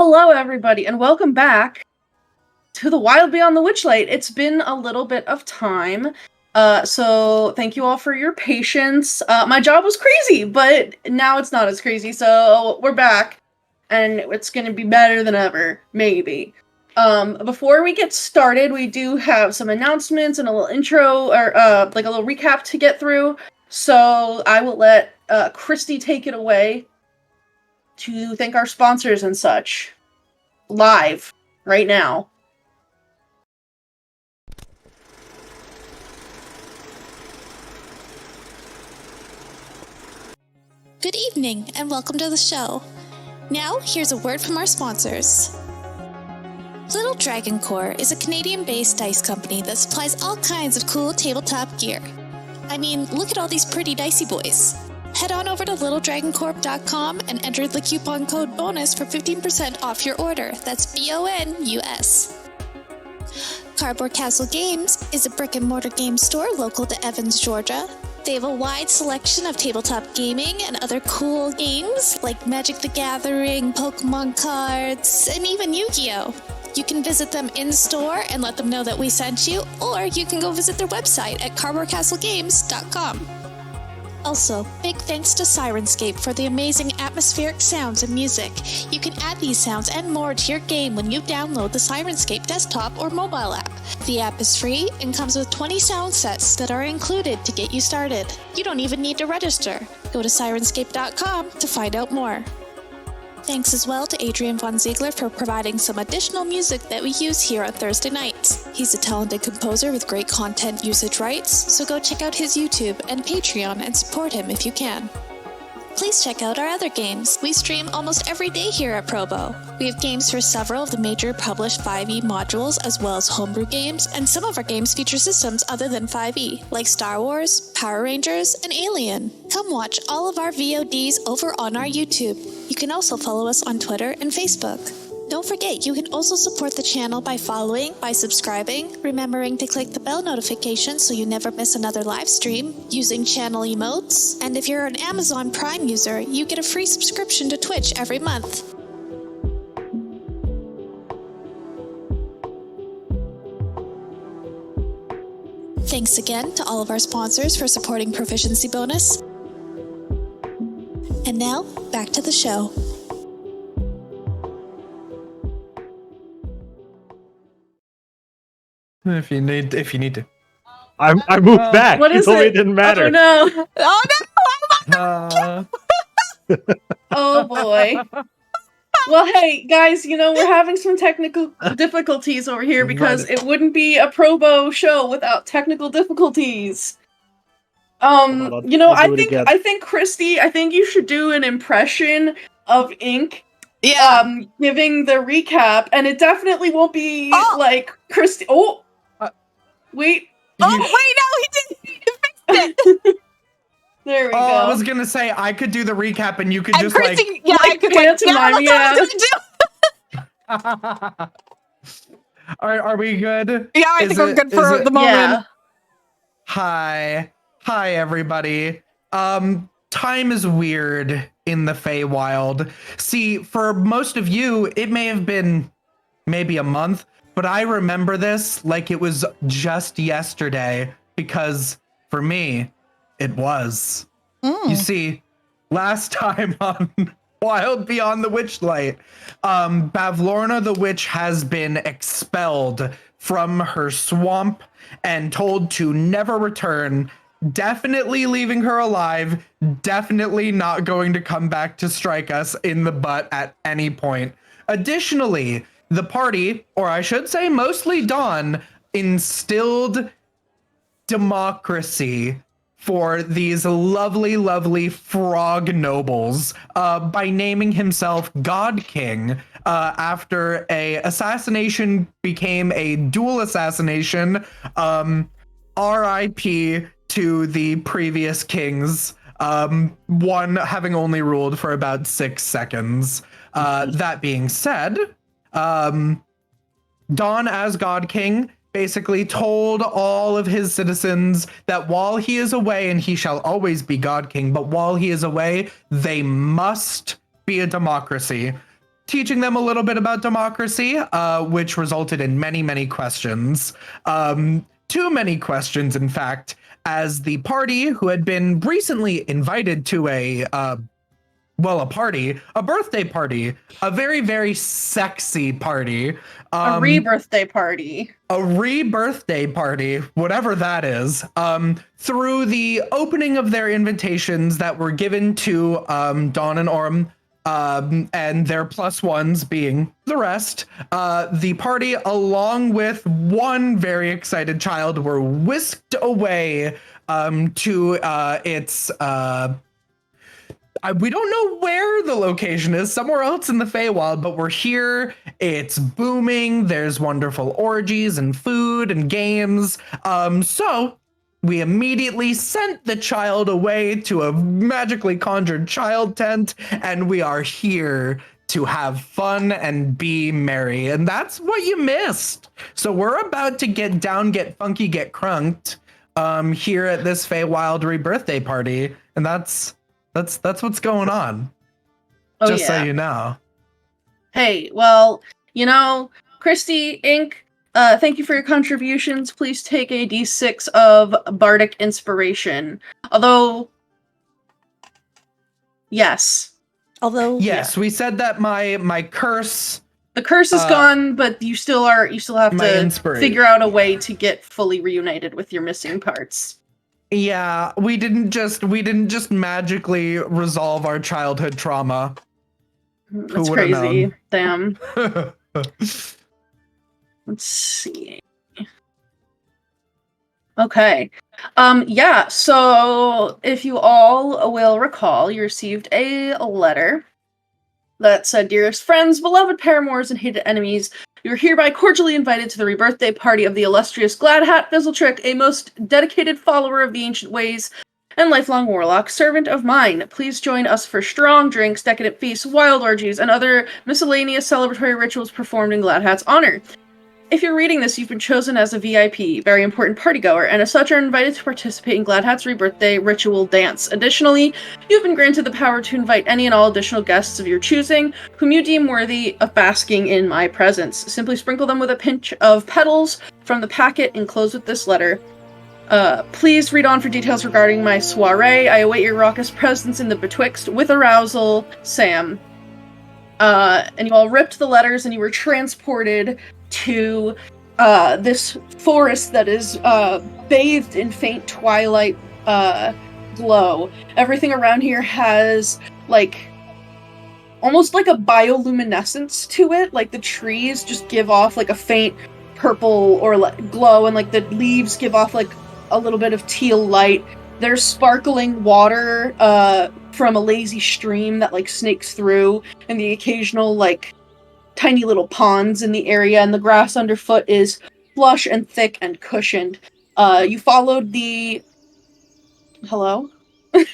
Hello, everybody, and welcome back to the Wild Beyond the Witchlight. It's been a little bit of time, so thank you all for your patience. My job was crazy, but now it's not as crazy, so we're back, and it's gonna be better than ever, maybe. Before we get started, we do have some announcements and a little intro, or like a little recap to get through, so I will let Kristy take it away to thank our sponsors and such. Live right now. Good evening and welcome to the show. Now, here's a word from our sponsors. Little Dragon Core is a Canadian-based dice company that supplies all kinds of cool tabletop gear. I mean, look at all these pretty dicey boys. Head on over to littledragoncorp.com and enter the coupon code BONUS for 15% off your order. That's BONUS. Cardboard Castle Games is a brick-and-mortar game store local to Evans, Georgia. They have a wide selection of tabletop gaming and other cool games like Magic the Gathering, Pokemon cards, and even Yu-Gi-Oh! You can visit them in-store and let them know that we sent you, or you can go visit their website at cardboardcastlegames.com. Also, big thanks to Syrinscape for the amazing atmospheric sounds and music. You can add these sounds and more to your game when you download the Syrinscape desktop or mobile app. The app is free and comes with 20 sound sets that are included to get you started. You don't even need to register. Go to Syrinscape.com to find out more. Thanks as well to Adrian Von Ziegler for providing some additional music that we use here on Thursday nights. He's a talented composer with great content usage rights, so go check out his YouTube and Patreon and support him if you can. Please check out our other games. We stream almost every day here at Probo. We have games for several of the major published 5e modules as well as homebrew games, and some of our games feature systems other than 5e, like Star Wars, Power Rangers, and Alien. Come watch all of our VODs over on our YouTube. You can also follow us on Twitter and Facebook. Don't forget, you can also support the channel by following, by subscribing, remembering to click the bell notification so you never miss another live stream, using channel emotes, and if you're an Amazon Prime user, you get a free subscription to Twitch every month. Thanks again to all of our sponsors for supporting Proficiency Bonus. And now, back to the show. If you need to. I moved back. What is it? it? It didn't matter. Oh no! Oh no! Oh boy. Well, hey guys, we're having some technical difficulties over here because it wouldn't be a Probo show without technical difficulties. I'll do it again. I think Kristy, you should do an impression of Ink. Yeah. Giving the recap, and it definitely won't be like Kristy. Oh, wait. Oh wait, no, he didn't. He fixed it. There we go. I was gonna say I could do the recap, and you could And just Kristy, I could pantomime. Are we good? Yeah, I think I'm good for the moment. Yeah. Hi, everybody. Time is weird in the Feywild. See, for most of you, it may have been maybe a month, but I remember this like it was just yesterday, because for me, it was. You see, last time on Wild Beyond the Witchlight, Bavlorna the Witch has been expelled from her swamp and told to never return, definitely leaving her alive, definitely not going to come back to strike us in the butt at any point. Additionally, the party, or I should say mostly Dawn, instilled democracy for these lovely, lovely frog nobles by naming himself God King after a assassination became a dual assassination. R.I.P. to the previous kings, one having only ruled for about 6 seconds. That being said, Dawn as God King basically told all of his citizens that while he is away, and he shall always be God King, but while he is away, they must be a democracy. teaching them a little bit about democracy, which resulted in many, many questions. Too many questions, in fact, as the party, who had been recently invited to a birthday party, a very, very sexy party. A re-birthday party. A re-birthday party, whatever that is, through the opening of their invitations that were given to Dawn and Aurum, and their plus ones being the rest, the party, along with one very excited child, were whisked away to its... we don't know where the location is, somewhere else in the Feywild, but we're here. It's booming. There's wonderful orgies and food and games. So we immediately sent the child away to a magically conjured child tent, and we are here to have fun and be merry. And that's what you missed. So we're about to get down, get funky, get crunked here at this Feywild re-birthday party. And that's what's going on. Oh, just yeah. so you know. Hey, well, Kristy Inc., thank you for your contributions. Please take a d6 of bardic inspiration. Yes, we said that my curse. The curse is gone, but you still have to figure out a way to get fully reunited with your missing parts. Yeah, we didn't just magically resolve our childhood trauma. That's crazy. Damn. Let's see. Okay. So if you all will recall, you received a letter that said, "Dearest friends, beloved paramours, and hated enemies, you are hereby cordially invited to the rebirthday party of the illustrious Gladhat Fizzletrick, a most dedicated follower of the ancient ways and lifelong warlock, servant of mine. Please join us for strong drinks, decadent feasts, wild orgies, and other miscellaneous celebratory rituals performed in Gladhat's honor. If you're reading this, you've been chosen as a VIP, very important partygoer, and as such are invited to participate in Gladhat's rebirthday ritual dance. Additionally, you've been granted the power to invite any and all additional guests of your choosing, whom you deem worthy of basking in my presence. Simply sprinkle them with a pinch of petals from the packet enclosed with this letter. Please read on for details regarding my soiree. I await your raucous presence in the betwixt. With arousal, Sam." And you all ripped the letters and you were transported to this forest that is bathed in faint twilight glow. Everything around here has almost like a bioluminescence to it. Like the trees just give off like a faint purple or glow, and like the leaves give off like a little bit of teal light. There's sparkling water from a lazy stream that like snakes through, and the occasional tiny little ponds in the area, and the grass underfoot is lush and thick and cushioned. You followed the... Hello? Did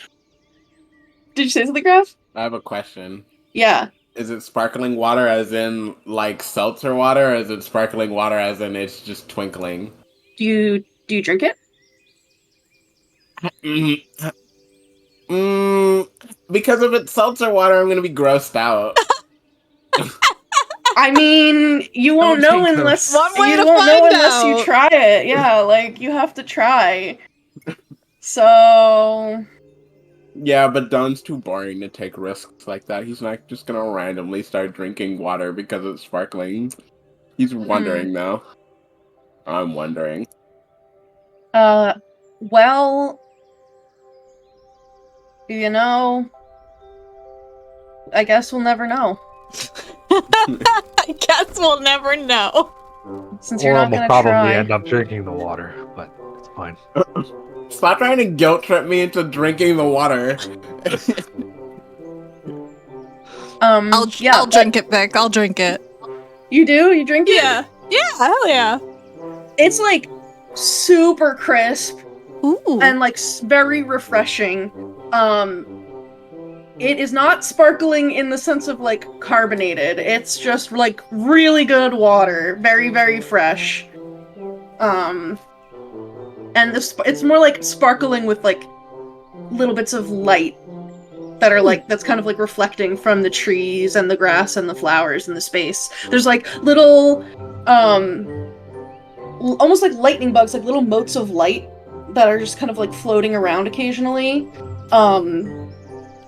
you say something, Graf? I have a question. Yeah. Is it sparkling water as in seltzer water, or is it sparkling water as in it's just twinkling? Do you drink it? Because if it's seltzer water, I'm gonna be grossed out. I mean, you won't know unless you try it. Yeah, you have to try. So... Yeah, but Don's too boring to take risks like that. He's not just gonna randomly start drinking water because it's sparkling. He's wondering now. I'm wondering. Well... I guess we'll never know. I guess we'll never know. Since you're not gonna probably try. end up drinking the water, but it's fine. Stop trying to guilt trip me into drinking the water. I'll drink it, Vic. I'll drink it. You do? You drink it? Yeah. Yeah, hell yeah. It's super crisp. Ooh. And very refreshing. It is not sparkling in the sense of carbonated. It's just really good water, very, very fresh. And it's more sparkling with little bits of light that are like, that's kind of like reflecting from the trees and the grass and the flowers and the space. There's like little, almost like lightning bugs, like little motes of light that are just kind of like floating around occasionally.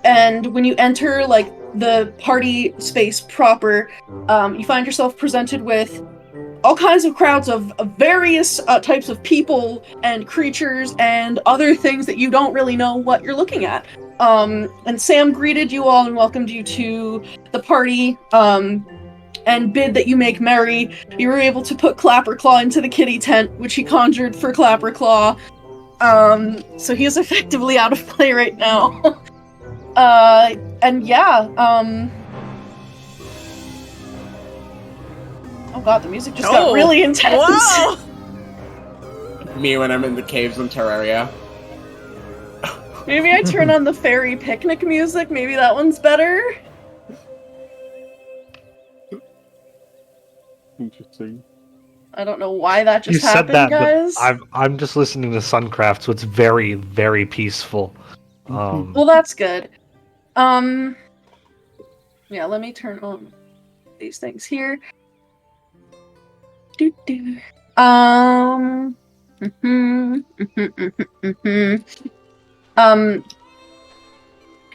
And when you enter like the party space proper, you find yourself presented with all kinds of crowds of various types of people and creatures and other things that you don't really know what you're looking at. And Sam greeted you all and welcomed you to the party, and bid that you make merry. You were able to put Clapperclaw into the kitty tent, which he conjured for Clapperclaw. So he is effectively out of play right now. And yeah, oh god, the music just got really intense. Whoa! Me when I'm in the caves in Terraria. Maybe I turn on the fairy picnic music, maybe that one's better. Interesting. I don't know why that just You said happened, that, guys. but I'm just listening to Suncraft, so it's very, very peaceful. Well, that's good. Yeah, let me turn on these things here.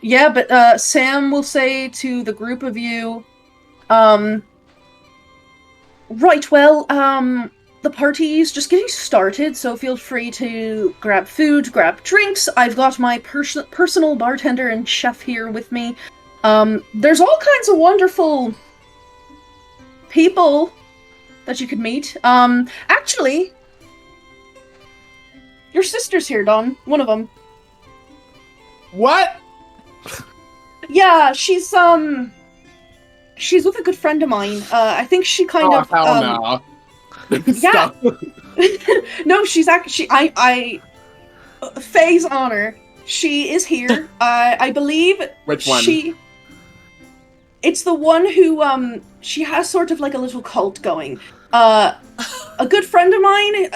Yeah, but Sam will say to the group of you, right, well, the party's just getting started, so feel free to grab food, grab drinks. I've got my personal bartender and chef here with me. There's all kinds of wonderful people that you could meet. Actually, your sister's here, Dawn. One of them. What? Yeah, she's with a good friend of mine. I think she kind of Hell no. yeah. No, she's actually Faye's honor. She is here. I believe. Which one? It's the one who she has sort of like a little cult going. A good friend of mine.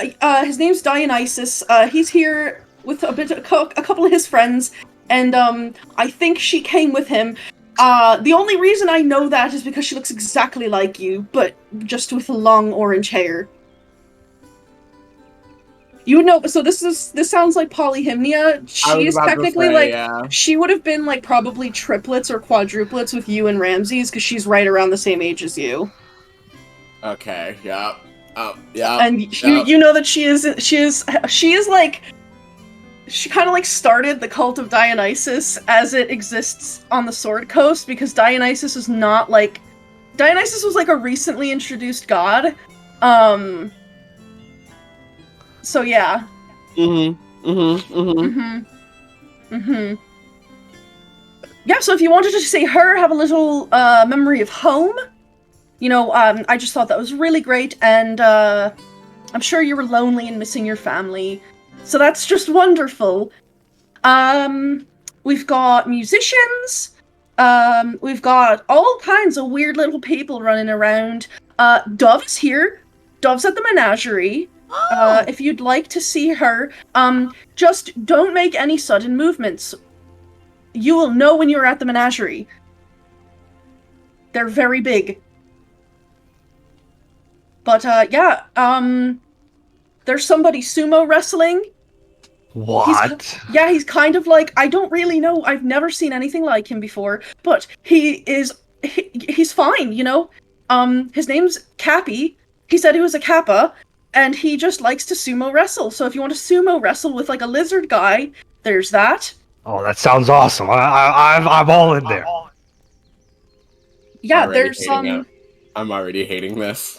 His name's Dionysus. He's here with a couple of his friends, and I think she came with him. The only reason I know that is because she looks exactly like you, but just with long orange hair. You know, so this sounds like polyhymnia. She is technically she would have been like probably triplets or quadruplets with you and Ramses, because she's right around the same age as you. Okay, yeah. Yeah. And you know that she is like, she kind of like started the cult of Dionysus as it exists on the Sword Coast, because Dionysus was like a recently introduced god. So yeah. Yeah, so if you wanted to see her have a little memory of home, you know, I just thought that was really great, and I'm sure you were lonely and missing your family. So that's just wonderful. We've got musicians. We've got all kinds of weird little people running around. Dove's here. Dove's at the menagerie. If you'd like to see her, just don't make any sudden movements. You will know when you're at the menagerie. They're very big. But, yeah, there's somebody sumo wrestling. What? He's kind of like, I don't really know, I've never seen anything like him before, but he's fine, you know? His name's Cappy. He said he was a Kappa, and he just likes to sumo wrestle. So if you want to sumo wrestle with like a lizard guy, there's that. Oh, that sounds awesome. I'm all in there. Yeah, Already there's I'm already hating this.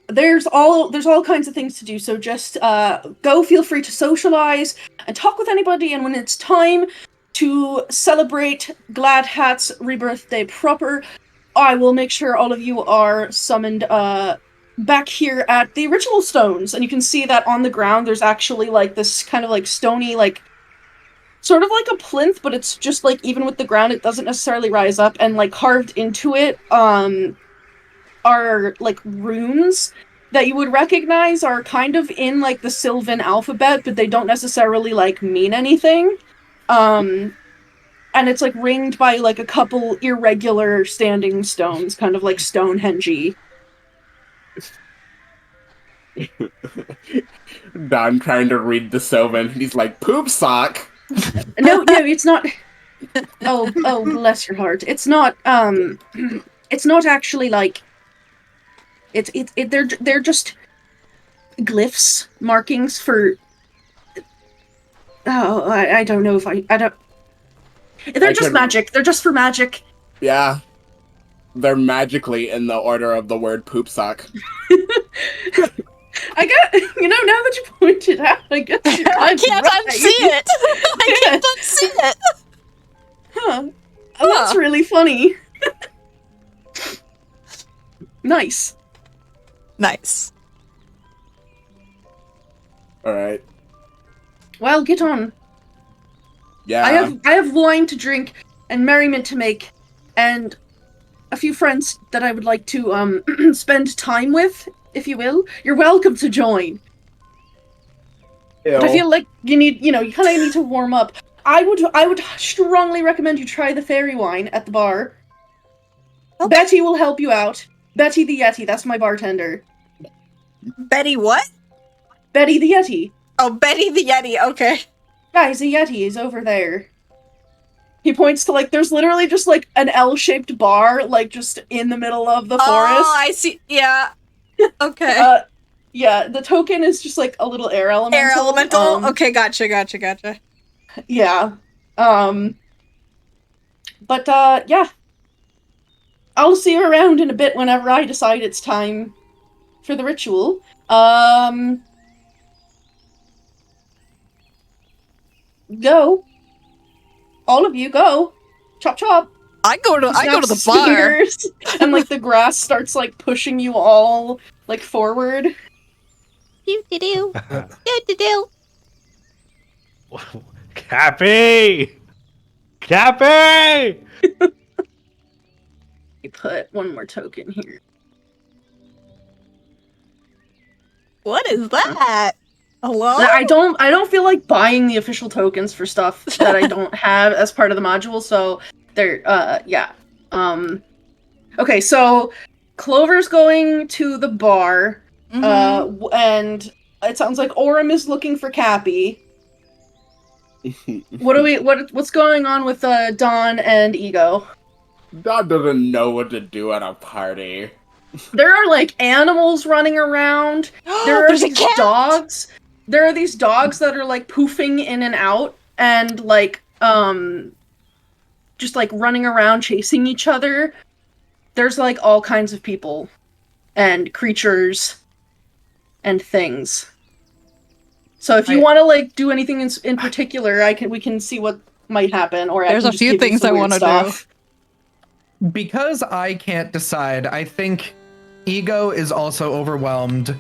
There's all kinds of things to do, so just go, feel free to socialize and talk with anybody, and when it's time to celebrate Glad Hat's rebirth day proper, I will make sure all of you are summoned back here at the ritual stones. And you can see that on the ground there's actually like this kind of like stony, like sort of like a plinth, but it's just like even with the ground it doesn't necessarily rise up, and like carved into it are like runes that you would recognize are kind of in like the Sylvan alphabet, but they don't necessarily like mean anything. and it's like ringed by like a couple irregular standing stones, kind of like Stonehenge-y. Don trying to read the Sylvan, and he's like, poop sock! No, it's not. Oh, bless your heart. It's not, it's not actually like, they're just glyphs, markings for, I don't know if I don't, they're just magic. They're just for magic. Yeah. They're magically in the order of the word poop sock. I got, now that you pointed out, I guess you're I can't unsee it. I can't unsee it. Huh. Oh, that's really funny. Nice. Nice. Alright. Well, get on. Yeah. I have wine to drink and merriment to make, and a few friends that I would like to spend time with, if you will. You're welcome to join. But I feel like you need, you kind of need to warm up. I would strongly recommend you try the fairy wine at the bar. Okay. Betty will help you out. Betty the Yeti, that's my bartender. Betty what? Betty the Yeti. Oh, Betty the Yeti, okay. Yeah, he's a Yeti, he's over there. He points to, like, there's literally just, like, an L-shaped bar, like, just in the middle of the forest. Oh, I see, yeah. Okay. Yeah, the token is just, like, a little air elemental. Air elemental? Okay, gotcha. Yeah. But, yeah. I'll see you around in a bit whenever I decide it's time for the ritual. Go. All of you, go. Chop chop. I go to the bar. And, like, the grass starts, like, pushing you all, like, forward. Do-do-do. Do-do-do. Cappy! Cappy! You put one more token here. What is that? Hello? I don't feel like buying the official tokens for stuff that I don't have as part of the module, so they're, yeah. Okay, so Clover's going to the bar, and it sounds like Aurum is looking for Cappy. What's going on with, Dawn and Ego? Don doesn't know what to do at a party. There are, like, animals running around. There are these dogs. There are these dogs that are, like, poofing in and out, and, like, just, like, running around chasing each other. There's, like, all kinds of people and creatures and things. So if you want to, like, do anything in particular, we can see what might happen, or there's a few things I want to do. Because I can't decide, I think Ego is also overwhelmed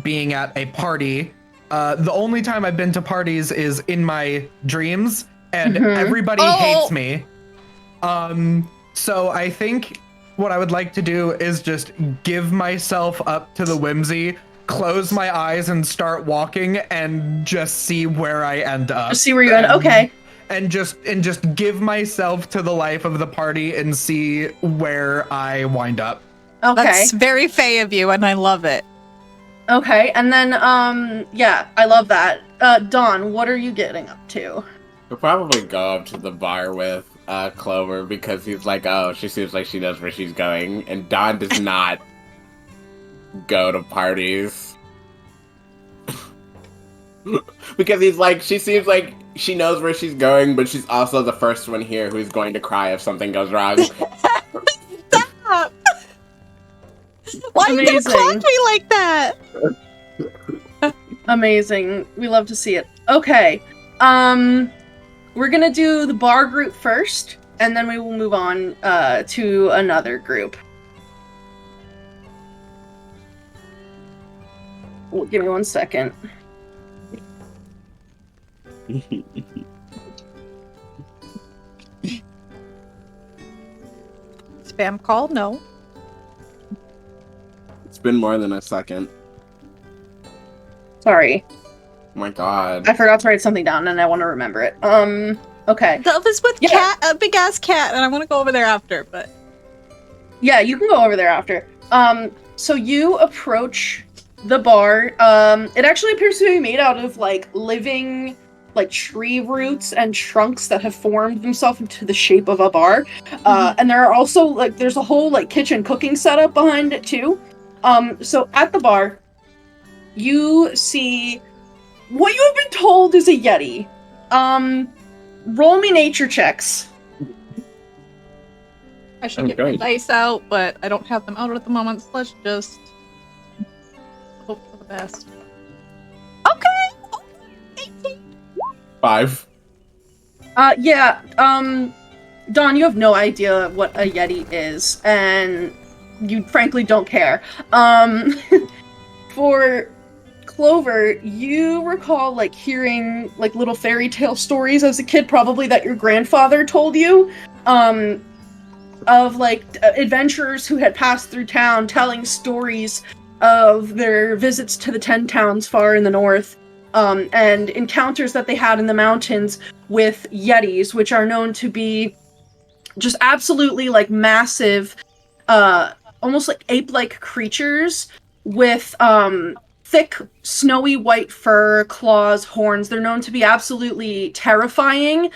being at a party. The only time I've been to parties is in my dreams, and everybody hates me. So I think what I would like to do is just give myself up to the whimsy, close my eyes and start walking, and just see where I end up. Just see where you end. Okay. And just give myself to the life of the party and see where I wind up. Okay. That's very Fae of you, and I love it. Okay, and then, yeah, I love that. Dawn, what are you getting up to? We'll probably go up to the bar with Clover, because he's like, oh, she seems like she knows where she's going, and Dawn does not go to parties. Because he's like, she seems like she knows where she's going, but she's also the first one here who's going to cry if something goes wrong. Stop! Why are you gonna clock me like that? Amazing. We love to see it. Okay. We're gonna do the bar group first, and then we will move on to another group. Oh, give me 1 second. Spam call? No. It's been more than a second. Sorry. Oh my god. I forgot to write something down and I want to remember it. Okay. Delph is with a big ass cat, and I want to go over there after, but Yeah, you can go over there after. So you approach the bar. It actually appears to be made out of like living like tree roots and trunks that have formed themselves into the shape of a bar. And there are also like there's a whole like kitchen cooking setup behind it too. So at the bar, you see what you have been told is a Yeti. Roll me nature checks. I should get my dice out, but I don't have them out at the moment, so let's just hope for the best. Okay! 18. 5. Yeah, Dawn, you have no idea what a Yeti is, and you frankly don't care. For Clover, you recall, like, hearing, like, little fairy tale stories as a kid, probably that your grandfather told you, of, like, adventurers who had passed through town telling stories of their visits to the 10 towns far in the north, and encounters that they had in the mountains with Yetis, which are known to be just absolutely, like, massive, almost like ape-like creatures with, thick, snowy white fur, claws, horns. They're known to be absolutely terrifying.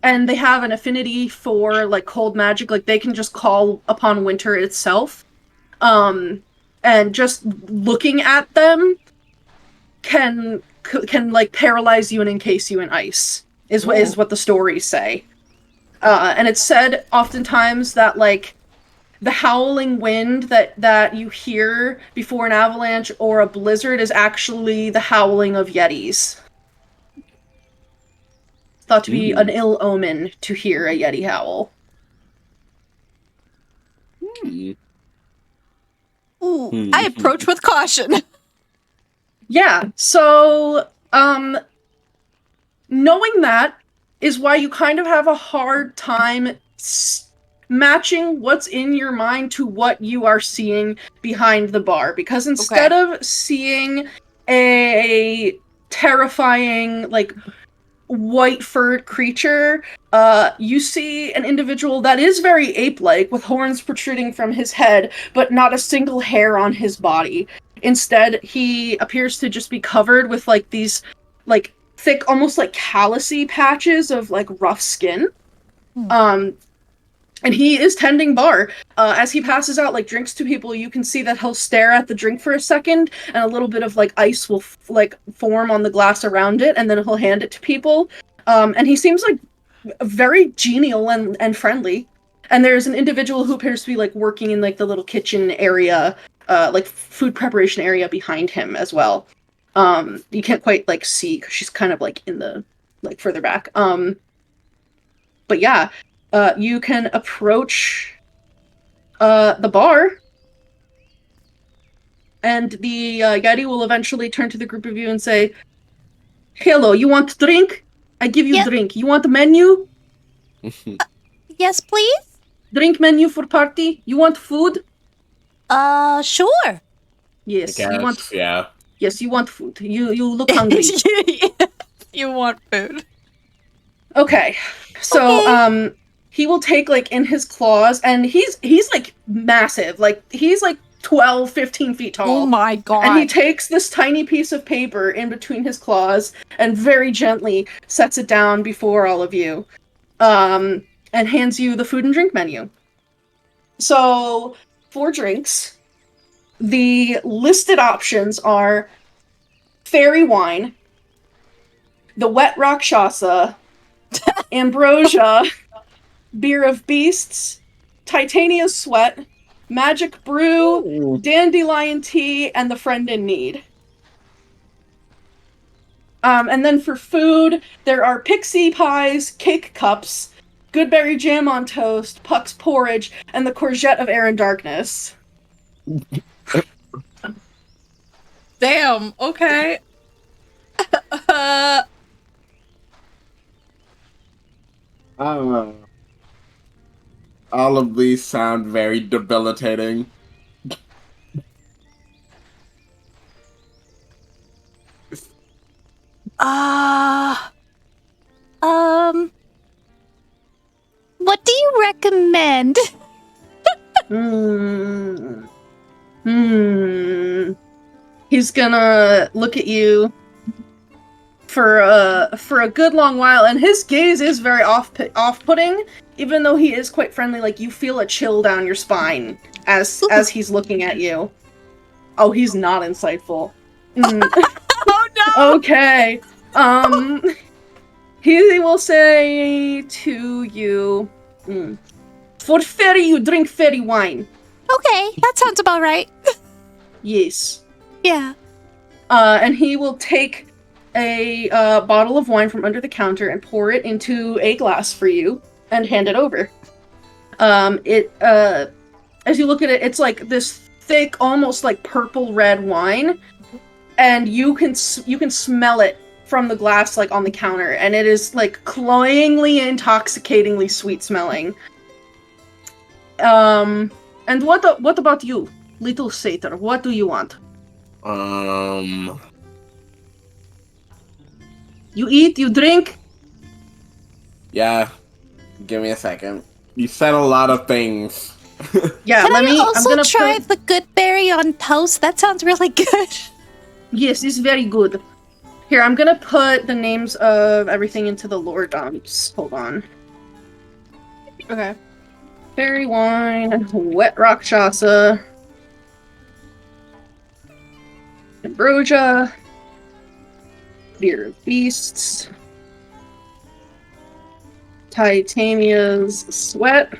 And they have an affinity for, like, cold magic. Like, they can just call upon winter itself. And just looking at them can like, paralyze you and encase you in ice, is what the stories say. And it's said oftentimes that, like, the howling wind that you hear before an avalanche or a blizzard is actually the howling of Yetis. Thought to be an ill omen to hear a Yeti howl. Ooh, I approach with caution. Yeah, so, knowing that is why you kind of have a hard time matching what's in your mind to what you are seeing behind the bar. Because instead of seeing a terrifying, like, white-furred creature, you see an individual that is very ape-like, with horns protruding from his head, but not a single hair on his body. Instead, he appears to just be covered with, like, these, like, thick, almost like callousy patches of, like, rough skin. And he is tending bar. As he passes out, like, drinks to people, you can see that he'll stare at the drink for a second, and a little bit of, like, ice will, like, form on the glass around it, and then he'll hand it to people. And he seems, like, very genial and friendly. And there's an individual who appears to be, like, working in, like, the little kitchen area, like, food preparation area behind him as well. You can't quite, like, see, because she's kind of, like, in the, like, further back. But yeah, you can approach the bar, and the Yeti will eventually turn to the group of you and say, "Hello, you want drink? I give you drink. You want a menu? Yes, please? Drink menu for party? You want food? Sure. Yes, you want. Yeah. Yes, you want food. You look hungry. You want food. Okay, so he will take, like, in his claws, and he's like massive, like he's like 12, 15 feet tall. Oh my god. And he takes this tiny piece of paper in between his claws and very gently sets it down before all of you, and hands you the food and drink menu. So, for drinks, the listed options are fairy wine, the wet rakshasa, ambrosia, beer of beasts, titania sweat, magic brew, dandelion tea, and the friend in need. And then for food, there are pixie pies, cake cups, goodberry jam on toast, Puck's porridge, and the courgette of air and darkness. Damn, okay. All of these sound very debilitating. What do you recommend? He's gonna look at you for a good long while, and his gaze is very off-putting, even though he is quite friendly. Like, you feel a chill down your spine as he's looking at you. Oh, he's not insightful. Oh no! Okay. He will say to you, for fairy, you drink fairy wine. Okay, that sounds about right. Yes. Yeah. And he will take a bottle of wine from under the counter and pour it into a glass for you and hand it over. As you look at it, it's like this thick, almost like purple red wine, and you can smell it from the glass, like on the counter, and it is like cloyingly, intoxicatingly sweet smelling. And what about you, little satyr? What do you want? You eat, you drink. Yeah. Give me a second. You said a lot of things. Yeah, Can let me. I also I'm gonna try the good berry on toast? That sounds really good. Yes, it's very good. Here, I'm gonna put the names of everything into the lore dumps. Hold on. Okay. Fairy wine, wet rakshasa, ambrosia, fear of beasts, Titania's sweat,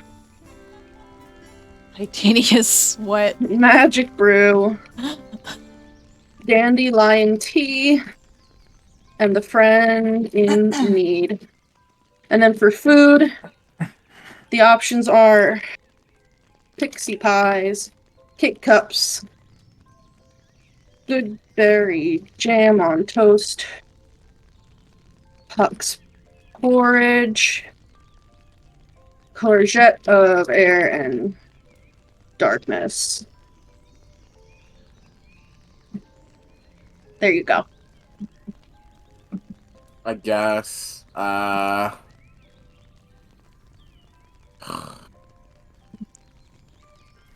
Titania's sweat. magic brew, dandelion tea, and the friend in need. And then for food, the options are pixie pies, Kit Cups, good berry jam on toast, Puck's porridge, courgette of air and darkness. There you go. I guess.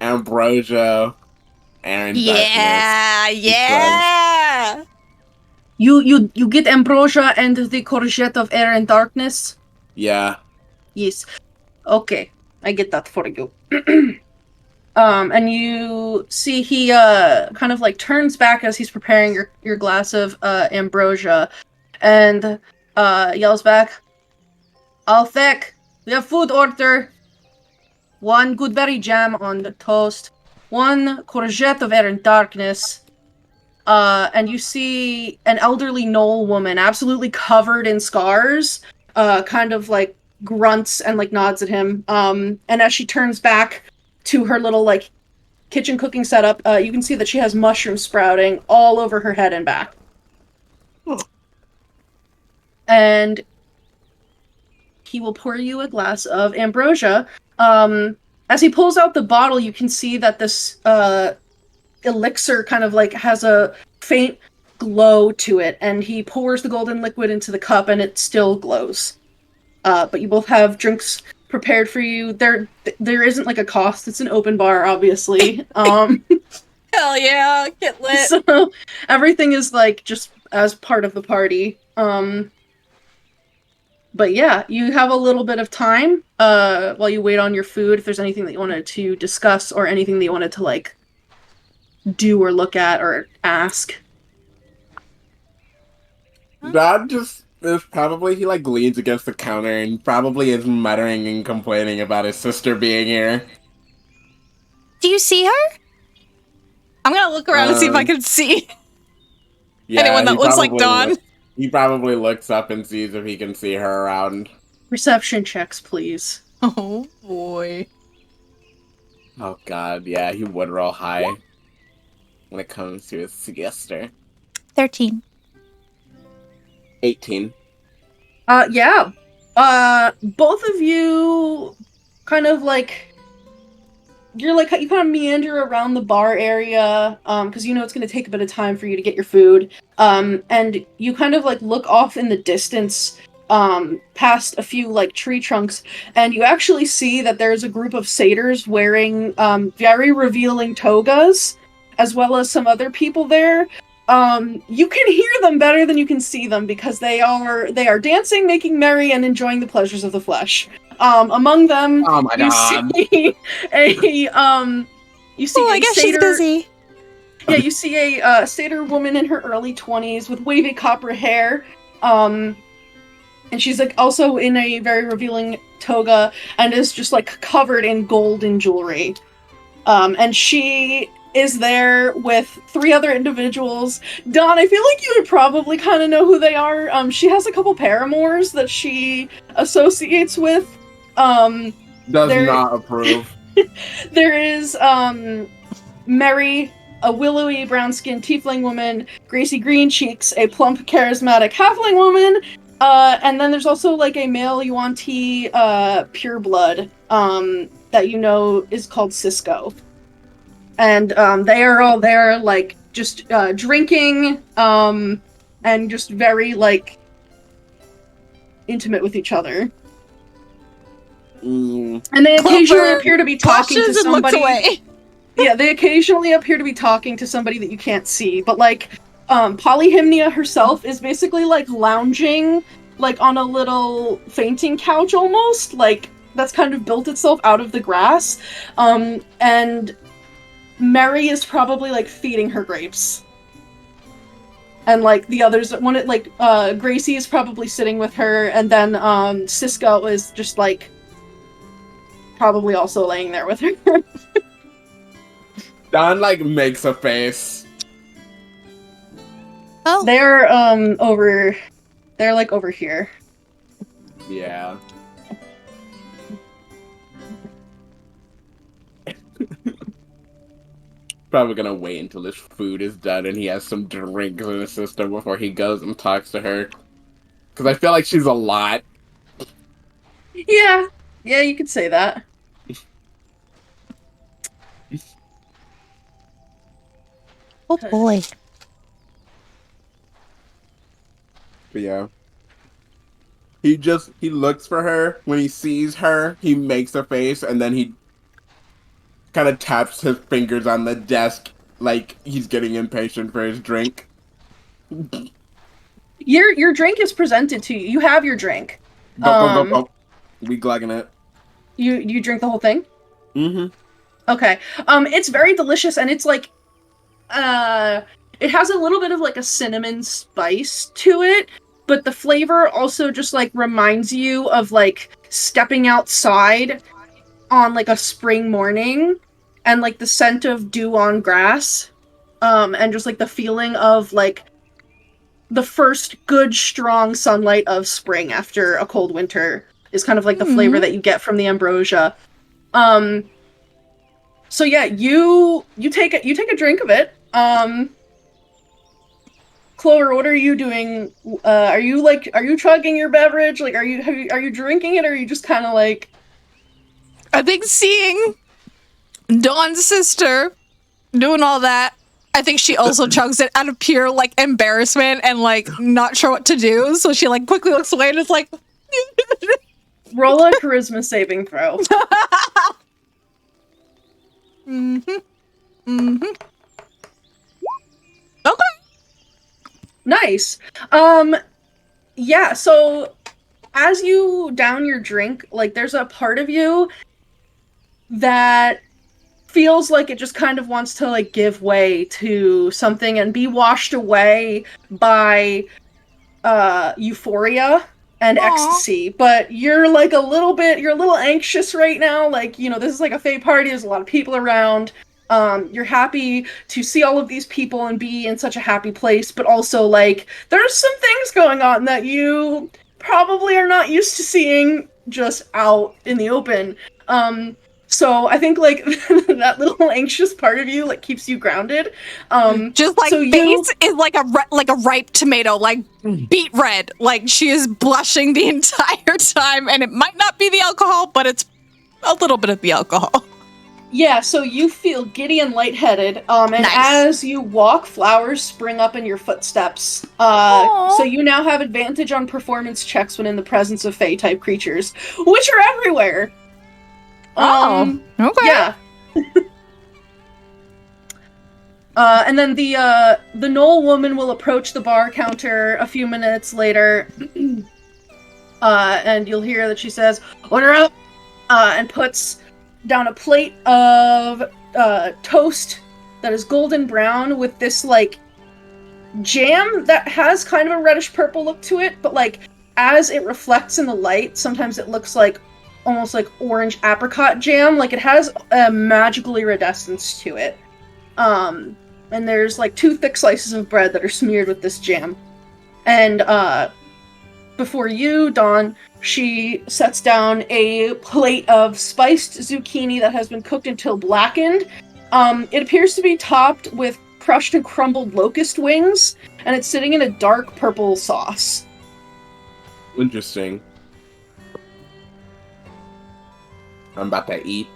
Ambrosia and Yeah, darkness. yeah. You get ambrosia and the courgette of air and darkness? Yeah. Yes. Okay, I get that for you. And you see he kind of like turns back as he's preparing your glass of ambrosia, and yells back, "Althek, we have food order. 1 good berry jam on the toast, 1 courgette of air and darkness." And you see an elderly Knoll woman, absolutely covered in scars, kind of like grunts and like nods at him. And as she turns back to her little like kitchen cooking setup, you can see that she has mushrooms sprouting all over her head and back. And he will pour you a glass of ambrosia. As he pulls out the bottle, you can see that this elixir kind of like has a faint glow to it, and he pours the golden liquid into the cup and it still glows. But you both have drinks prepared for you. There isn't like a cost. It's an open bar, obviously. Hell yeah, get lit. So everything is like just as part of the party. But yeah, you have a little bit of time while you wait on your food. If there's anything that you wanted to discuss or anything that you wanted to like do or look at or ask. That just is probably, he like leans against the counter and probably is muttering and complaining about his sister being here. Do you see her? I'm gonna look around and see if I can see anyone that he looks like probably Dawn. He probably looks up and sees if he can see her around. Reception checks, please. Oh boy. Oh god, yeah, he would roll high when it comes to his sister. 13. 18. Yeah. Both of you kind of like you kind of meander around the bar area, because you know it's going to take a bit of time for you to get your food. And you kind of like look off in the distance past a few like tree trunks, and you actually see that there's a group of satyrs wearing very revealing togas, as well as some other people there. You can hear them better than you can see them because they are dancing, making merry, and enjoying the pleasures of the flesh. Among them, Oh my you god. see you see Oh, I a guess she's satyr. busy. Yeah, you see a satyr woman in her early 20s with wavy copper hair. And she's like also in a very revealing toga and is just like covered in gold and jewelry. And she is there with 3 other individuals. Dawn, I feel like you would probably kind of know who they are. She has a couple paramours that she associates with. Does there- not approve. There is Mary, a willowy brown-skinned tiefling woman, Gracie Green Cheeks, a plump, charismatic halfling woman, and then there's also like a male Yuan-Ti pureblood that you know is called Cisco. And they are all there like just drinking and just very like intimate with each other. Mm. And they occasionally Clover appear to be talking to blushes and looks somebody. away. Yeah, they occasionally appear to be talking to somebody that you can't see, but like Polyhymnia herself is basically like lounging like on a little fainting couch almost, like that's kind of built itself out of the grass. And Mary is probably like feeding her grapes. And like the others, Gracie is probably sitting with her, and then Cisco is just like probably also laying there with her. Don like makes a face. Oh, They're over here. Yeah. Probably gonna wait until his food is done and he has some drinks in his system before he goes and talks to her. Because I feel like she's a lot. Yeah, you could say that. oh boy. But yeah. He looks for her. When he sees her, he makes a face, and then he kind of taps his fingers on the desk like he's getting impatient for his drink. Your drink is presented to you. You have your drink. Go. We glugging it. You drink the whole thing? Mm-hmm. Okay. It's very delicious, and it's like it has a little bit of like a cinnamon spice to it, but the flavor also just like reminds you of like stepping outside on like a spring morning and like the scent of dew on grass, and just like the feeling of like the first good strong sunlight of spring after a cold winter is kind of like the flavor that you get from the ambrosia. So yeah, you take a drink of it. Clover, what are you doing? Are you chugging your beverage? Like, are you drinking it, or are you just kind of like? I think seeing Dawn's sister doing all that, I think she also chugs it out of pure like embarrassment and like not sure what to do. So she like quickly looks away and is like, Roll a charisma saving throw. Okay. Nice. Yeah, so as you down your drink, like there's a part of you that feels like it just kind of wants to like give way to something and be washed away by euphoria and ecstasy, but you're like you're a little anxious right now, like, you know, this is like a Fae party, there's a lot of people around. You're happy to see all of these people and be in such a happy place, but also like there's some things going on that you probably are not used to seeing just out in the open. So I think like that little anxious part of you like keeps you grounded. Just like so face is like a ripe tomato, like beet red. Like she is blushing the entire time, and it might not be the alcohol, but it's a little bit of the alcohol. Yeah, so you feel giddy and lightheaded, and Nice. as you walk, flowers spring up in your footsteps. Aw. So you now have advantage on performance checks when in the presence of Fae-type creatures, which are everywhere. Okay. Yeah. And then the Knoll woman will approach the bar counter a few minutes later, and you'll hear that she says, "Order up," and puts down a plate of toast that is golden brown with this like jam that has kind of a reddish purple look to it, but like as it reflects in the light, sometimes it looks like almost like orange apricot jam. Like it has a magical iridescence to it. And there's like 2 thick slices of bread that are smeared with this jam. And before you, Dawn, she sets down a plate of spiced zucchini that has been cooked until blackened. It appears to be topped with crushed and crumbled locust wings, and it's sitting in a dark purple sauce. Interesting. I'm about to eat.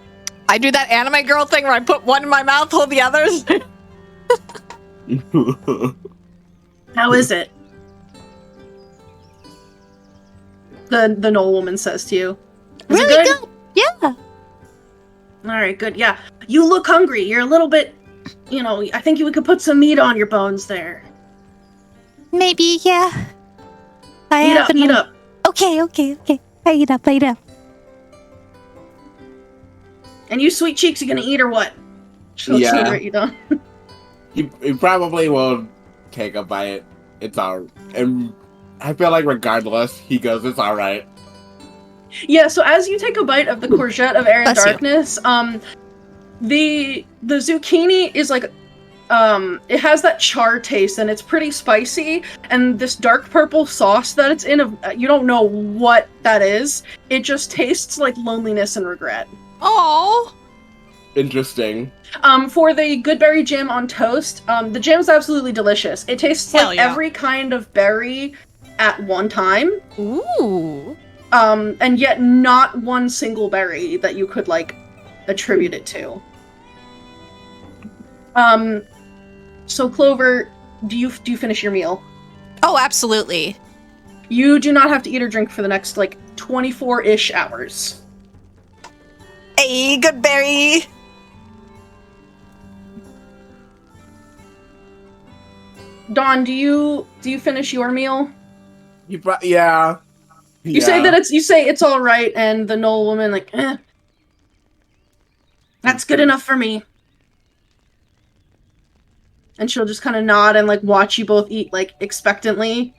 I do that anime girl thing where I put one in my mouth, hold the others. How is it? The Knoll woman says to you. Is it Really good. Yeah. Alright, good. Yeah. You look hungry. You're a little bit, I think we could put some meat on your bones there. Maybe, yeah. Eat up. Okay. I eat up. And you sweet cheeks, you gonna eat or what? She looks over at you, Dawn. He probably will take a bite. It's all, and I feel like regardless, he goes, "It's all right." Yeah, so as you take a bite of the courgette of air and Bless you. darkness, the zucchini is like, it has that char taste and it's pretty spicy, and this dark purple sauce that it's in, you don't know what that is. It just tastes like loneliness and regret. Oh. Interesting. For the goodberry jam on toast, the jam's absolutely delicious. It tastes Hell like yeah. every kind of berry at one time. Ooh. And yet not one single berry that you could, like, attribute it to. So Clover, do you finish your meal? Oh, absolutely. You do not have to eat or drink for the next, like, 24-ish hours. Hey, good berry. Dawn, do you finish your meal? Yeah. You say that it's all right, and the Knoll woman like, that's good enough for me. And she'll just kind of nod and like watch you both eat like expectantly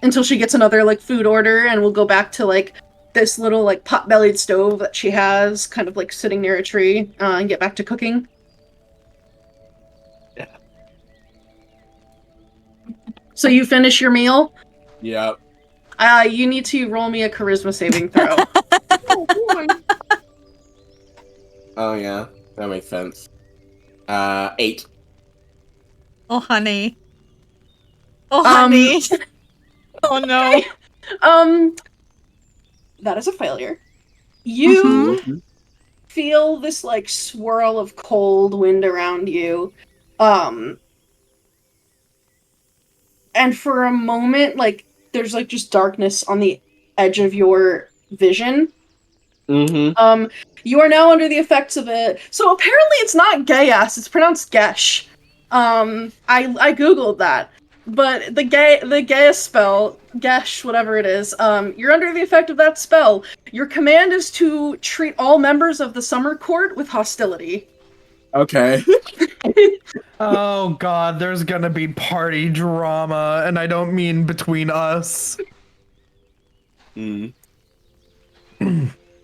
until she gets another like food order, and we'll go back to like this little like pot-bellied stove that she has, kind of like sitting near a tree, and get back to cooking. Yeah. So you finish your meal. Yep. You need to roll me a charisma saving throw. Oh yeah, that makes sense. 8. Oh, honey. Oh, honey. Oh, no. That is a failure. You feel this like swirl of cold wind around you. And for a moment, like, there's like just darkness on the edge of your vision. Mm-hmm. You are now under the effects of it. So apparently it's not gay-ass, it's pronounced gesh. I googled that. But the gay spell, gesh, whatever it is, you're under the effect of that spell. Your command is to treat all members of the summer court with hostility. Okay. Oh god, there's gonna be party drama, and I don't mean between us. You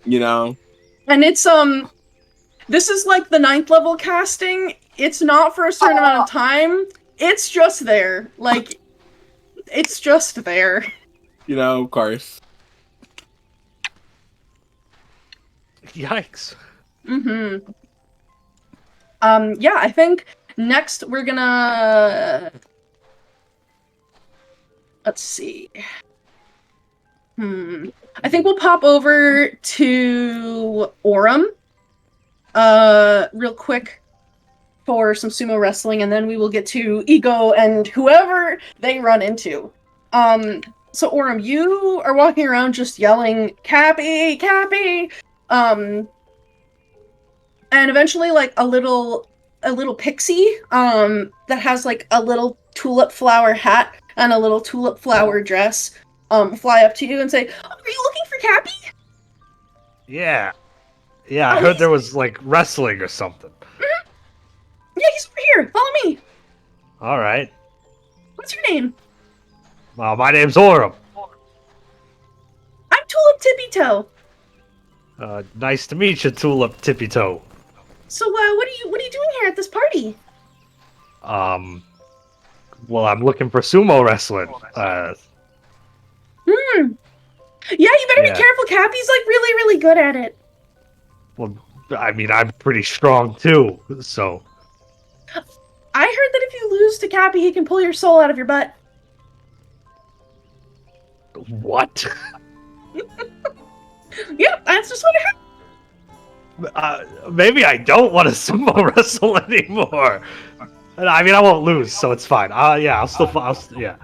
know. And it's this is like the 9th level casting. It's not for a certain amount of time. It's just there. Like, it's just there. You know, of course. Yikes. Mm-hmm. Yeah, I think next we're gonna... Let's see. I think we'll pop over to Aurum. real quick for some sumo wrestling, and then we will get to Ego and whoever they run into. So Aurum, you are walking around just yelling, Cappy, Cappy! And eventually, like, a little pixie, that has, like, a little tulip flower hat and a little tulip flower dress, fly up to you and say, oh, are you looking for Cappy? Yeah. Yeah, I heard there was, like, wrestling or something. Mm-hmm. Yeah, he's over here. Follow me. All right. What's your name? Well, my name's Aurum. I'm Tulip Tippy Toe. Nice to meet you, Tulip Tippy Toe. So, what are you doing here at this party? Well, I'm looking for sumo wrestling. Yeah, you better be careful. Cappy's, like, really, really good at it. Well, I mean, I'm pretty strong, too, so... I heard that if you lose to Cappy, he can pull your soul out of your butt. What? Yep, that's just what I heard. Maybe I don't want to sumo wrestle anymore. I mean, I won't lose, so it's fine. Yeah, yeah.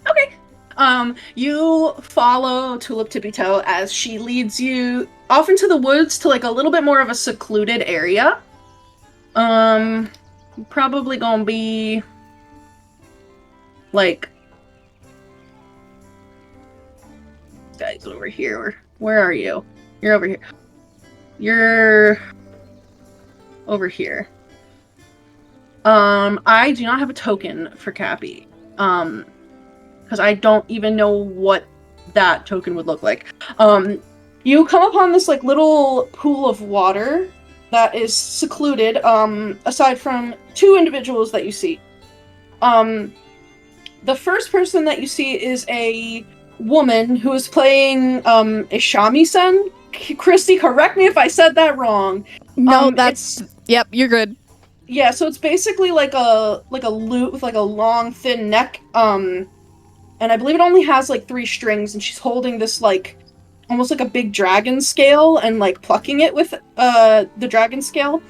Okay. You follow Tulip Tippy Toe as she leads you off into the woods to, like, a little bit more of a secluded area. Probably gonna be, like, this guy's over here. Where are you? You're over here. You're over here. I do not have a token for Cappy. Because I don't even know what that token would look like. You come upon this, like, little pool of water that is secluded, aside from two individuals that you see. The first person that you see is a woman who is playing, a shamisen. Kristy, correct me if I said that wrong. No, yep, you're good. Yeah, so it's basically like a lute with, like, a long, thin neck, and I believe it only has, like, 3 strings, and she's holding this, like, almost like a big dragon scale and, like, plucking it with the dragon scale.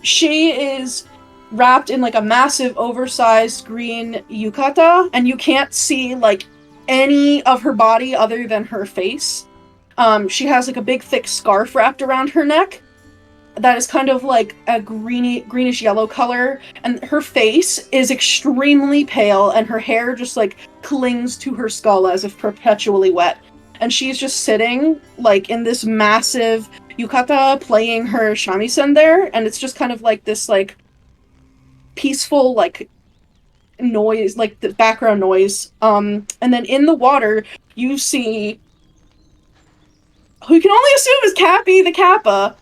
She is wrapped in, like, a massive oversized green yukata, and you can't see, like, any of her body other than her face. She has, like, a big thick scarf wrapped around her neck that is kind of like a greenish yellow color, and her face is extremely pale, and her hair just, like, clings to her skull as if perpetually wet. And she's just sitting, like, in this massive yukata playing her shamisen there, and it's just kind of like this, like, peaceful, like, noise, like, the background noise. And then in the water, you see who you can only assume is Cappy the Kappa.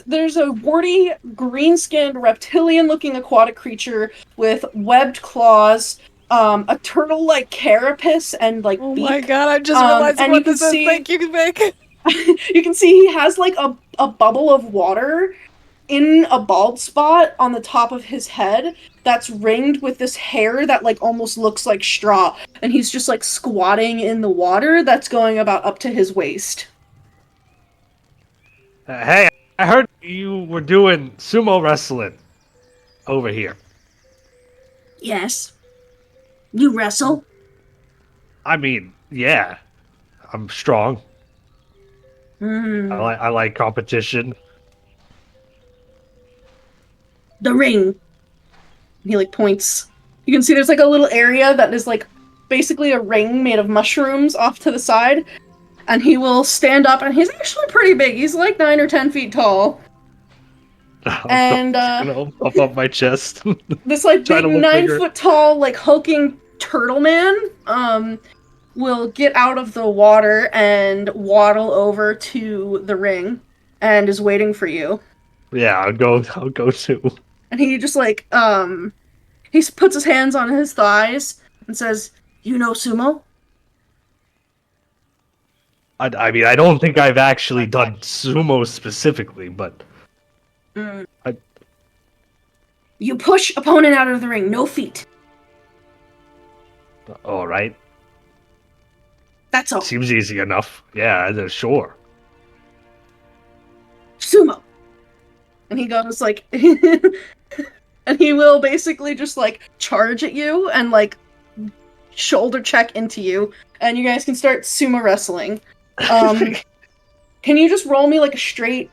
There's a warty, green-skinned, reptilian-looking aquatic creature with webbed claws, a turtle-like carapace, and, like, Oh beak. my god, I'm just realizing what this is. Thank you, Vic. You can see he has, like, a bubble of water in a bald spot on the top of his head that's ringed with this hair that, like, almost looks like straw. And he's just, like, squatting in the water that's going about up to his waist. Hey, I heard you were doing sumo wrestling over here. Yes. You wrestle? I mean, yeah. I'm strong. I like competition. The ring. He, like, points. You can see there's, like, a little area that is, like, basically a ring made of mushrooms off to the side. And he will stand up, and he's actually pretty big. He's, like, 9 or 10 feet tall. And, puff up my chest. This, like, big 9-foot-tall, like, hulking turtle man, will get out of the water and waddle over to the ring, and is waiting for you. Yeah, I'll go too. And he just, like, he puts his hands on his thighs and says, "You know sumo?" I mean, I don't think I've actually done sumo specifically, but... You push opponent out of the ring, no feet. Alright. That's all. Seems easy enough. Yeah, sure. Sumo. And he goes like, and he will basically just like charge at you and like shoulder check into you, and you guys can start sumo wrestling. Can you just roll me like a straight?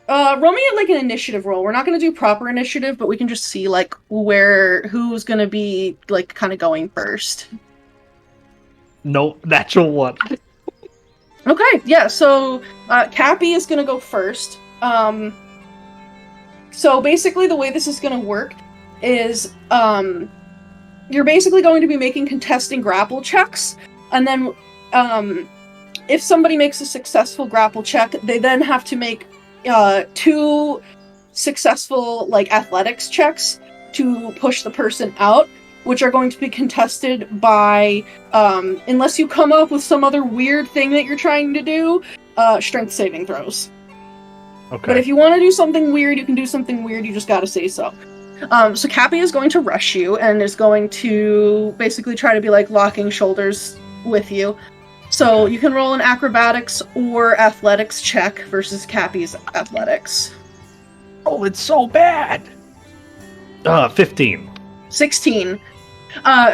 Roll me like an initiative roll. We're not gonna do proper initiative, but we can just see like who's gonna be like kind of going first. No, natural one. Okay, yeah. So Cappy is gonna go first. So basically, the way this is gonna work is you're basically going to be making contesting grapple checks, and then if somebody makes a successful grapple check, they then have to make 2 successful like athletics checks to push the person out, which are going to be contested by unless you come up with some other weird thing that you're trying to do, strength saving throws. Okay. But if you want to do something weird, you can do something weird, you just gotta say so. So Cappy is going to rush you and is going to basically try to be like locking shoulders with you. So you can roll an acrobatics or athletics check versus Cappy's athletics. Oh, it's so bad. 15. 16.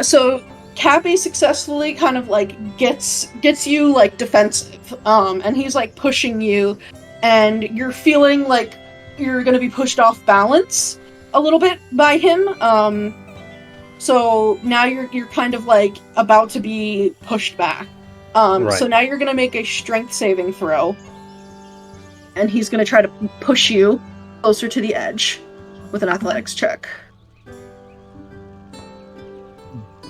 So Cappy successfully kind of like gets you like defensive, and he's like pushing you, and you're feeling like you're gonna be pushed off balance a little bit by him. So now you're kind of like about to be pushed back. Right. So now you're gonna make a strength saving throw, and he's gonna try to push you closer to the edge with an athletics check.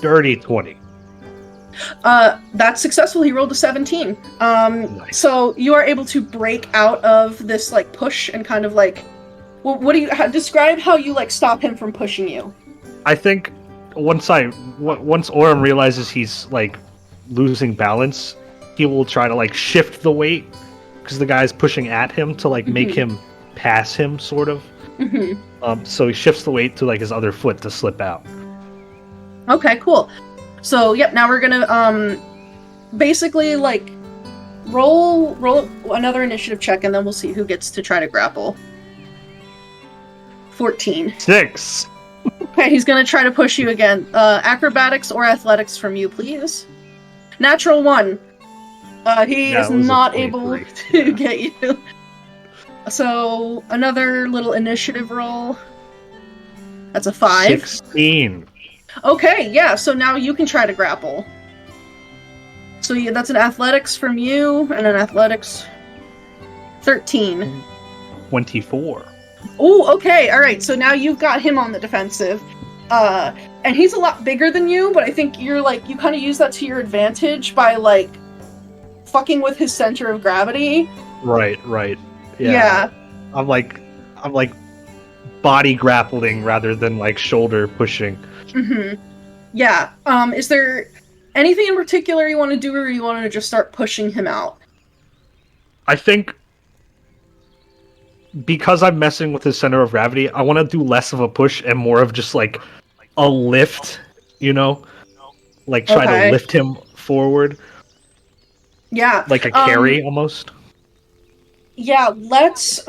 Dirty 20. That's successful. He rolled a 17. Nice. So you are able to break out of this like push and kind of like, well, describe how you like stop him from pushing you. I think once Aurum realizes he's like losing balance, he will try to like shift the weight because the guy's pushing at him to like make him pass him, sort of. So he shifts the weight to like his other foot to slip out. Okay, cool. So, yep, now we're gonna, basically, like, roll another initiative check, and then we'll see who gets to try to grapple. 14. 6. Okay, he's gonna try to push you again. Acrobatics or athletics from you, please. Natural 1. He is not able to get you. So, another little initiative roll. That's a 5. 16. Okay, yeah, so now you can try to grapple. So yeah, that's an athletics from you, and an athletics 13. 24. Oh, okay, alright, so now you've got him on the defensive. And he's a lot bigger than you, but I think you kind of use that to your advantage by, like, fucking with his center of gravity. Right. Yeah. I'm like body grappling rather than, like, shoulder pushing. Yeah. Is there anything in particular you want to do, or you want to just start pushing him out? I think because I'm messing with his center of gravity, I want to do less of a push and more of just like a lift, you know? Like try to lift him forward. Yeah. Like a carry almost. Yeah,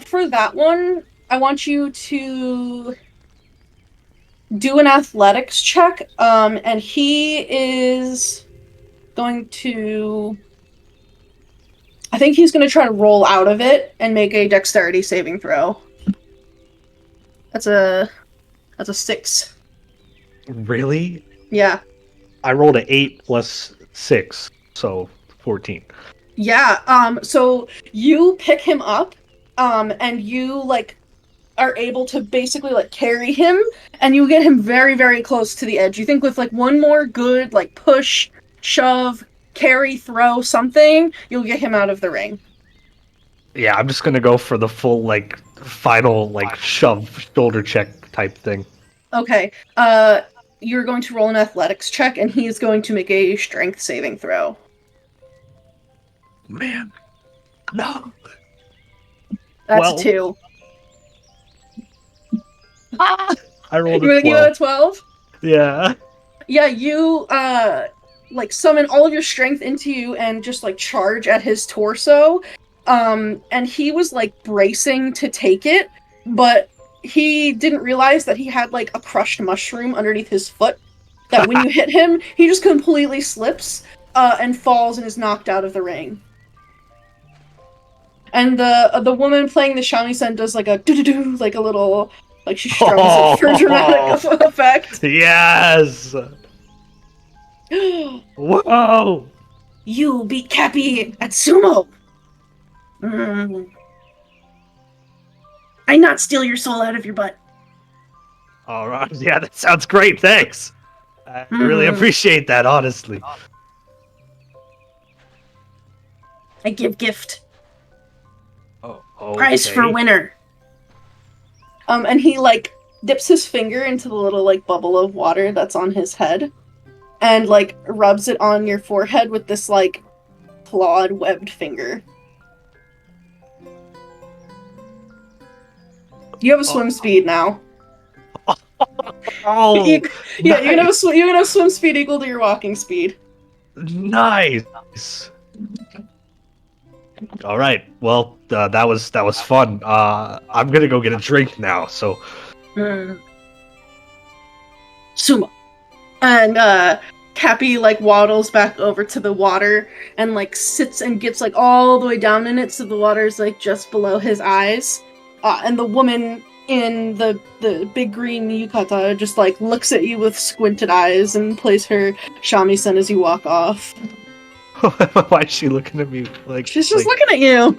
for that one, I want you to do an athletics check, and he is going to... I think he's going to try to roll out of it and make a dexterity saving throw. That's a 6. Really? Yeah. I rolled an 8 plus 6, so 14. Yeah, so you pick him up, and you, like, are able to basically, like, carry him, and you get him very, very close to the edge. You think with, like, one more good, like, push, shove, carry, throw, something, you'll get him out of the ring. Yeah, I'm just gonna go for the full, like, final, like, shove, shoulder check type thing. Okay, you're going to roll an athletics check, and he is going to make a strength saving throw. Man. No. That's a 2. I rolled You a want to 12. give it a 12? Yeah. Yeah, you, like, summon all of your strength into you and just, like, charge at his torso. And he was, like, bracing to take it. but he didn't realize that he had like a crushed mushroom underneath his foot. That when you hit him, he just completely slips and falls and is knocked out of the ring. And the woman playing the shamisen does like a doo-doo-doo, like a little, like she strums it for dramatic effect. Yes. Whoa. You beat Cappy at sumo. Mm. I not steal your soul out of your butt. All right. Yeah, that sounds great. Thanks. I really appreciate that, honestly. I give gift. Oh, okay. Prize for winner. And he like dips his finger into the little like bubble of water that's on his head, and like rubs it on your forehead with this like clawed webbed finger. You have a swim speed now. Oh, you can have swim speed equal to your walking speed. Nice. All right. Well, that was fun. I'm gonna go get a drink now. So. Sumo. And Cappy like waddles back over to the water and like sits and gets like all the way down in it, so the water's like just below his eyes. And the woman in the big green yukata just like looks at you with squinted eyes and plays her shamisen as you walk off. Why is she looking at me like? She's just looking at you.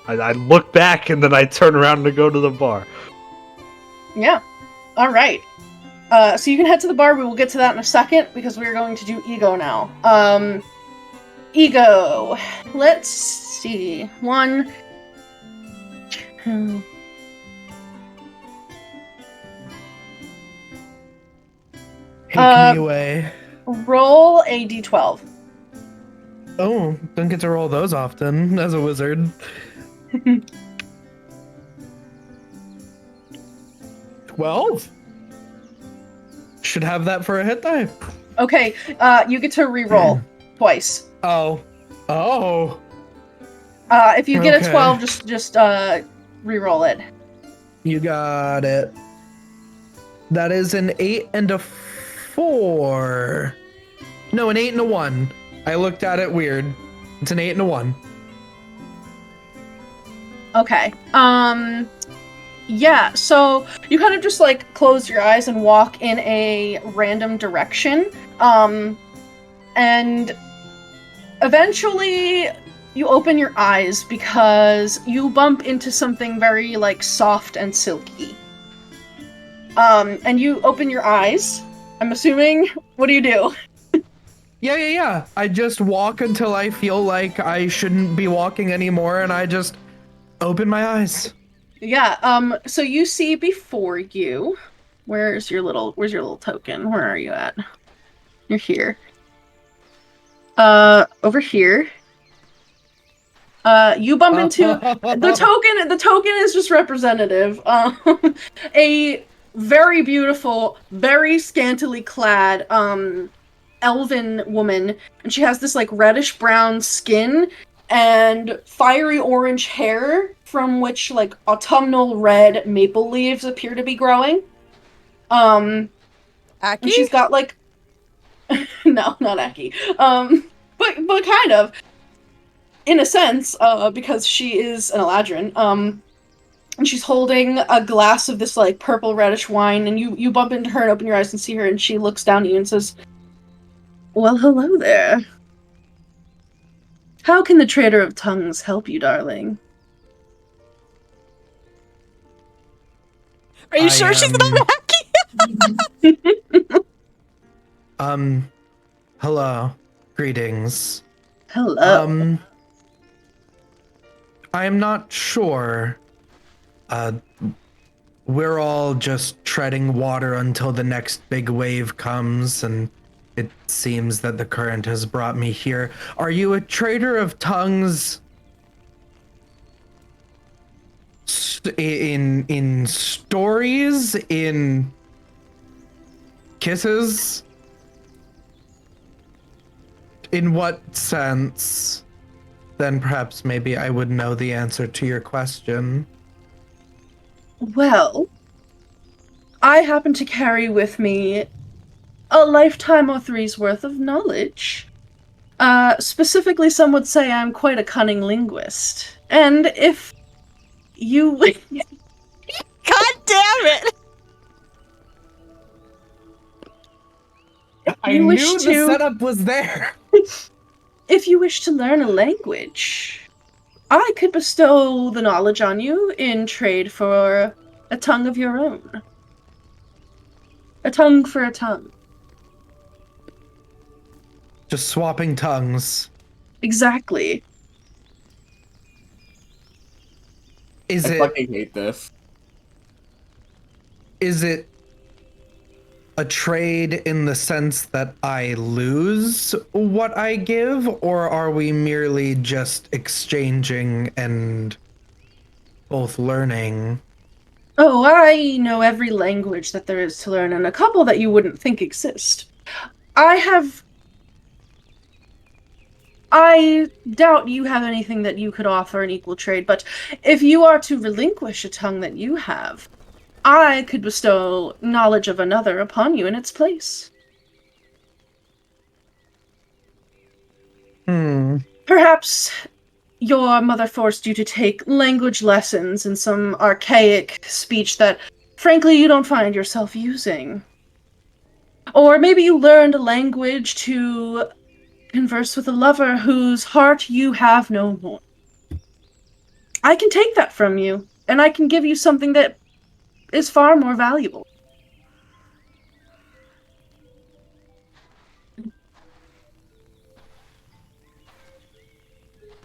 I look back and then I turn around to go to the bar. Yeah. All right. So you can head to the bar. We will get to that in a second because we're going to do ego now. Ego. Let's see. 1, 2. Take me away. Roll a d12. Oh, don't get to roll those often as a wizard. 12. Should have that for a hit die. Okay, you get to re-roll twice. Oh. If you get a Okay. 12, just re-roll it. You got it. That is an 8 and a 4. No, an 8 and a 1. I looked at it weird. It's an 8 and a 1. Okay. Yeah, so you kind of just like close your eyes and walk in a random direction. And eventually you open your eyes because you bump into something very like soft and silky. And you open your eyes. I'm assuming, what do you do? Yeah. I just walk until I feel like I shouldn't be walking anymore, and I just open my eyes. Yeah, so you see before you, where's your little token? Where are you at? You're here. Over here. You bump into the token is just representative. A very beautiful, very scantily clad, elven woman, and she has this like reddish brown skin and fiery orange hair from which like autumnal red maple leaves appear to be growing. And Aki? she's got like no, not Aki. But kind of in a sense, because she is an Eladrin. And she's holding a glass of this like purple reddish wine, and you bump into her and open your eyes and see her, and she looks down at you and says, "Well, hello there. How can the Trader of Tongues help you, darling?" Are you sure she's not Aki? Hello. Greetings. Hello. I'm not sure. We're all just treading water until the next big wave comes, and it seems that the current has brought me here. Are you a trader of tongues in stories? In kisses? In what sense? Then perhaps maybe I would know the answer to your question. Well, I happen to carry with me a lifetime or three's worth of knowledge. Specifically, some would say I'm quite a cunning linguist. And if you... God damn it! I you wish knew the to... setup was there. If you wish to learn a language, I could bestow the knowledge on you in trade for a tongue of your own. A tongue for a tongue. Just swapping tongues. Exactly. Is I it fucking hate this. is it a trade in the sense that I lose what I give, or are we merely just exchanging and both learning? Oh, I know every language that there is to learn, and a couple that you wouldn't think exist. I doubt you have anything that you could offer in equal trade, but if you are to relinquish a tongue that you have, I could bestow knowledge of another upon you in its place. Perhaps your mother forced you to take language lessons in some archaic speech that, frankly, you don't find yourself using. Or maybe you learned a language to converse with a lover whose heart you have no more. I can take that from you, and I can give you something that is far more valuable.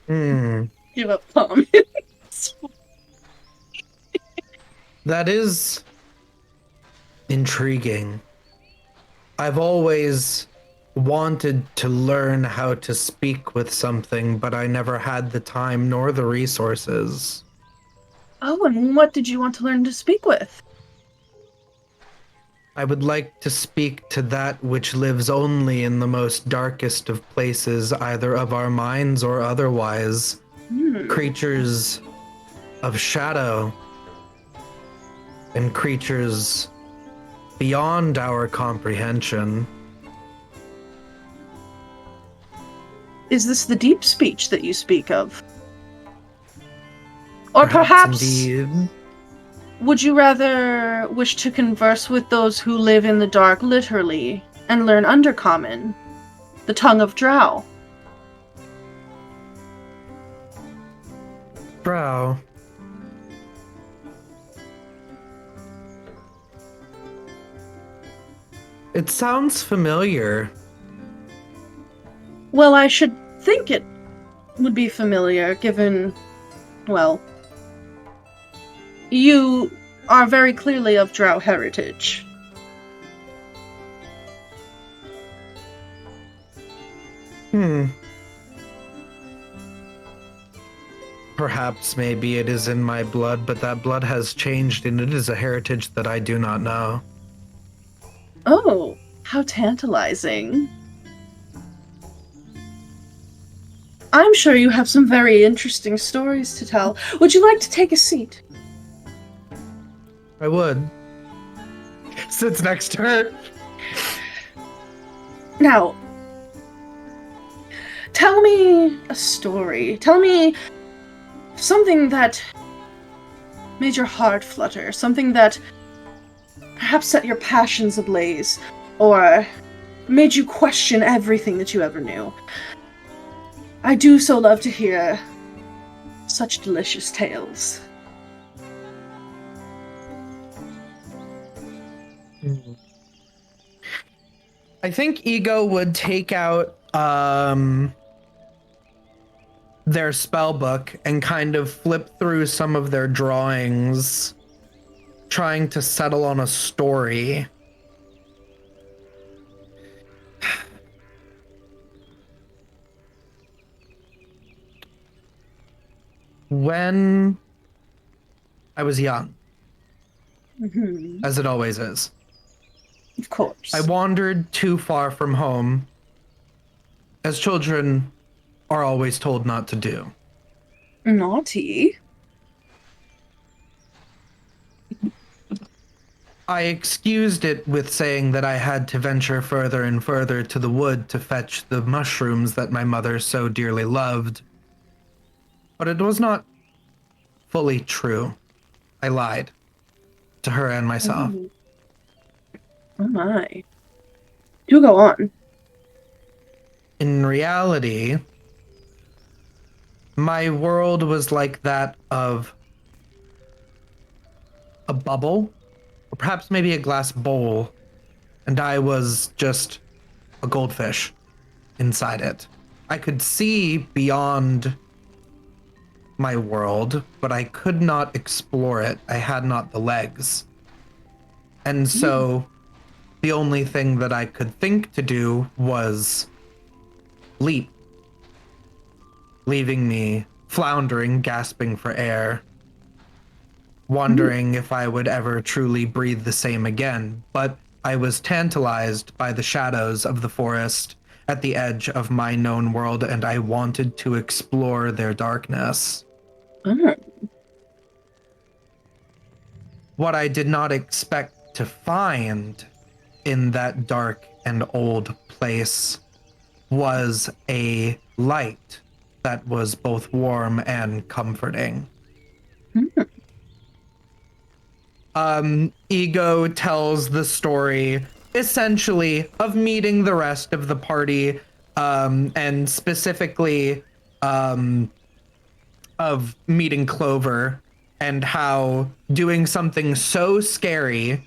Give up palm. That is intriguing. I've always wanted to learn how to speak with something, but I never had the time nor the resources. Oh, and what did you want to learn to speak with? I would like to speak to that which lives only in the most darkest of places, either of our minds or otherwise. Creatures of shadow and creatures beyond our comprehension. Is this the deep speech that you speak of? Or perhaps indeed. would you rather wish to converse with those who live in the dark literally and learn Undercommon, the tongue of Drow? Drow. It sounds familiar. Well, I should think it would be familiar, given, well, you are very clearly of Drow heritage. Perhaps maybe it is in my blood, but that blood has changed and it is a heritage that I do not know. Oh, how tantalizing. I'm sure you have some very interesting stories to tell. Would you like to take a seat? I would. Sits next to her. Now, tell me a story. Tell me something that made your heart flutter. Something that perhaps set your passions ablaze. Or made you question everything that you ever knew. I do so love to hear such delicious tales. I think Ego would take out their spell book and kind of flip through some of their drawings, trying to settle on a story. When I was young, as it always is, Of course. I wandered too far from home, as children are always told not to do. Naughty. I excused it with saying that I had to venture further and further to the wood to fetch the mushrooms that my mother so dearly loved. But it was not fully true. I lied to her and myself. Ooh. Oh my. Do go on. In reality, my world was like that of a bubble, or perhaps maybe a glass bowl, and I was just a goldfish inside it. I could see beyond my world, but I could not explore it. I had not the legs. And so the only thing that I could think to do was leap, leaving me floundering, gasping for air, wondering if I would ever truly breathe the same again. But I was tantalized by the shadows of the forest at the edge of my known world, and I wanted to explore their darkness. Oh. What I did not expect to find in that dark and old place was a light that was both warm and comforting. Ego tells the story essentially of meeting the rest of the party, and specifically of meeting Clover, and how doing something so scary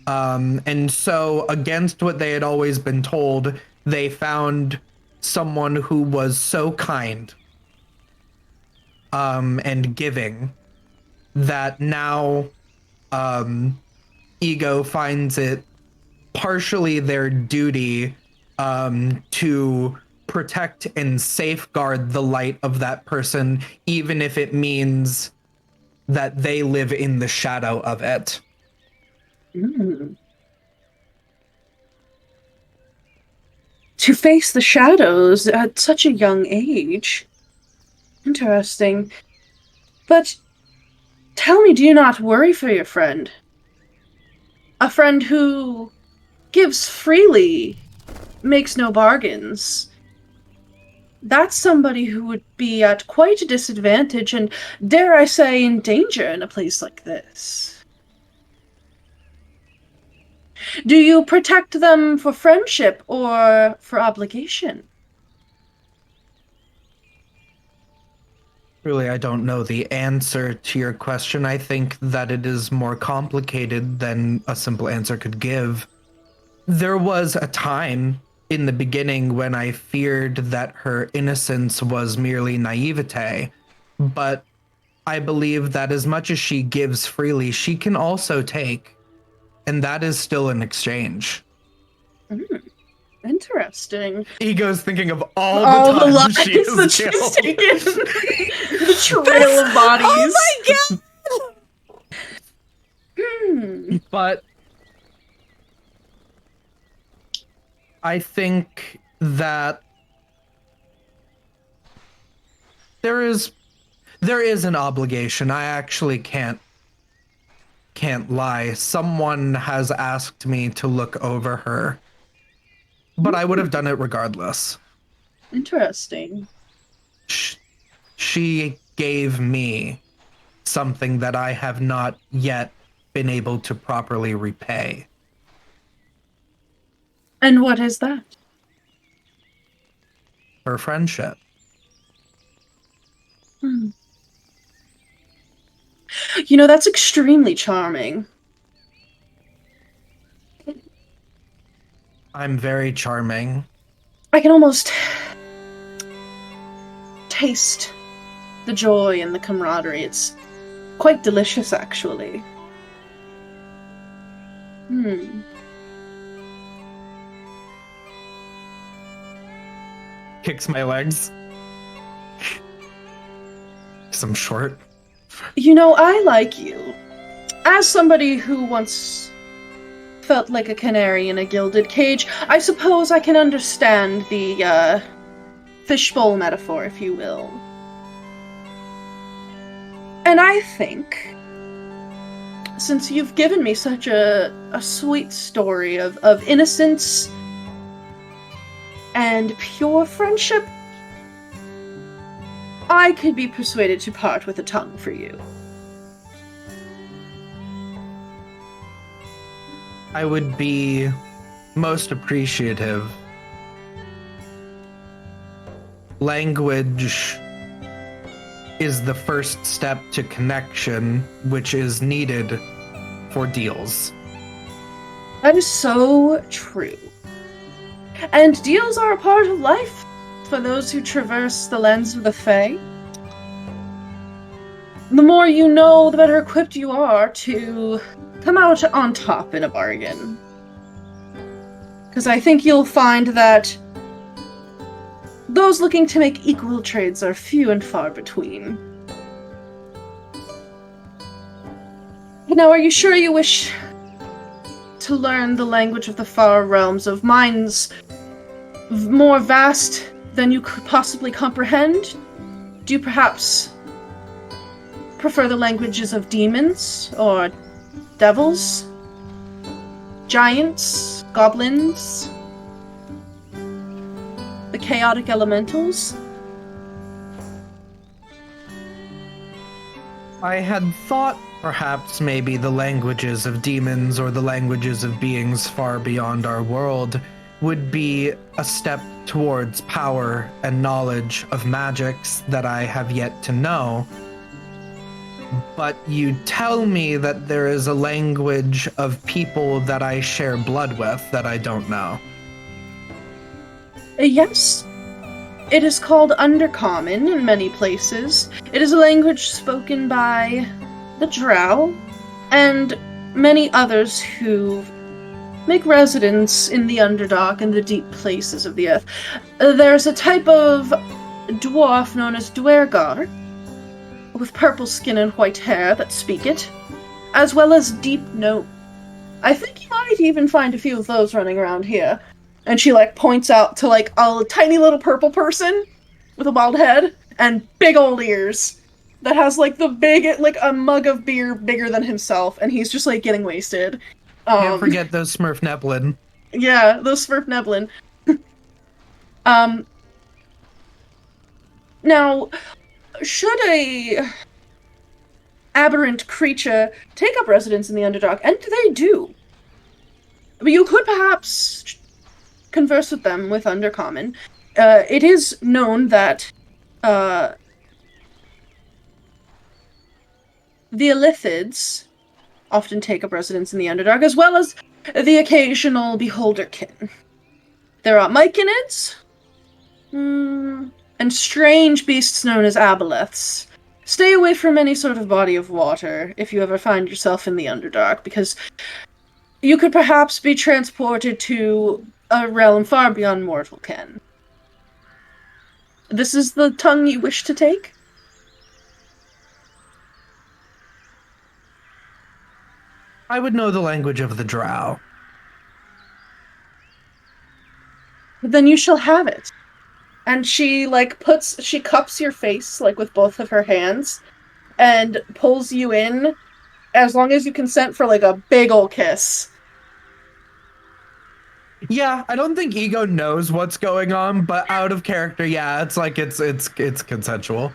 and so against what they had always been told, they found someone who was so kind and giving that now Ego finds it partially their duty to protect and safeguard the light of that person, even if it means that they live in the shadow of it. To face the shadows at such a young age. Interesting. But tell me, do you not worry for your friend? A friend who gives freely, makes no bargains. That's somebody who would be at quite a disadvantage and, dare I say, in danger in a place like this. Do you protect them for friendship or for obligation? Really, I don't know the answer to your question. I think that it is more complicated than a simple answer could give. There was a time in the beginning when I feared that her innocence was merely naivete, but I believe that as much as she gives freely, she can also take, and that is still an exchange. Interesting. Ego's thinking of all the lives she has that she's killed. taken. The trail of bodies. Oh my god! But I think that there is an obligation. I actually can't lie. Someone has asked me to look over her, but I would have done it regardless. Interesting. She gave me something that I have not yet been able to properly repay. And what is that? Her friendship. You know, that's extremely charming. I'm very charming. I can almost taste the joy and the camaraderie. It's quite delicious, actually. Kicks my legs. 'Cause I'm short. You know, I like you. As somebody who once felt like a canary in a gilded cage, I suppose I can understand the, fishbowl metaphor, if you will. And I think since you've given me such a sweet story of innocence and pure friendship, I could be persuaded to part with a tongue for you. I would be most appreciative. Language is the first step to connection, which is needed for deals. That is so true. And deals are a part of life for those who traverse the lands of the Fae. The more you know, the better equipped you are to come out on top in a bargain. Because I think you'll find that those looking to make equal trades are few and far between. Now, are you sure you wish to learn the language of the far realms of minds more vast than you could possibly comprehend? Do you perhaps prefer the languages of demons or devils, giants, goblins, the chaotic elementals? I had thought perhaps maybe the languages of demons or the languages of beings far beyond our world would be a step towards power and knowledge of magics that I have yet to know. But you tell me that there is a language of people that I share blood with that I don't know. Yes. It is called Undercommon in many places. It is a language spoken by the Drow and many others who make residence in the Underdark and the deep places of the earth. There's a type of dwarf known as Dwergar, with purple skin and white hair that speak it, as well as Deep Gnome. I think you might even find a few of those running around here. And she, points out to, a tiny little purple person with a bald head and big old ears that has, a mug of beer bigger than himself, and he's just, getting wasted. Can't forget those Smurf Neblin. Yeah, those Smurf Neblin. Now, should a aberrant creature take up residence in the Underdark, and they do, but you could perhaps converse with them with Undercommon. It is known that the Illithids often take up residence in the Underdark, as well as the occasional Beholderkin. There are Myconids, and strange beasts known as aboleths. Stay away from any sort of body of water if you ever find yourself in the Underdark, because you could perhaps be transported to a realm far beyond mortal ken. This is the tongue you wish to take? I would know the language of the Drow. Then you shall have it. And she, she cups your face, with both of her hands, and pulls you in, as long as you consent for, a big ol' kiss. Yeah, I don't think Ego knows what's going on, but out of character, yeah, it's consensual.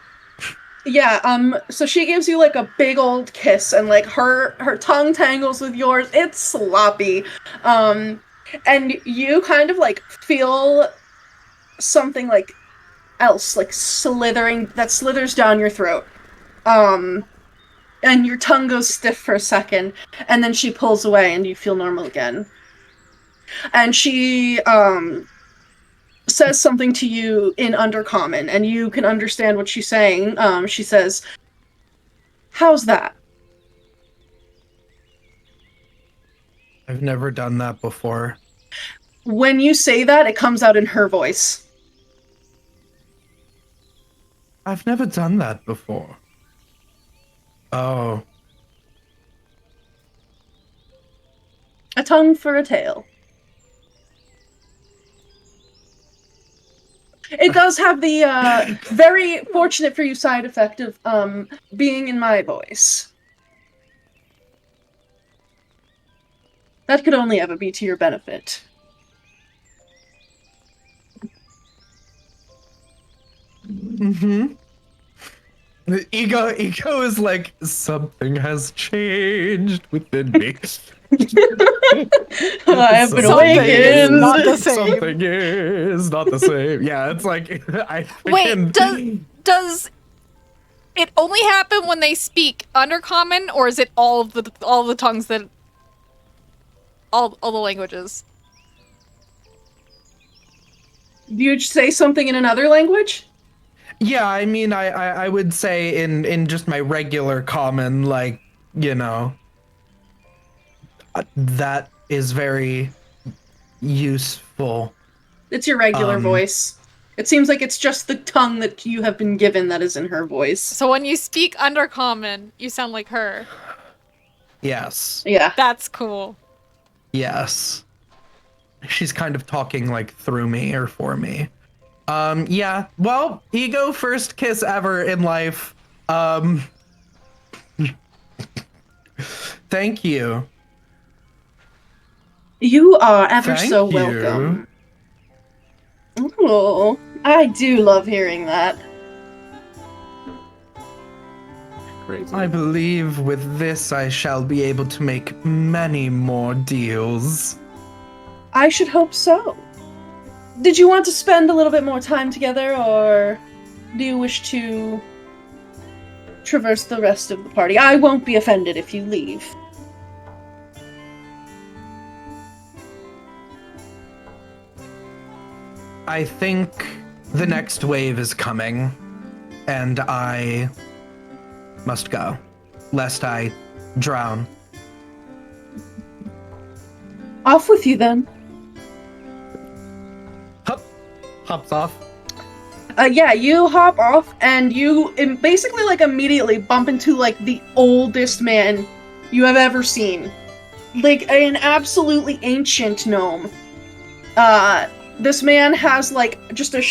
Yeah, so she gives you, a big old kiss, and, her tongue tangles with yours. It's sloppy. And you kind of, feel something, else, slithers down your throat. And your tongue goes stiff for a second, and then she pulls away, and you feel normal again. And she, says something to you in Undercommon, and you can understand what she's saying. She says, "How's that?" I've never done that before. When you say that, it comes out in her voice. I've never done that before. Oh. A tongue for a tale. It does have the very fortunate for you side effect of being in my voice. That could only ever be to your benefit. Mm-hmm. Ego is like, something has changed within me. I have been Something is awakened. not the same. Something is not the same. Yeah, it's like Wait, does it only happen when they speak Undercommon, or is it all of the tongues that all the languages? Do you say something in another language? Yeah, I mean, I would say in just my regular common, like, you know, that is very useful. It's your regular voice. It seems like it's just the tongue that you have been given that is in her voice. So when you speak Undercommon, you sound like her. Yes. Yeah. That's cool. Yes. She's kind of talking like through me or for me. Yeah. Well, Ego first kiss ever in life. Thank you. You are ever Thank so you. welcome. Oh, I do love hearing that. Crazy. I believe with this I shall be able to make many more deals. I should hope so. Did you want to spend a little bit more time together, or do you wish to traverse the rest of the party? I won't be offended if you leave. I think the next wave is coming, and I must go, lest I drown. Off with you then. Hops off. Yeah, you hop off, and you basically, like, immediately bump into, like, the oldest man you have ever seen. Like, an absolutely ancient gnome. This man has, like, just a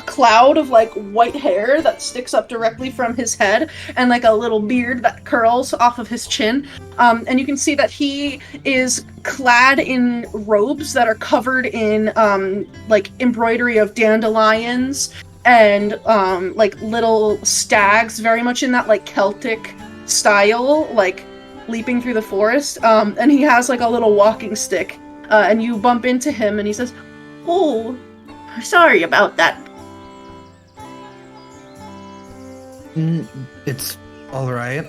cloud of, like, white hair that sticks up directly from his head, and, like, a little beard that curls off of his chin. And you can see that he is clad in robes that are covered in, like, embroidery of dandelions and, like, little stags, very much in that, like, Celtic style, like, leaping through the forest. And he has, like, a little walking stick. And you bump into him, and he says, "Oh, sorry about that." It's all right.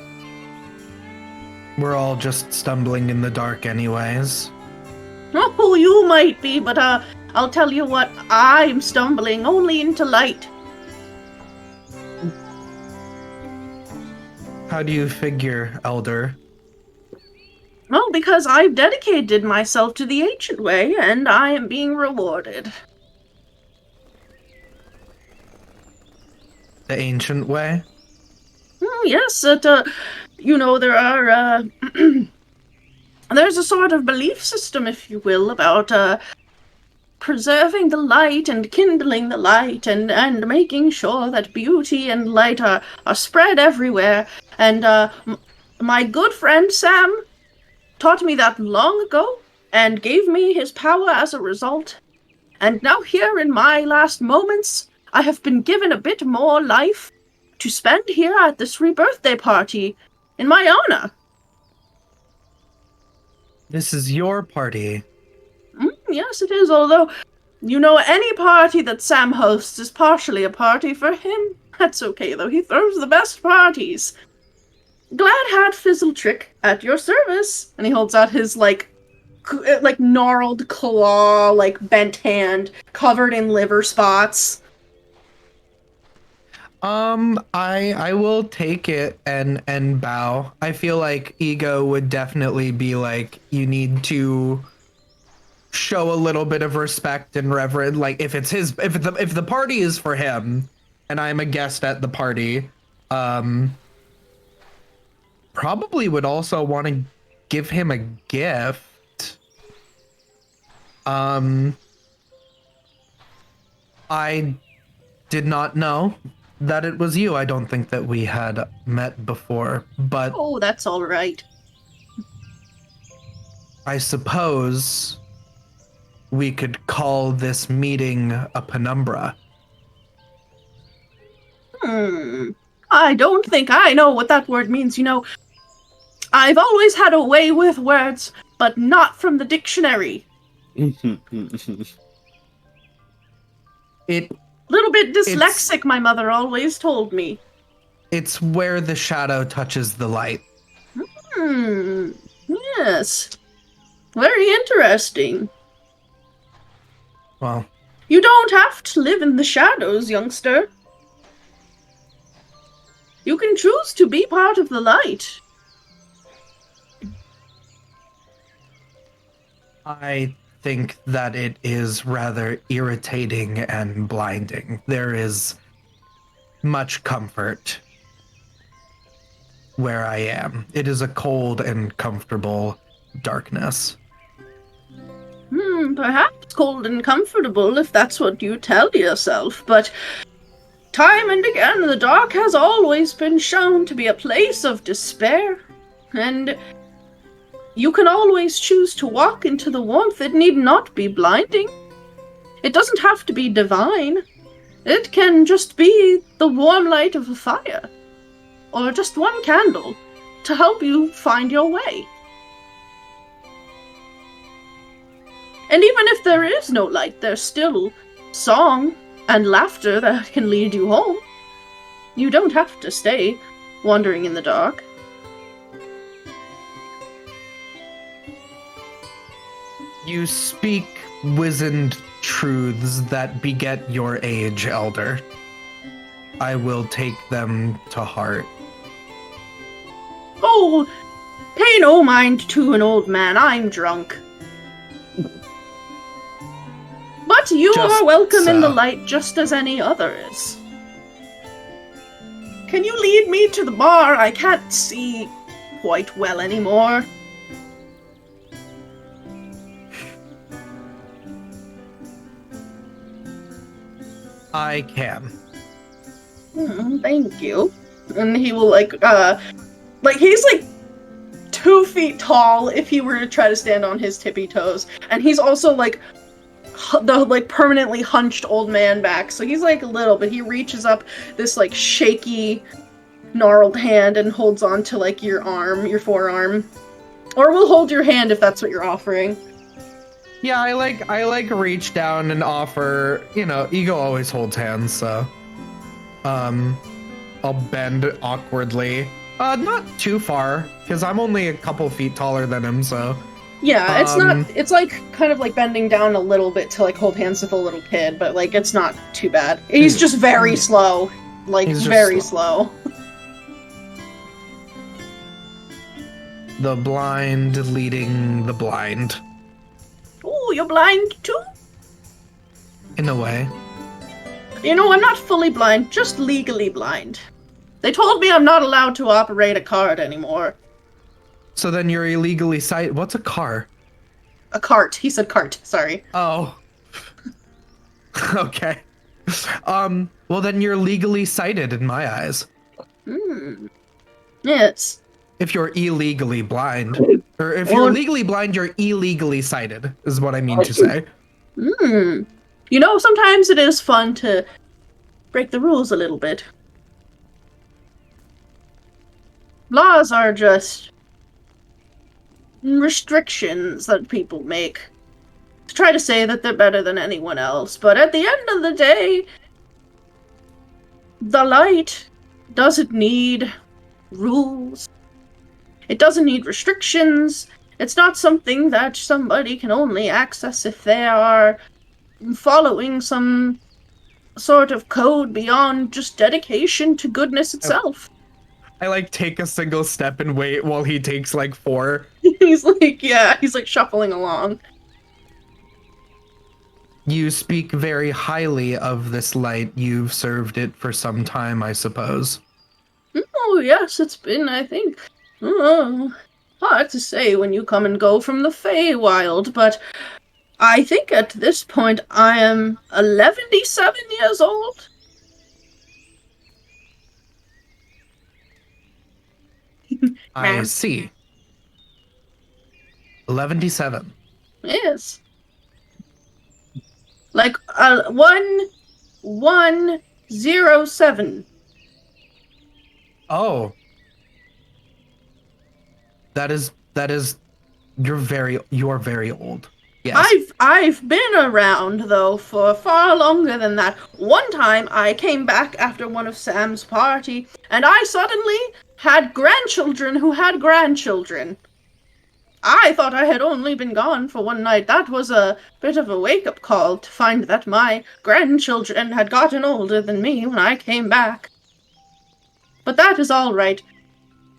We're all just stumbling in the dark anyways. Oh, you might be, but I'll tell you what, I'm stumbling only into light. How do you figure, Elder? Well, because I've dedicated myself to the ancient way, and I am being rewarded. The ancient way? Yes, you know, there are, there's a sort of belief system, if you will, about, preserving the light and kindling the light and making sure that beauty and light are spread everywhere. And, my good friend Sam taught me that long ago and gave me his power as a result. And now here in my last moments, I have been given a bit more life to spend here at this rebirthday party in my honor. This is your party. Yes, it is, although, you know, any party that Sam hosts is partially a party for him. That's okay, though. He throws the best parties. Glad Hat Fizzletrick at your service. And he holds out his, like gnarled claw, like, bent hand, covered in liver spots. I will take it and bow. I feel like Ego would definitely be like, you need to show a little bit of respect and reverence. Like, if the party is for him, and I'm a guest at the party, probably would also want to give him a gift. I did not know that it was you. I don't think that we had met before, but Oh, that's all right. I suppose we could call this meeting a penumbra. I don't think I know what that word means. You know, I've always had a way with words, but not from the dictionary. It Little bit dyslexic, my mother always told me. It's where the shadow touches the light. Yes. Very interesting. Well, You don't have to live in the shadows, youngster. You can choose to be part of the light. I think that it is rather irritating and blinding. There is much comfort where I am. It is a cold and comfortable darkness. Perhaps cold and comfortable if that's what you tell yourself, but time and again the dark has always been shown to be a place of despair, and you can always choose to walk into the warmth. It need not be blinding. It doesn't have to be divine. It can just be the warm light of a fire, or just one candle to help you find your way. And even if there is no light, there's still song and laughter that can lead you home. You don't have to stay wandering in the dark. You speak wizened truths that beget your age, elder. I will take them to heart. Oh, pay no mind to an old man. I'm drunk. But you Just are welcome in the so. light just as any other is. Can you lead me to the bar? I can't see quite well anymore. I can. Thank you. And he will he's like 2 feet tall if he were to try to stand on his tippy toes, and he's also like the permanently hunched old man back, so he's like little, but he reaches up this like shaky, gnarled hand and holds on to like your forearm, or we'll hold your hand if that's what you're offering. Yeah, I reach down and offer, Ego always holds hands, so I'll bend awkwardly. Not too far, because I'm only a couple feet taller than him, so. Yeah, it's like kind of like bending down a little bit to like hold hands with a little kid, but like it's not too bad. He's just very slow. Like very slow. The blind leading the blind. Ooh, you're blind too? In a way. You know, I'm not fully blind, just legally blind. They told me I'm not allowed to operate a cart anymore. So then you're illegally sighted. What's a car? A cart. He said cart. Sorry. Oh. Okay. Well then you're legally sighted in my eyes. Yes. If you're illegally blind. Or if you're legally blind, you're illegally sighted, is what I mean to say. You know, sometimes it is fun to break the rules a little bit. Laws are just restrictions that people make to try to say that they're better than anyone else, but at the end of the day, the light doesn't need rules. It doesn't need restrictions. It's not something that somebody can only access if they are following some sort of code beyond just dedication to goodness itself. I take a single step and wait while he takes 4. He's like shuffling along. You speak very highly of this light. You've served it for some time, I suppose. Oh yes, it's been, I think, hard to say when you come and go from the Feywild, but I think at this point I am 77 years old. I see. 11d7. Yes. Like 1107. Oh. That is you're very old. Yes. I've been around though for far longer than that. One time I came back after one of Sam's party and I suddenly had grandchildren who had grandchildren. I thought I had only been gone for one night. That was a bit of a wake-up call to find that my grandchildren had gotten older than me when I came back. But that is all right.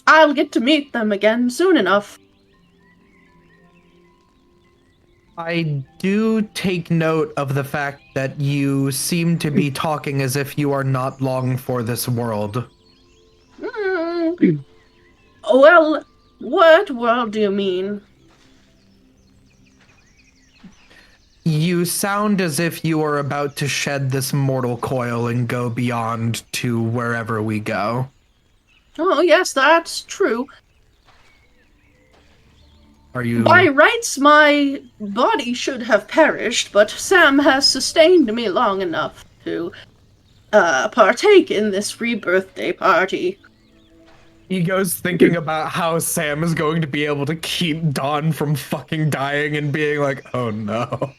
I'll get to meet them again soon enough. I do take note of the fact that you seem to be talking as if you are not long for this world. Well, what world do you mean? You sound as if you are about to shed this mortal coil and go beyond to wherever we go. Oh, yes, that's true. Are you... By rights, my body should have perished, but Sam has sustained me long enough to partake in this rebirthday party. Ego's thinking about how Sam is going to be able to keep Dawn from fucking dying and being like, oh no.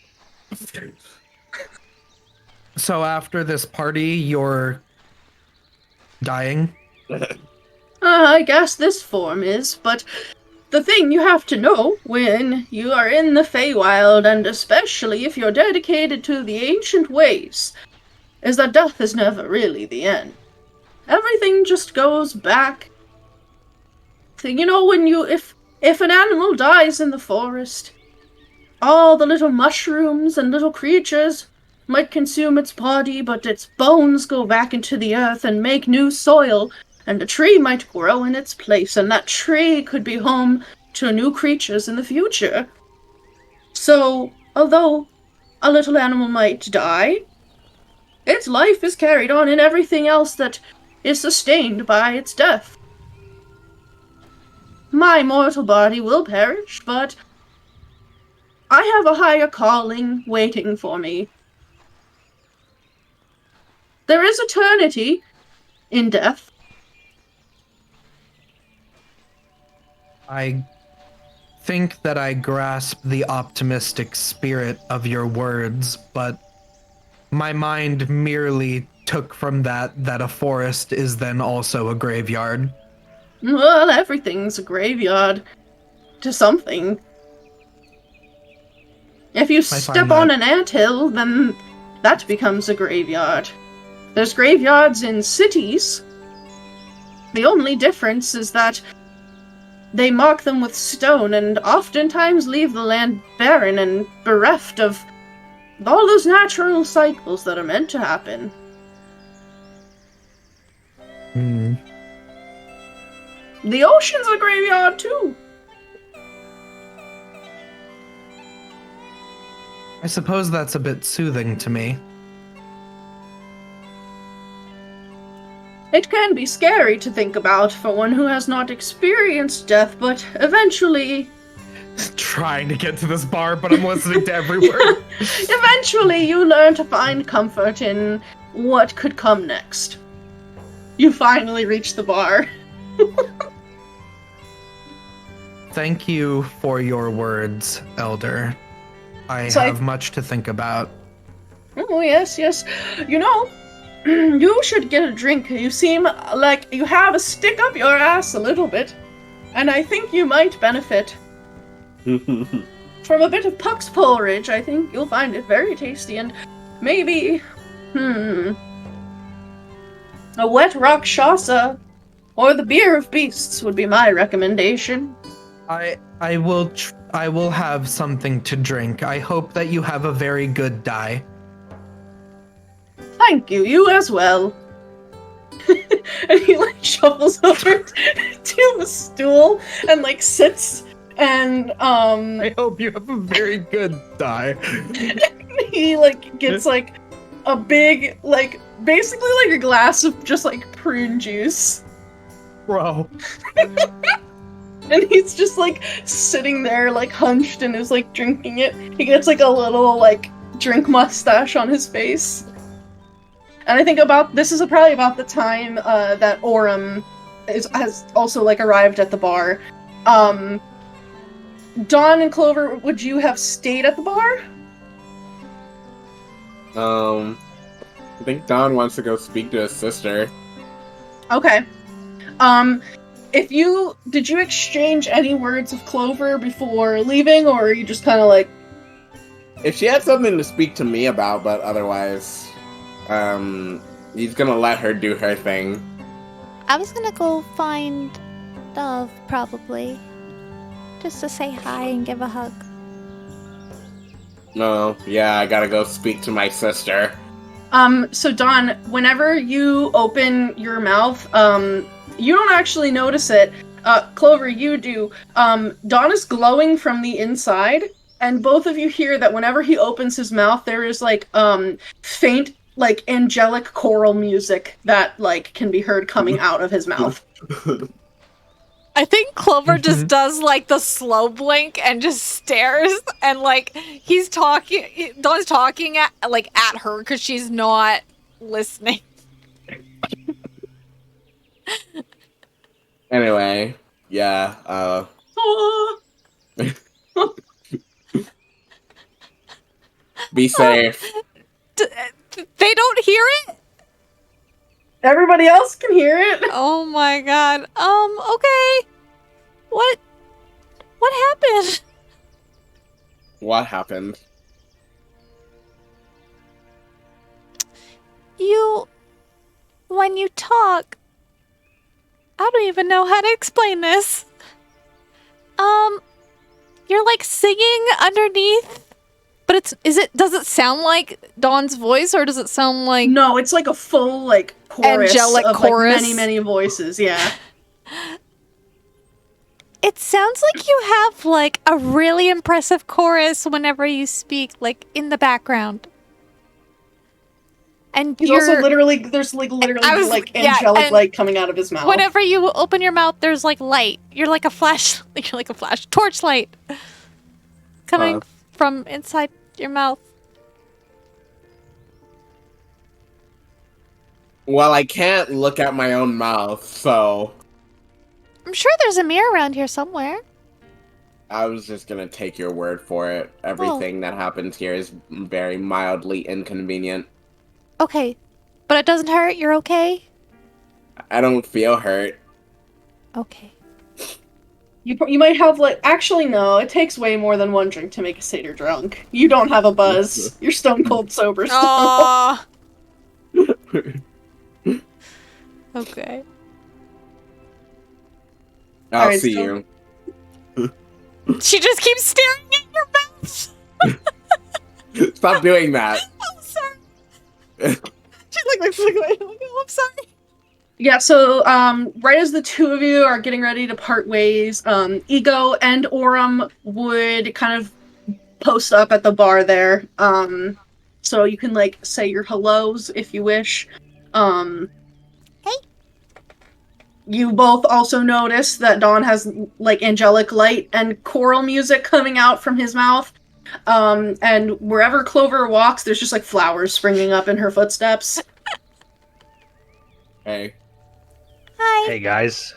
So after this party, you're dying? I guess this form is, but the thing you have to know when you are in the Feywild, and especially if you're dedicated to the ancient ways, is that death is never really the end. Everything just goes back. You know, when if an animal dies in the forest, all the little mushrooms and little creatures might consume its body, but its bones go back into the earth and make new soil, and a tree might grow in its place, and that tree could be home to new creatures in the future. So, although a little animal might die, its life is carried on in everything else that is sustained by its death. My mortal body will perish, but I have a higher calling waiting for me. There is eternity in death. I think that I grasp the optimistic spirit of your words, but my mind merely took from that a forest is then also a graveyard. Well, everything's a graveyard to something. If you step on an anthill, then that becomes a graveyard. There's graveyards in cities. The only difference is that they mark them with stone and oftentimes leave the land barren and bereft of all those natural cycles that are meant to happen. The ocean's a graveyard too. I suppose that's a bit soothing to me. It can be scary to think about for one who has not experienced death, but eventually... Trying to get to this bar, but I'm listening to every word. Eventually you learn to find comfort in what could come next. You finally reach the bar. Thank you for your words, Elder. I have much to think about. Oh, yes, yes. You know, you should get a drink. You seem like you have a stick up your ass a little bit, and I think you might benefit from a bit of Puck's porridge. I think you'll find it very tasty, and maybe, a wet rakshasa or the beer of beasts would be my recommendation. I will have something to drink. I hope that you have a very good die. Thank you, you as well. And he shuffles over to the stool and sits and I hope you have a very good die. He gets a big basically a glass of just prune juice. Bro. And he's just like sitting there like hunched and is like drinking it. He gets like a little like drink mustache on his face. And I think this is probably about the time that Aurum has also like arrived at the bar. Dawn and Clover, would you have stayed at the bar? I think Dawn wants to go speak to his sister. Okay. Did you exchange any words of Clover before leaving, or are you just kind of like... If she had something to speak to me about, but otherwise, he's gonna let her do her thing. I was gonna go find Dove, probably. Just to say hi and give a hug. No, yeah, I gotta go speak to my sister. So Dawn, whenever you open your mouth, you don't actually notice it. Clover, you do. Dawn is glowing from the inside, and both of you hear that whenever he opens his mouth, there is like faint, like angelic choral music that like can be heard coming out of his mouth. I think Clover just does like the slow blink and just stares, and like Dawn's talking at her because she's not listening. Anyway, yeah, be safe. They don't hear it? Everybody else can hear it. Oh my god. Okay. What happened? What happened? When you talk, I don't even know how to explain this. You're like singing underneath, but does it sound like Dawn's voice, or does it sound like... No, it's like a full like chorus angelic of chorus? Like, many voices, yeah. It sounds like you have like a really impressive chorus whenever you speak, like in the background. And He's also there's angelic light coming out of his mouth. Whenever you open your mouth, there's like light. You're like a flash torchlight coming from inside your mouth. Well, I can't look at my own mouth, so I'm sure there's a mirror around here somewhere. I was just gonna take your word for it. Everything that happens here is very mildly inconvenient. Okay, but it doesn't hurt? You're okay? I don't feel hurt. Okay. You might have like... Actually, no. It takes way more than one drink to make a satyr drunk. You don't have a buzz. You're stone cold sober still. Aww. Okay. I'll Alright, see so- you. She just keeps staring at your mouth. Stop doing that. I'm sorry. She's like, oh, I'm sorry. Yeah, so right as the two of you are getting ready to part ways, Ego and Aurum would kind of post up at the bar there. So you can like say your hellos if you wish. Hey. You both also notice that Dawn has like angelic light and choral music coming out from his mouth. And wherever Clover walks, there's just like flowers springing up in her footsteps. Hey. Hi. Hey guys,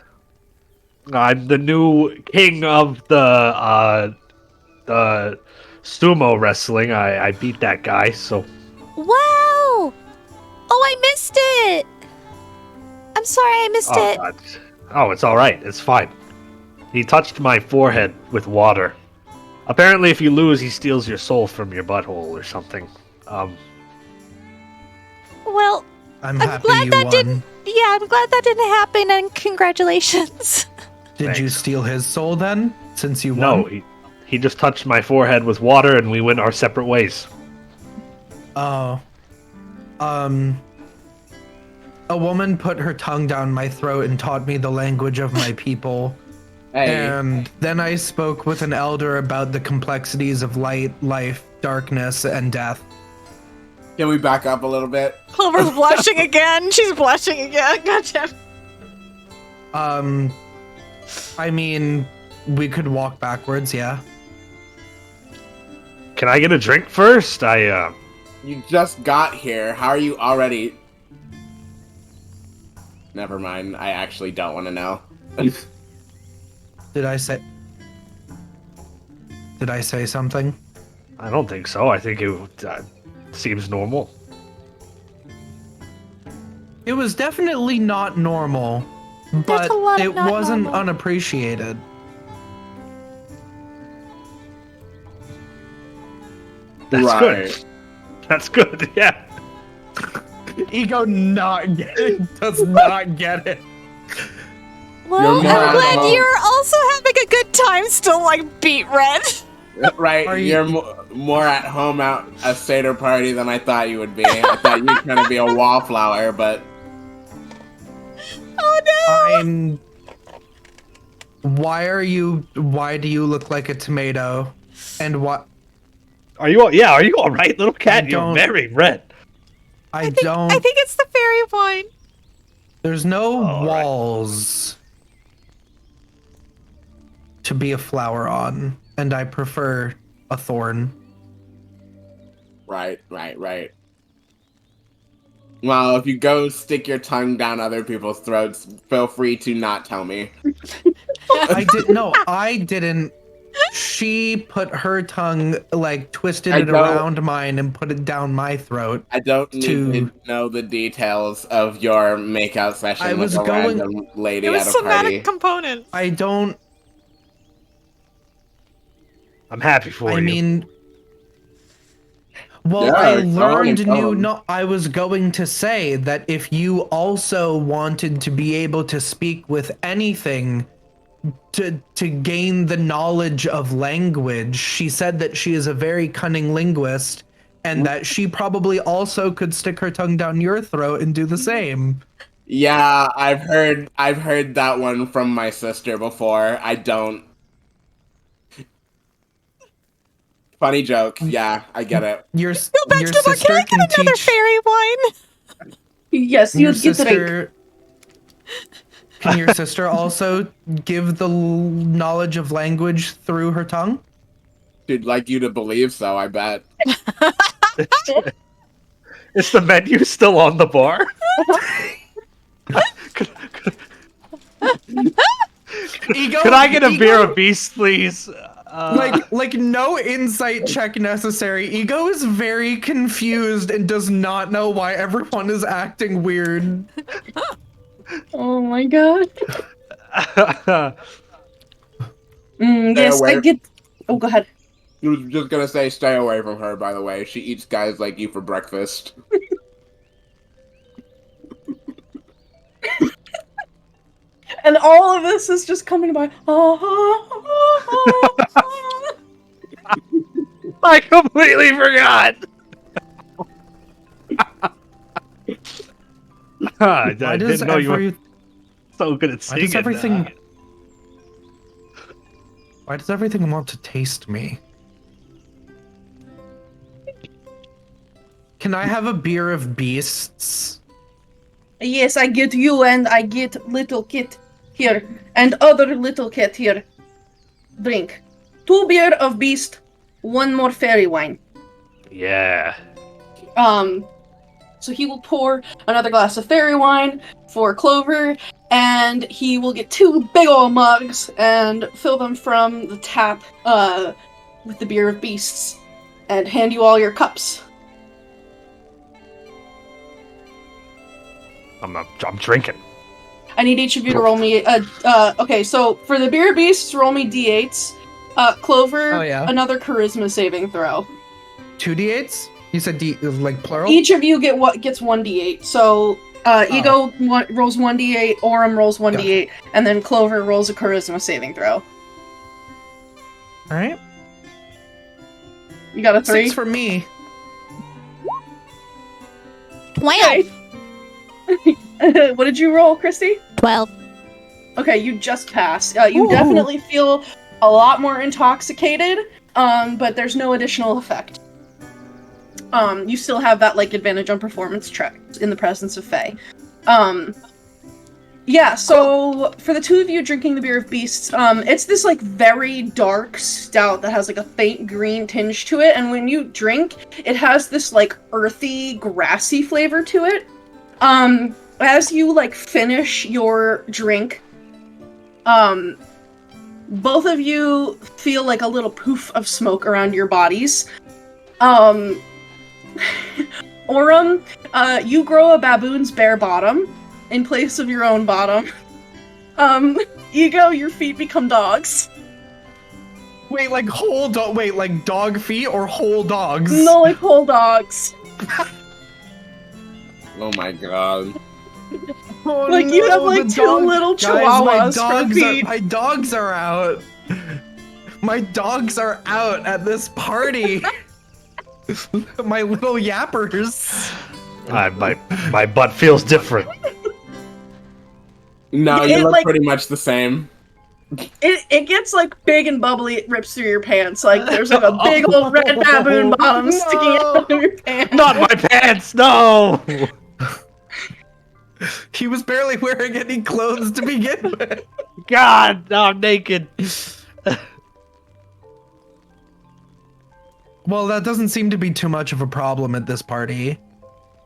I'm the new king of the sumo wrestling. I beat that guy, so Wow! Oh, I missed it! I'm sorry I missed it. God. Oh, it's all right. It's fine. He touched my forehead with water. Apparently, if you lose, he steals your soul from your butthole or something. Well, I'm I'm happy glad you that won. didn't... Yeah, I'm glad that didn't happen, and congratulations. Did you Thanks. steal his soul then? Since you No, won? he just touched my forehead with water, and we went our separate ways. Oh. A woman put her tongue down my throat and taught me the language of my people. Hey. And then I spoke with an elder about the complexities of light, life, darkness, and death. Can we back up a little bit? Clover's blushing again. She's blushing again. Gotcha. I mean, we could walk backwards, yeah. Can I get a drink first? You just got here. How are you already... Never mind. I actually don't want to know. Did I say something? I don't think so. I think it seems normal. It was definitely not normal, but a lot of it not wasn't normal. unappreciated. That's good. That's good, yeah. Ego does not get it. Well, You're I'm not glad wrong. you're also having a good time still, like, beat red. Right, Are you're more at home at a Seder party than I thought you would be. I thought you were going to be a wallflower, but... Oh, no! Why do you look like a tomato? And what? Are you all right, little cat? You're don't- very red. I think it's the fairy wine. There's no All right. walls to be a flower on, and I prefer a thorn. Right. Well, if you go stick your tongue down other people's throats, feel free to not tell me. I didn't. She put her tongue, like, twisted I it don't- around mine and put it down my throat. I don't need to know the details of your makeout session with a random lady It was at a somatic party. component. I don't. I'm happy for I you. mean, well, Yeah, I go on learned and tell new. him. No, I was going to say that if you also wanted to be able to speak with anything, to gain the knowledge of language, she said that she is a very cunning linguist, and that she probably also could stick her tongue down your throat and do the same. Yeah, I've heard that one from my sister before. I don't. Funny joke. Yeah, I get it. Your Go your back to the bar. sister Can I can get another teach. fairy wine? Yes, Your you get the drink. sister. Can your sister also give the knowledge of language through her tongue? She'd like you to believe so, I bet. Is the menu still on the bar? Ego, Could I get a Ego- beer of beast, please? Like no insight check necessary. Ego is very confused and does not know why everyone is acting weird. Oh my god. Stay Yes, I away. get. Oh, go ahead. He was just gonna say stay away from her, by the way. She eats guys like you for breakfast. And all of this is just coming by. I completely forgot. I didn't know you were so good at singing. Why does everything want to taste me? Can I have a beer of beasts? Yes, I get you and I get little kid here. And other little cat here. Drink. 2 beer of beast, 1 more fairy wine. Yeah. So he will pour another glass of fairy wine for Clover, and he will get 2 big ol' mugs and fill them from the tap with the beer of beasts, and hand you all your cups. I'm drinking. I need each of you to roll me. Okay, so for the beer of beasts, roll me d8s. Clover, Oh, yeah. another charisma saving throw. 2d8s? You said like plural? Each of you gets 1d8. So Ego rolls 1d8, Aurum rolls 1d8, and then Clover rolls a charisma saving throw. Alright. You got a 3? 6 for me. 12. What did you roll, Kristy? 12. Okay, you just passed. You definitely feel a lot more intoxicated, but there's no additional effect. You still have that, like, advantage on performance checks in the presence of Fae. Yeah, so for the two of you drinking the Beer of Beasts, it's this like very dark stout that has like a faint green tinge to it, and when you drink, it has this like earthy, grassy flavor to it. As you like finish your drink, both of you feel like a little poof of smoke around your bodies. Aurum, you grow a baboon's bare bottom in place of your own bottom. Ego, your feet become dogs. Wait, like like dog feet or whole dogs? No, like whole dogs. Oh my god. Oh, Like, you have, like, two little chihuahuas for feet. My dogs are out. My dogs are out at this party. My little yappers. My butt feels different. No, It, you look like- pretty much the same. It gets, like, big and bubbly, it rips through your pants. Like, there's, like, a big old red baboon bottom sticking out of your pants. Not my pants, no! He was barely wearing any clothes to begin with. God, now I'm naked. Well, that doesn't seem to be too much of a problem at this party.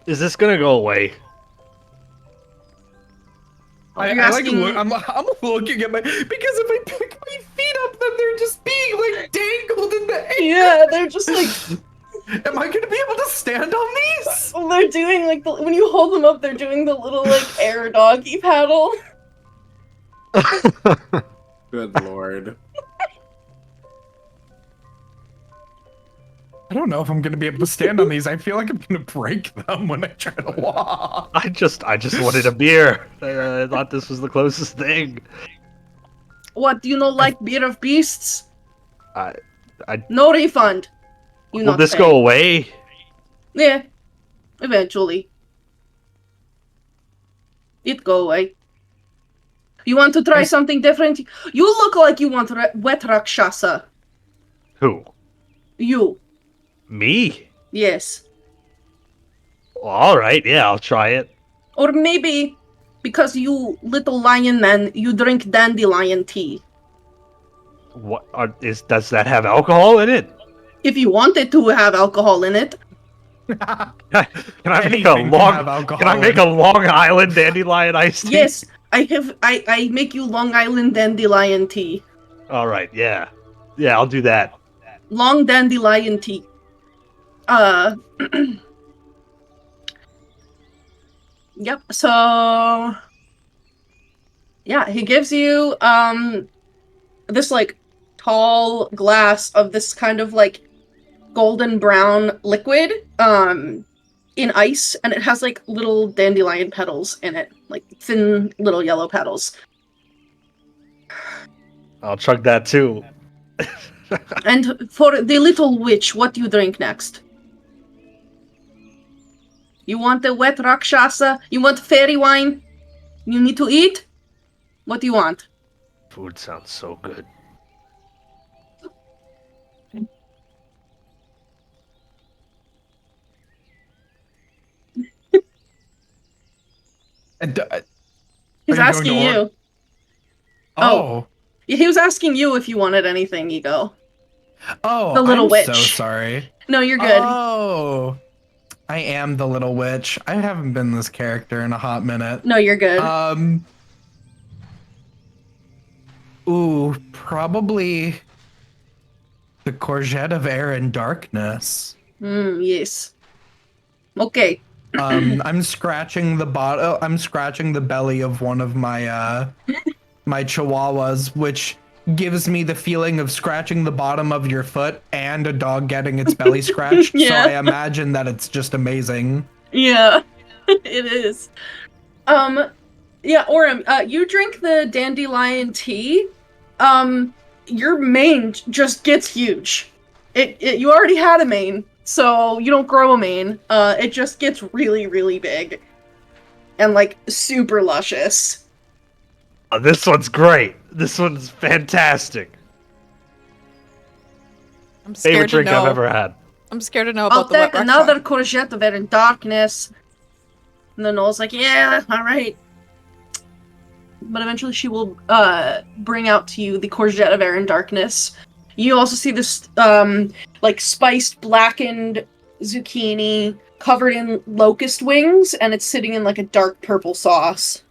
Is this gonna go away? You're asking- I'm looking at my, because if I pick my feet up, then they're just being like dangled in the air. Yeah, they're just, like, Am I gonna be able to stand on these? they're doing, like, when you hold them up, they're doing the little, like, air doggy paddle. Good lord. I don't know if I'm gonna be able to stand on these. I feel like I'm gonna break them when I try to walk. I just wanted a beer. I thought this was the closest thing. What, do you not like Beer of Beasts? I No refund. You will not this pay. go away? Yeah, eventually. It go away. You want to try something different? You look like you want wet rakshasa. Who? You. Me? Yes. All right, yeah, I'll try it. Or maybe, because you little lion man, you drink dandelion tea. What does that have alcohol in it? If you want it to have alcohol in it. Can I make Anything can have alcohol Can I make a Long Island dandelion iced tea? Yes, I make you Long Island dandelion tea. All right, yeah. Yeah, I'll do that. Long dandelion tea. Yep, so yeah, he gives you this like tall glass of this kind of like golden brown liquid in ice, and it has like little dandelion petals in it, like thin little yellow petals. I'll chug that too. And for the little witch, what do you drink next? You want the wet rakshasa? You want fairy wine? You need to eat? What do you want? Food sounds so good. And, He's Are you asking going to you. oh. He was asking you if you wanted anything, Ego. Oh, The little I'm witch. so sorry. No, you're good. Oh, I am the little witch. I haven't been this character in a hot minute. No, you're good. Ooh, probably the courgette of air and darkness. Yes. Okay. I'm scratching the I'm scratching the belly of one of my my chihuahuas, which gives me the feeling of scratching the bottom of your foot and a dog getting its belly scratched. Yeah. So I imagine that it's just amazing. Yeah, it is. Yeah, Aurum, you drink the dandelion tea. Your mane just gets huge. You already had a mane, so you don't grow a mane. It just gets really, really big. And, like, super luscious. Oh, this one's great. This one's fantastic. I'm Favorite scared to drink I've know. ever had. I'm scared to know I'll about the wet take rock another song. courgette of air and darkness. And the Noel's like, yeah, alright. but eventually she will bring out to you the courgette of air and darkness. You also see this like spiced blackened zucchini covered in locust wings, and it's sitting in like a dark purple sauce.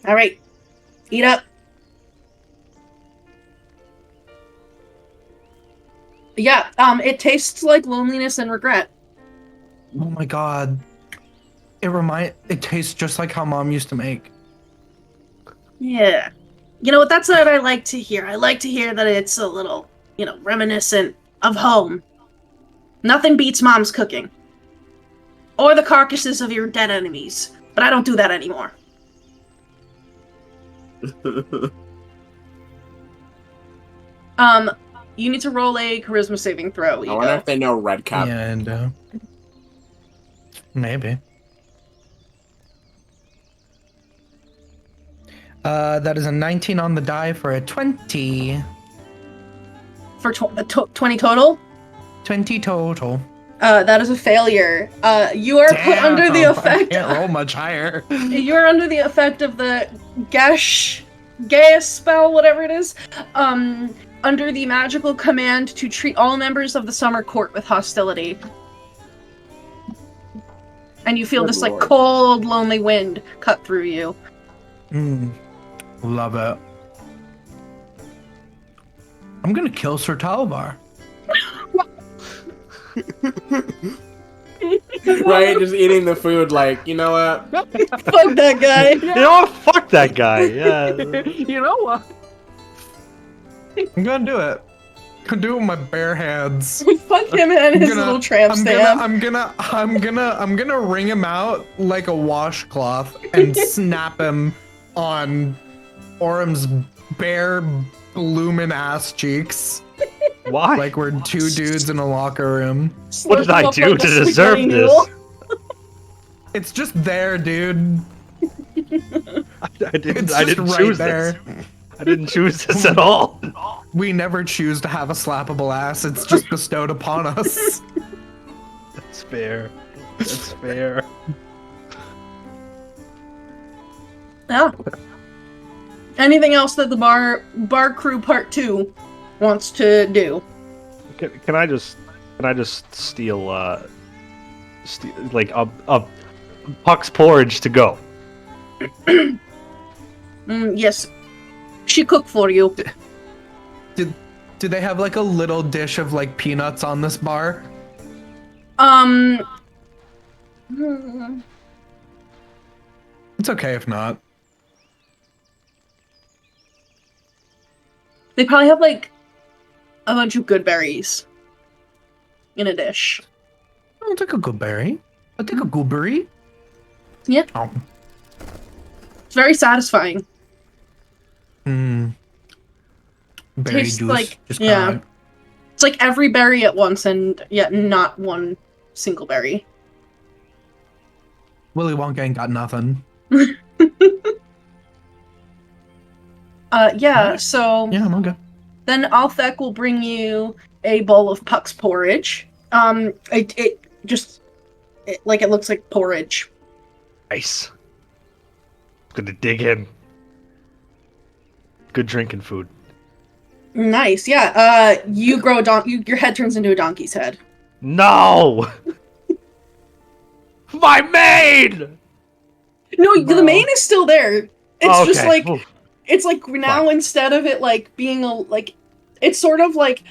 All right, eat up. Yeah, it tastes like loneliness and regret. Oh my god. It tastes just like how Mom used to make. Yeah. You know what, that's what I like to hear. I like to hear that it's a little, reminiscent of home. Nothing beats Mom's cooking. Or the carcasses of your dead enemies. But I don't do that anymore. You need to roll a charisma saving throw. I wonder if they know Redcap. Yeah, and maybe. That is a 19 on the die for a 20. For 20 total? 20 total. That is a failure. You are put under the effect. I can't roll much higher. You are under the effect of the Gaius spell, whatever it is. Under the magical command to treat all members of the summer court with hostility. And you feel Good this Lord. like cold, lonely wind cut through you. Love it. I'm gonna kill Sir Talvar. Right, just eating the food like, you know what? Fuck that guy. You know what? Fuck that guy. Yeah. You know what? I'm gonna do it. I'm gonna do it with my bare hands. Fuck him and his little tramp stamp. I'm gonna wring him out like a washcloth and snap him on Aurum's bare bloomin' ass cheeks. Why? Like we're two dudes in a locker room. What did I do to deserve this? It's just there, dude. I didn't It's just right choose there. this. I didn't choose this at all. We never choose to have a slappable ass. It's just bestowed upon us. That's fair. That's fair. Yeah. Anything else that the bar crew part 2 wants to do? Can I just steal like a Puck's porridge to go? Yes. She cooked for you. Do they have like a little dish of like peanuts on this bar? It's okay if not. They probably have like a bunch of good berries in a dish. I'll take a good berry. I'll take a good berry. Yeah. Oh. It's very satisfying. Berry Tastes juice. like- Just yeah. kinda like- It's like every berry at once and yet not one single berry. Willy Wonka ain't got nothing. So Yeah, I'm okay. then Althek will bring you a bowl of Puck's porridge. It looks like porridge. Nice. Gonna dig in. Good drinking food. Nice, yeah. You grow your head turns into a donkey's head. No! My maid! No, the mane is still there. It's just Okay. like Oof. it's like now instead of it like being it's sort of like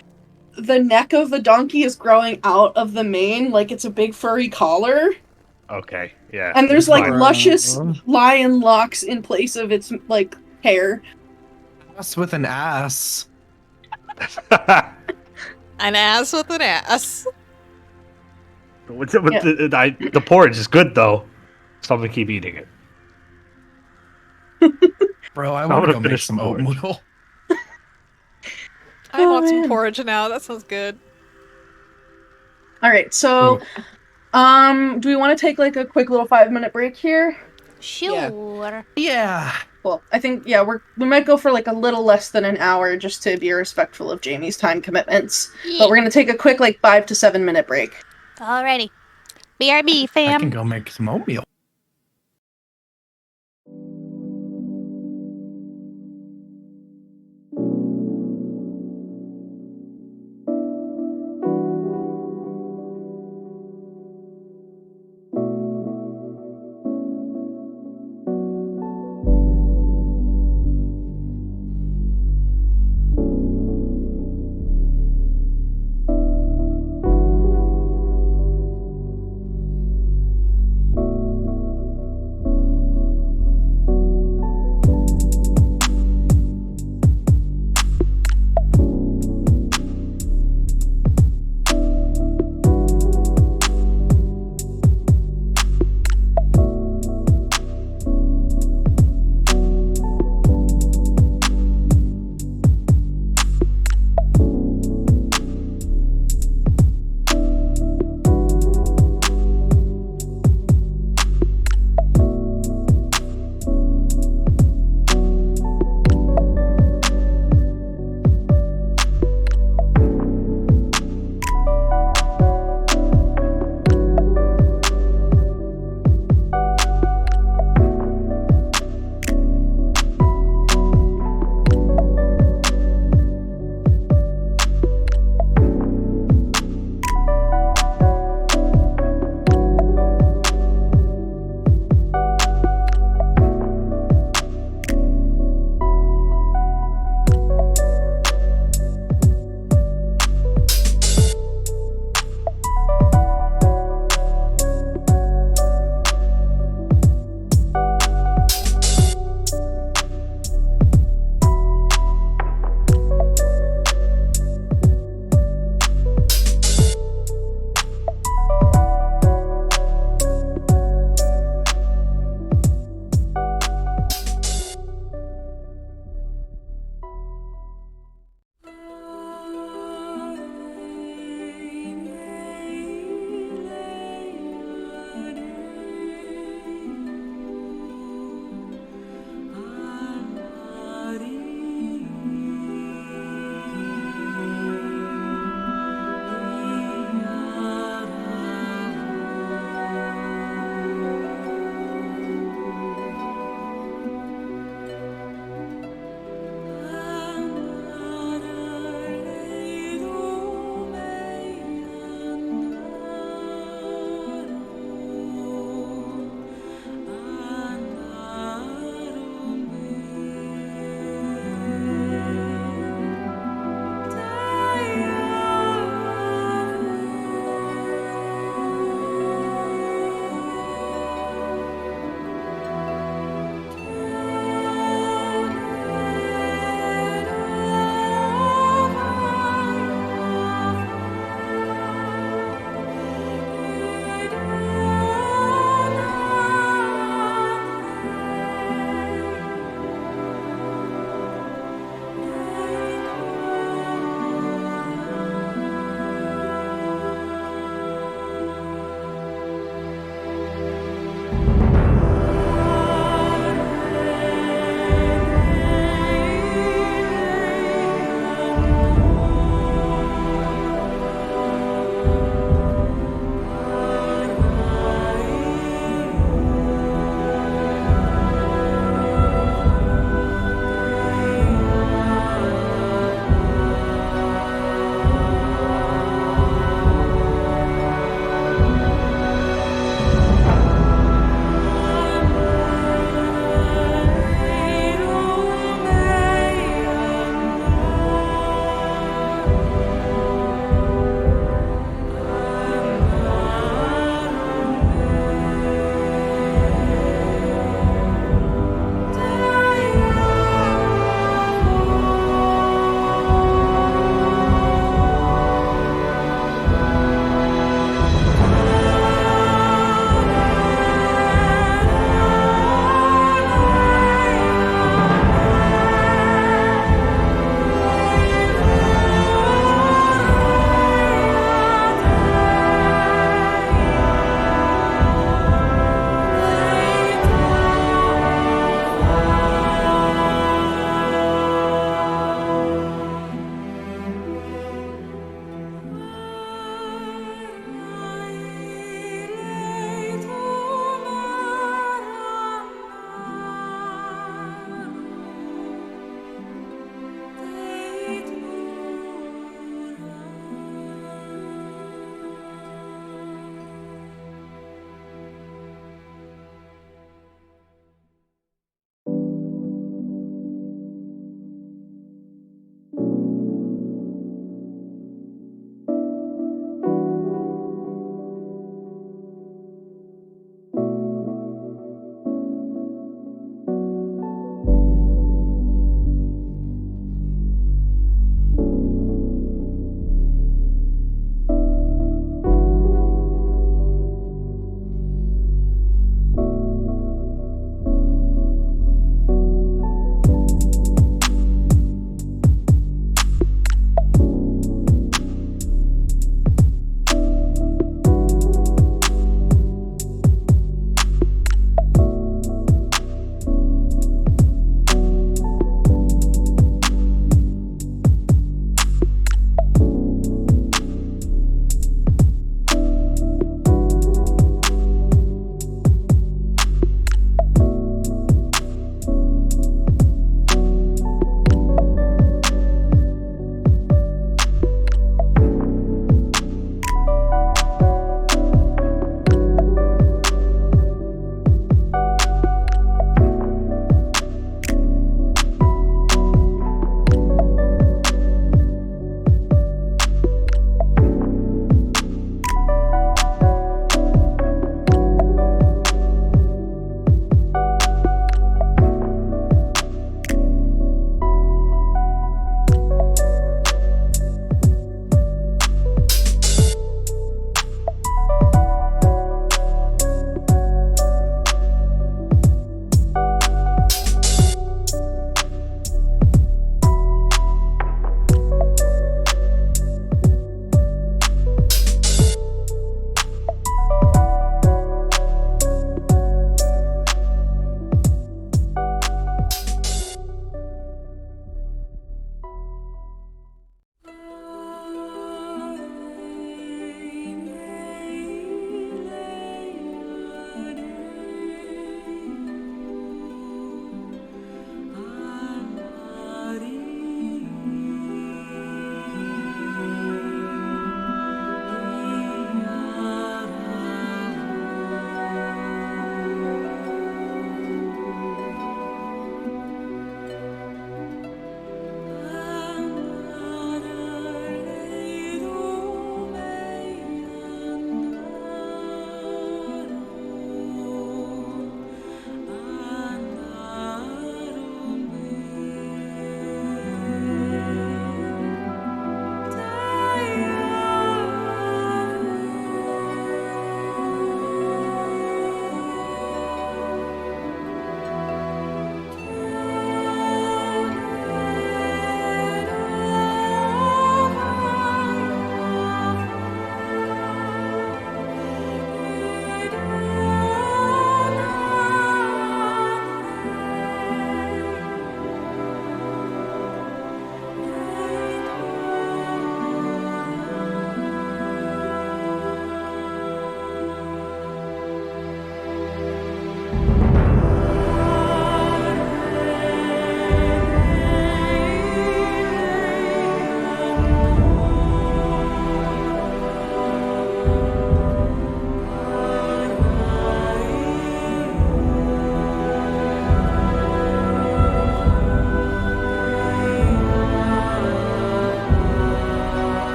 the neck of the donkey is growing out of the mane, like it's a big furry collar. Okay, yeah. And there's like Fine. luscious lion locks in place of its like hair. Ass with an ass. An ass with an ass. The porridge is good though, so I'm gonna keep eating it. Bro, I I'm want to gonna go make finish some the porridge. oatmeal. I want some man. porridge now. That sounds good. All right, so do we want to take like a quick little 5-minute break here? Sure. Yeah. Well, I think we might go for like a little less than an hour just to be respectful of Jamie's time commitments. But we're gonna take a quick like 5 to 7 minute break. Alrighty. BRB, I fam. can go make some oatmeal.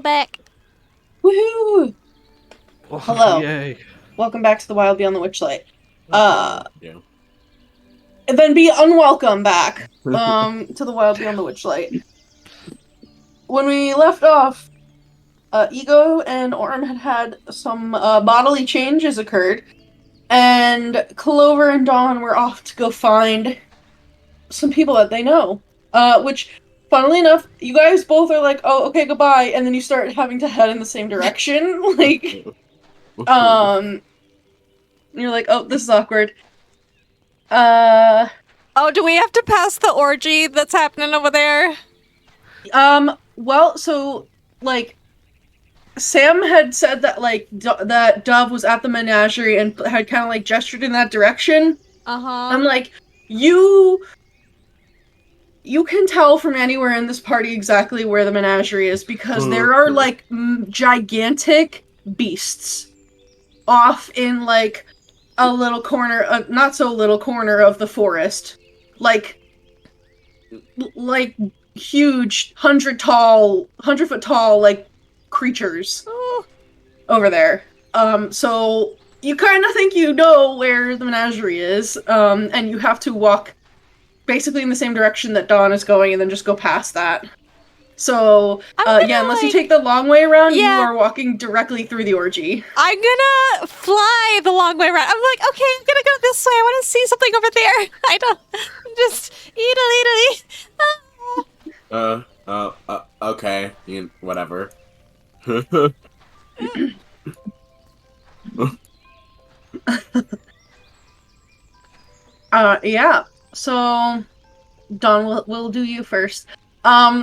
back. Woohoo! Oh, Hello. Yay. Welcome back to the Wild Beyond the Witchlight. Yeah. And then be unwelcome back to the Wild Beyond the Witchlight. When we left off, Ego and Aurum had some bodily changes occurred, and Clover and Dawn were off to go find some people that they know. Which, funnily enough, you guys both are like, "Oh, okay, goodbye," and then you start having to head in the same direction. Like, you're like, "Oh, this is awkward." Oh, do we have to pass the orgy that's happening over there? Well, so, like, Sam had said that, like, that Dove was at the menagerie and had kind of, like, gestured in that direction. Uh-huh. I'm like, you can tell from anywhere in this party exactly where the menagerie is, because there are, like, gigantic beasts off in, like, a little corner, not so little corner of the forest. Like huge 100-foot tall, like, creatures over there. So you kind of think you know where the menagerie is, and you have to walk basically in the same direction that Dawn is going, and then just go past that. So, yeah, unless you take the long way around, you are walking directly through the orgy. I'm gonna fly the long way around. I'm like, okay, I'm gonna go this way. I want to see something over there. I don't just eat. Okay, whatever. Yeah. So, Dawn, we'll do you first.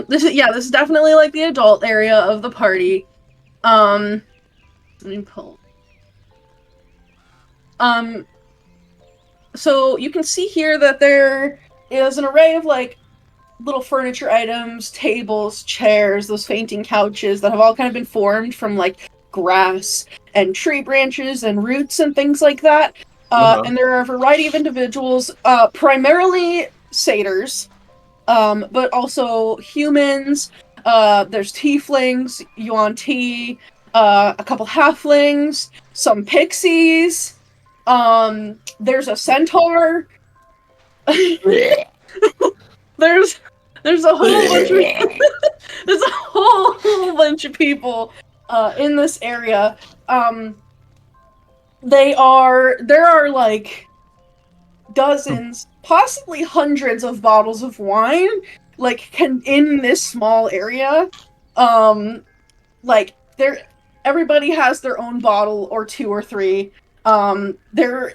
This is definitely, like, the adult area of the party. Let me pull. So you can see here that there is an array of, like, little furniture items, tables, chairs, those fainting couches that have all kind of been formed from, like, grass and tree branches and roots and things like that. And there are a variety of individuals, primarily satyrs, but also humans. There's tieflings, yuan ti, a couple halflings, some pixies. There's a centaur. There's a whole bunch of there's a whole bunch of people in this area. There are like dozens, possibly hundreds of bottles of wine, like, in this small area. Everybody has their own bottle or two or three. There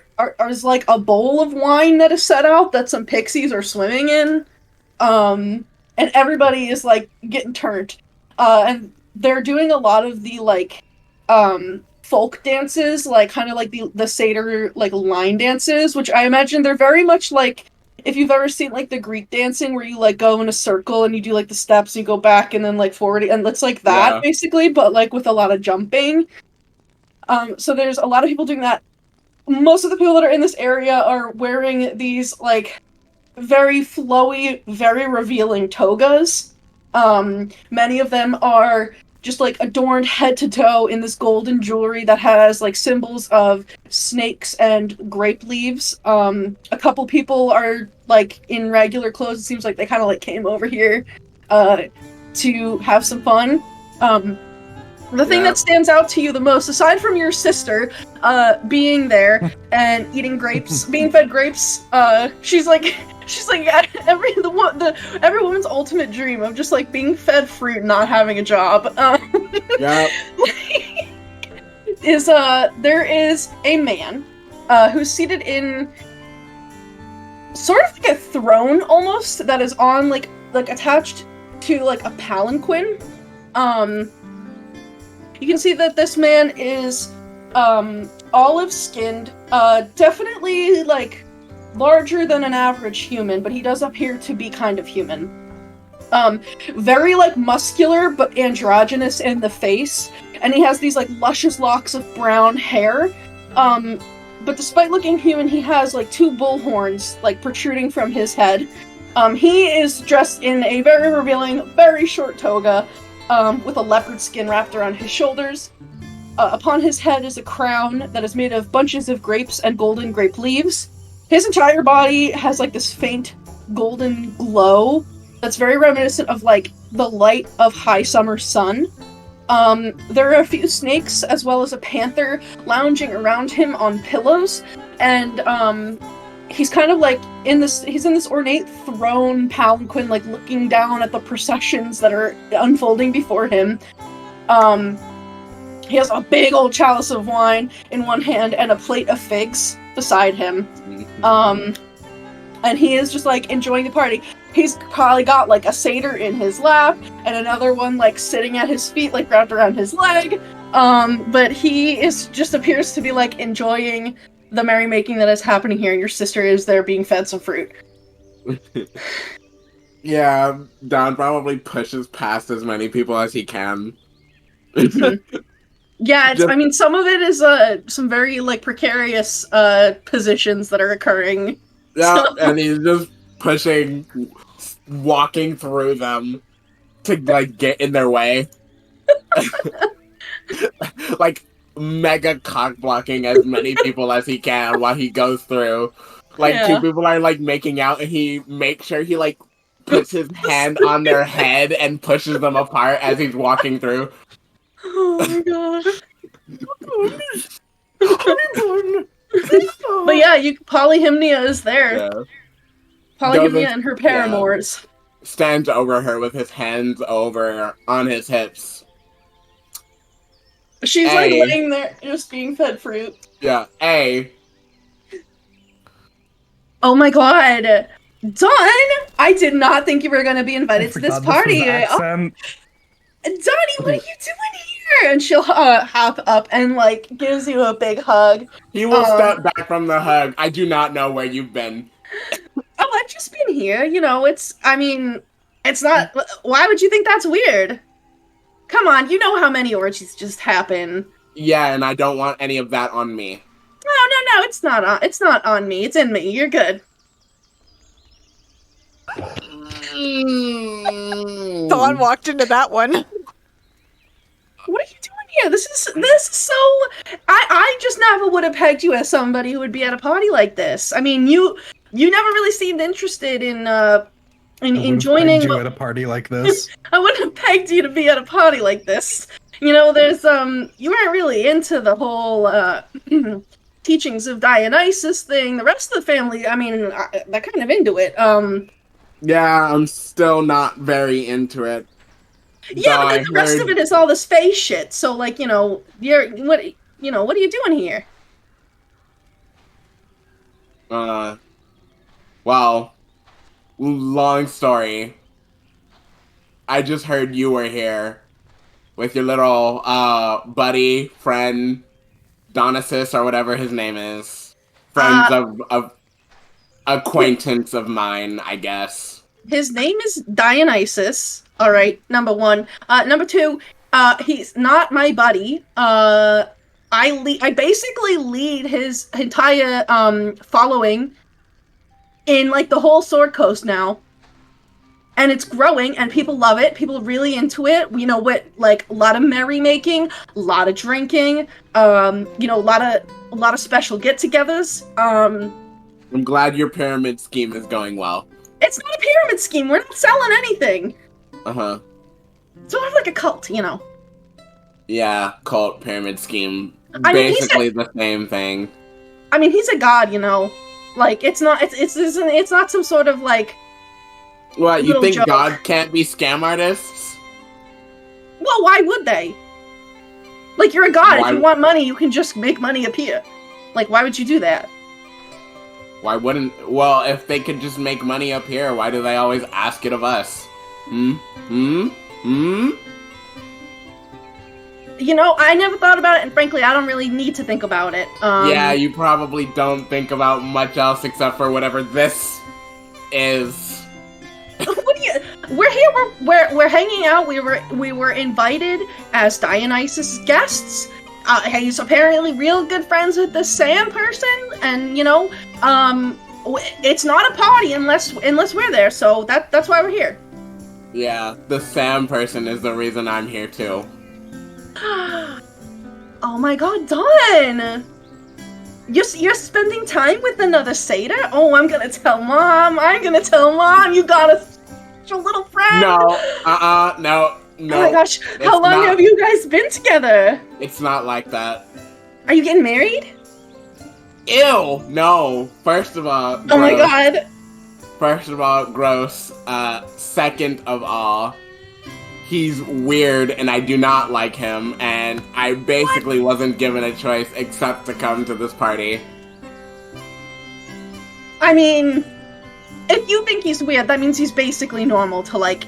is like a bowl of wine that is set out that some pixies are swimming in. And everybody is, like, getting turned. And they're doing a lot of the, like, folk dances, like, kind of like the satyr, like, line dances, which I imagine they're very much like, if you've ever seen, like, the Greek dancing where you, like, go in a circle and you do, like, the steps and you go back and then, like, forward, and it's like that, basically, but, like, with a lot of jumping. So there's a lot of people doing that. Most of the people that are in this area are wearing these, like, very flowy, very revealing togas. Many of them are just, like, adorned head to toe in this golden jewelry that has, like, symbols of snakes and grape leaves. A couple people are, like, in regular clothes. It seems like they kind of, like, came over here to have some fun. The thing that stands out to you the most, aside from your sister being there and eating grapes, being fed grapes, she's like every woman's ultimate dream of just, like, being fed fruit and not having a job. There is a man who's seated in sort of like a throne almost that is on like attached to, like, a palanquin. You can see that this man is olive-skinned, definitely, like, larger than an average human, but he does appear to be kind of human. Very, like, muscular, but androgynous in the face, and he has these, like, luscious locks of brown hair. But despite looking human, he has, like, two bull horns, like, protruding from his head. He is dressed in a very revealing, very short toga, with a leopard skin wrapped around his shoulders. Upon his head is a crown that is made of bunches of grapes and golden grape leaves. His entire body has like this faint golden glow that's very reminiscent of like the light of high summer sun. There are a few snakes as well as a panther lounging around him on pillows, and he's kind of like he's in this ornate throne palanquin, like looking down at the processions that are unfolding before him. He has a big old chalice of wine in one hand and a plate of figs beside him. And he is just like enjoying the party. He's probably got like a satyr in his lap and another one like sitting at his feet, like wrapped around his leg. But he just appears to be like enjoying the merrymaking that is happening here, and your sister is there being fed some fruit. Yeah, Don probably pushes past as many people as he can. Yeah, I mean, some of it is some very like precarious positions that are occurring. Yeah, So- and he's just pushing, walking through them to like get in their way. Like mega cock blocking as many people as he can while he goes through. Like two people are like making out, and he makes sure he like puts his hand on their head and pushes them apart as he's walking through. Oh my gosh. But yeah, Polyhymnia is there. Yeah. Polyhymnia and her paramours. Stands over her with his hands over on his hips. She's like laying there just being fed fruit. Yeah, Oh my god. Dawn! I did not think you were going to be invited to this party. Donnie, what are you doing here? And she'll hop up and like gives you a big hug. He will step back from the hug. I do not know where you've been. Oh, I've just been here. You know, it's not. Why would you think that's weird? Come on, you know how many orgies just happen. Yeah, and I don't want any of that on me. No, it's not on me. It's in me. You're good. Dawn walked into that one. What are you doing here? This is so. I just never would have pegged you as somebody who would be at a party like this. I mean, you never really seemed interested in joining. You at a party like this. I wouldn't have pegged you to be at a party like this. You know, there's you weren't really into the whole teachings of Dionysus thing. The rest of the family, I mean, they're kind of into it. Yeah, I'm still not very into it. Yeah, but then the rest of it is all this face shit. So, like, what are you doing here? Well, long story. I just heard you were here with your little buddy, friend, Dionysus, or whatever his name is. Friends of acquaintance of mine, I guess. His name is Dionysus. All right, number one. Number two, he's not my buddy. I basically lead his entire following in like the whole Sword Coast now. And it's growing, and people love it. People are really into it. You know what? Like a lot of merrymaking, a lot of drinking. A lot of special get-togethers. I'm glad your pyramid scheme is going well. It's not a pyramid scheme. We're not selling anything. Uh-huh. It's sort of like a cult, you know. Yeah, cult, pyramid scheme. I mean, basically the same thing. I mean, he's a god, you know. Like it's not some sort of like. What, you think joke. God can't be scam artists? Well, why would they? Like, you're a god. If you want money, you can just make money appear. Like, why would you do that? Why wouldn't... Well, if they could just make money up here, why do they always ask it of us? You know, I never thought about it, and frankly, I don't really need to think about it. Yeah, you probably don't think about much else except for whatever this is. We're here. We're hanging out. We were invited as Dionysus guests. He's apparently real good friends with the Sam person, and it's not a party unless we're there. So that's why we're here. Yeah, the Sam person is the reason I'm here too. Oh my god, Dawn! You're spending time with another satyr? Oh, I'm gonna tell Mom! I'm gonna tell Mom! You got a little friend! No, no, Oh my gosh, how it's long not. have you guys been together? It's not like that. Are you getting married? Ew! No. First of all, gross. Oh my god. First of all, gross. Second of all, he's weird and I do not like him, and I basically wasn't given a choice except to come to this party. I mean, if you think he's weird, that means he's basically normal to, like,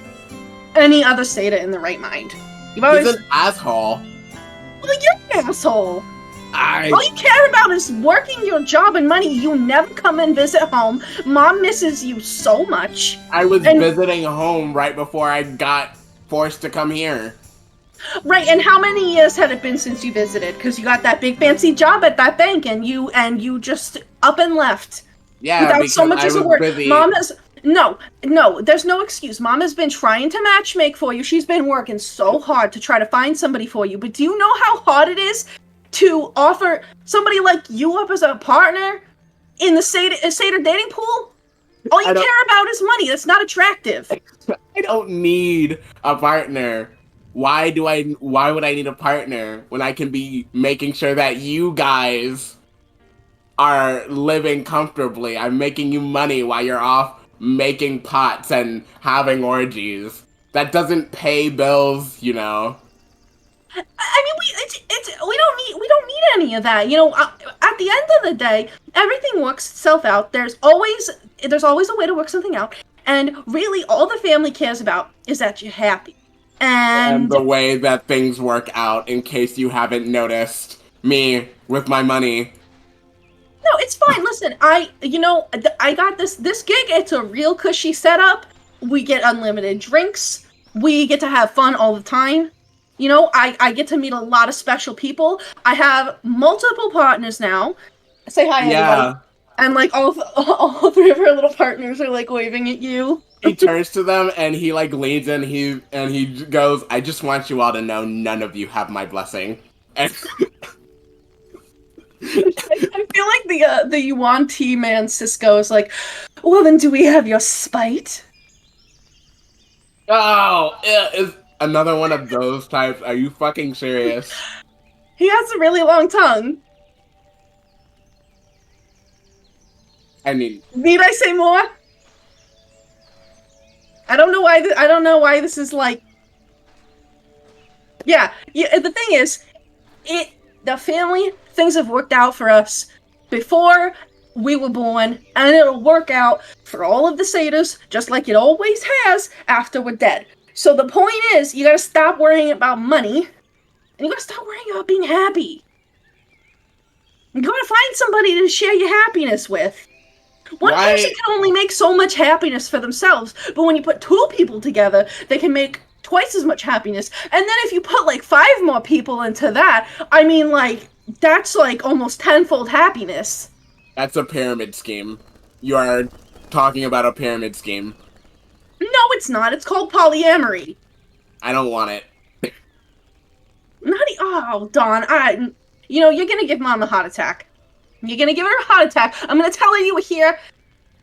any other satyr in the right mind. You've always... He's an asshole. Well, you're an asshole! I All you care about is working your job and money. You never come and visit home. Mom misses you so much. was visiting home right before I got forced to come here. Right, and how many years had it been since you visited? Because you got that big fancy job at that bank, and you just up and left. Yeah, without because so much I as a was word. busy. Mom has no, there's no excuse. Mom has been trying to matchmake for you. She's been working so hard to try to find somebody for you. But do you know how hard it is to offer somebody like you up as a partner in the satyr dating pool? All you care about is money. That's not attractive. I don't need a partner. Why would I need a partner when I can be making sure that you guys are living comfortably? I'm making you money while you're off making pots and having orgies. That doesn't pay bills, you know. I mean, we don't need any of that. You know, at the end of the day, everything works itself out. There's always a way to work something out. And really, all the family cares about is that you're happy. And the way that things work out, in case you haven't noticed, me with my money. No, it's fine. Listen, I got this gig. It's a real cushy setup. We get unlimited drinks. We get to have fun all the time. You know, I get to meet a lot of special people. I have multiple partners now. Say hi, everybody. And like all three of her little partners are like waving at you. He turns to them and he like leans in. He goes, "I just want you all to know, none of you have my blessing." And I feel like the Yuan T man Cisco is like, well then do we have your spite? Oh, it's another one of those types. Are you fucking serious? He has a really long tongue. I mean, need I say more? I don't know why this is like. Yeah. The thing is, the family things have worked out for us before we were born, and it'll work out for all of the satyrs, just like it always has after we're dead. So the point is, you gotta stop worrying about money, and you gotta stop worrying about being happy. You gotta find somebody to share your happiness with. One person can only make so much happiness for themselves, but when you put two people together, they can make twice as much happiness. And then if you put like 5 more people into that, I mean, like, that's like almost tenfold happiness. That's a pyramid scheme. You are talking about a pyramid scheme. No, it's not. It's called polyamory. I don't want it. Oh, Dawn, you're gonna give Mom a heart attack. You're gonna give her a heart attack. I'm gonna tell her you were here,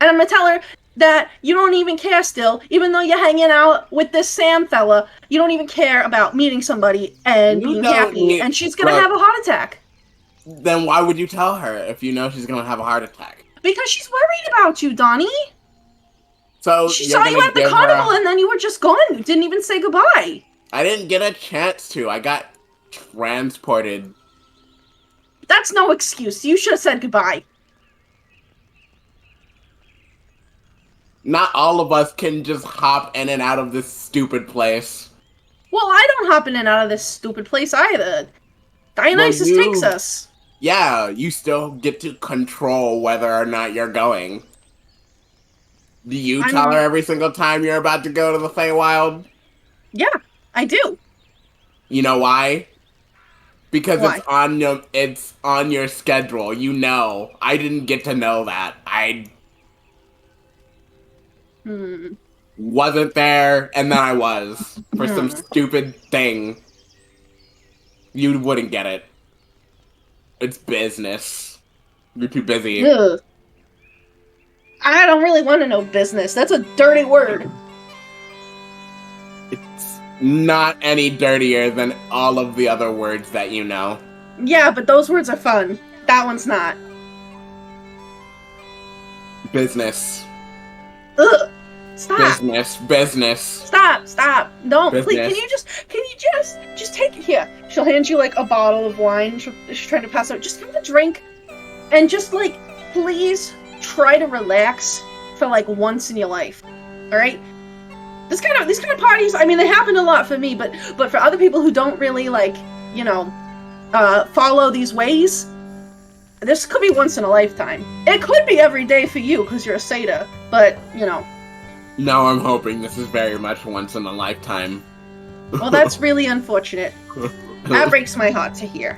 and I'm gonna tell her that you don't even care still, even though you're hanging out with this Sam fella. You don't even care about meeting somebody and being happy, and she's gonna have a heart attack. Then why would you tell her if you know she's gonna have a heart attack? Because she's worried about you, Donnie. So she saw you at the carnival, and then you were just gone. You didn't even say goodbye. I didn't get a chance to. I got transported. That's no excuse. You should have said goodbye. Not all of us can just hop in and out of this stupid place. Well, I don't hop in and out of this stupid place either. Dionysus takes us. Yeah, you still get to control whether or not you're going. Do you tell her every single time you're about to go to the Feywild? Yeah, I do. You know why? Because it's on your schedule. You know. I didn't get to know that. wasn't there, and then I was. For some stupid thing. You wouldn't get it. It's business. You're too busy. Ugh. I don't really want to know business. That's a dirty word. It's not any dirtier than all of the other words that you know. Yeah, but those words are fun. That one's not. Business. Ugh. Stop. Business. Stop. Don't. Business. Please, can you just take it here? She'll hand you, like, a bottle of wine. She's trying to pass it out. Just have a drink. And just, like, please try to relax for, like, once in your life. Alright? These kind of parties, I mean, they happen a lot for me, but for other people who don't really, like, you know, follow these ways, this could be once in a lifetime. It could be every day for you, because you're a satyr, but, you know. No, I'm hoping this is very much once in a lifetime. Well, that's really unfortunate. That breaks my heart to hear.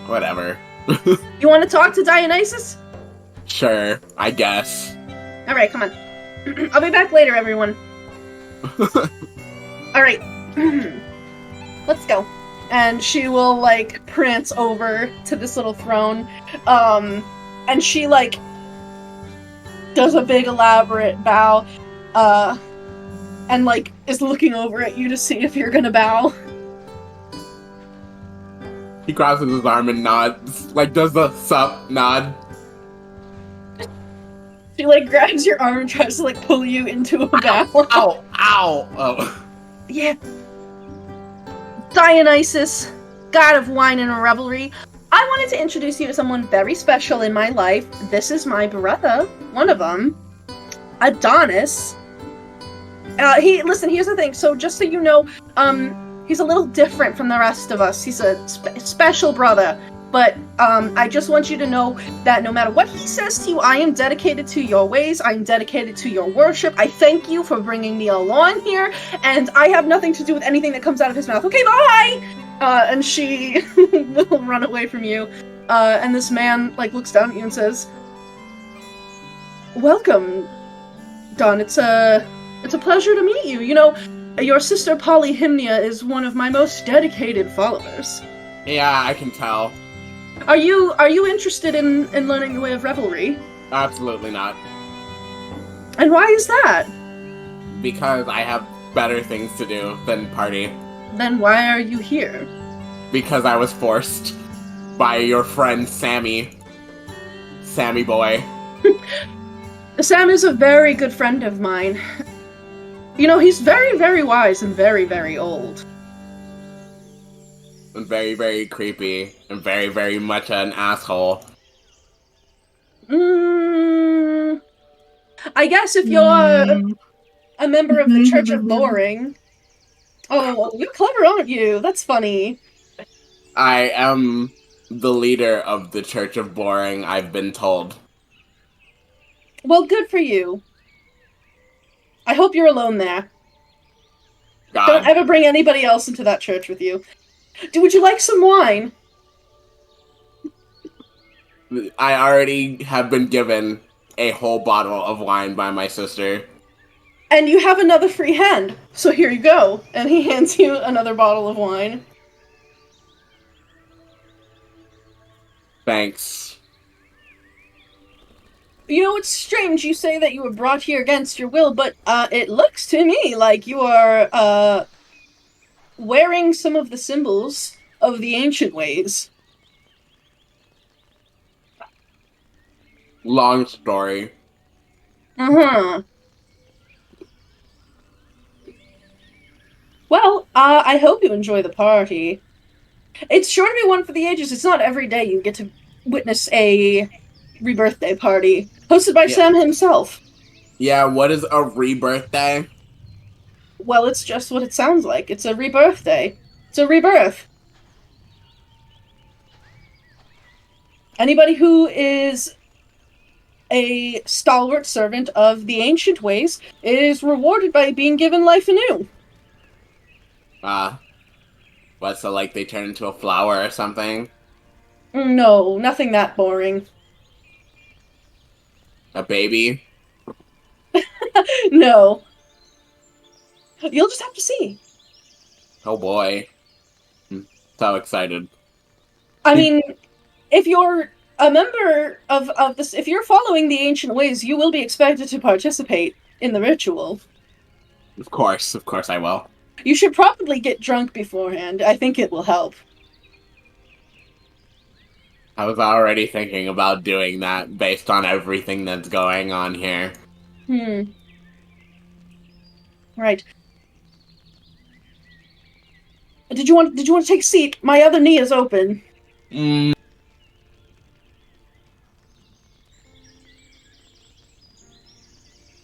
Whatever. You want to talk to Dionysus? Sure, I guess. Alright, come on. I'll be back later, everyone. Alright. Let's go. And she will, like, prance over to this little throne. And she, like, does a big elaborate bow, and, like, is looking over at you to see if you're gonna bow. He crosses his arm and nods, like, does the sup nod. She, like, grabs your arm and tries to, like, pull you into a bow. Ow! Oh. Yeah. Dionysus, god of wine and revelry, I wanted to introduce you to someone very special in my life. This is my brother, one of them, Adonis. Listen, here's the thing. So just so you know, he's a little different from the rest of us. He's a special brother. But I just want you to know that no matter what he says to you, I am dedicated to your ways. I am dedicated to your worship. I thank you for bringing me along here, and I have nothing to do with anything that comes out of his mouth. Okay, bye! And she will run away from you. And this man, like, looks down at you and says, "Welcome, Don. It's a pleasure to meet you. You know, your sister Polyhymnia is one of my most dedicated followers." Yeah, I can tell. Are you interested in learning the way of revelry? Absolutely not. And why is that? Because I have better things to do than party. Then why are you here? Because I was forced by your friend Sammy. Sammy boy. Sam is a very good friend of mine. You know, he's very, very wise and very, very old. And very, very creepy. And very, very much an asshole. I guess if you're a member of the Church of Boring... Oh, you're clever, aren't you? That's funny. I am the leader of the Church of Boring, I've been told. Well, good for you. I hope you're alone there. God. Don't ever bring anybody else into that church with you. Would you like some wine? I already have been given a whole bottle of wine by my sister. And you have another free hand, so here you go. And he hands you another bottle of wine. Thanks. You know, it's strange you say that you were brought here against your will, but it looks to me like you are wearing some of the symbols of the ancient ways. Long story. Uh-huh. Well, I hope you enjoy the party. It's sure to be one for the ages. It's not every day you get to witness a rebirthday party, hosted by Sam himself. Yeah, what is a rebirth day? Well, it's just what it sounds like. It's a rebirthday. It's a rebirth. Anybody who is a stalwart servant of the ancient ways is rewarded by being given life anew. What, so like they turn into a flower or something? No, nothing that boring. A baby? No. You'll just have to see. Oh boy. So excited. I mean, if you're a member of this, if you're following the ancient ways, you will be expected to participate in the ritual. Of course I will. You should probably get drunk beforehand. I think it will help. I was already thinking about doing that based on everything that's going on here. Right. Did you want to take a seat? My other knee is open.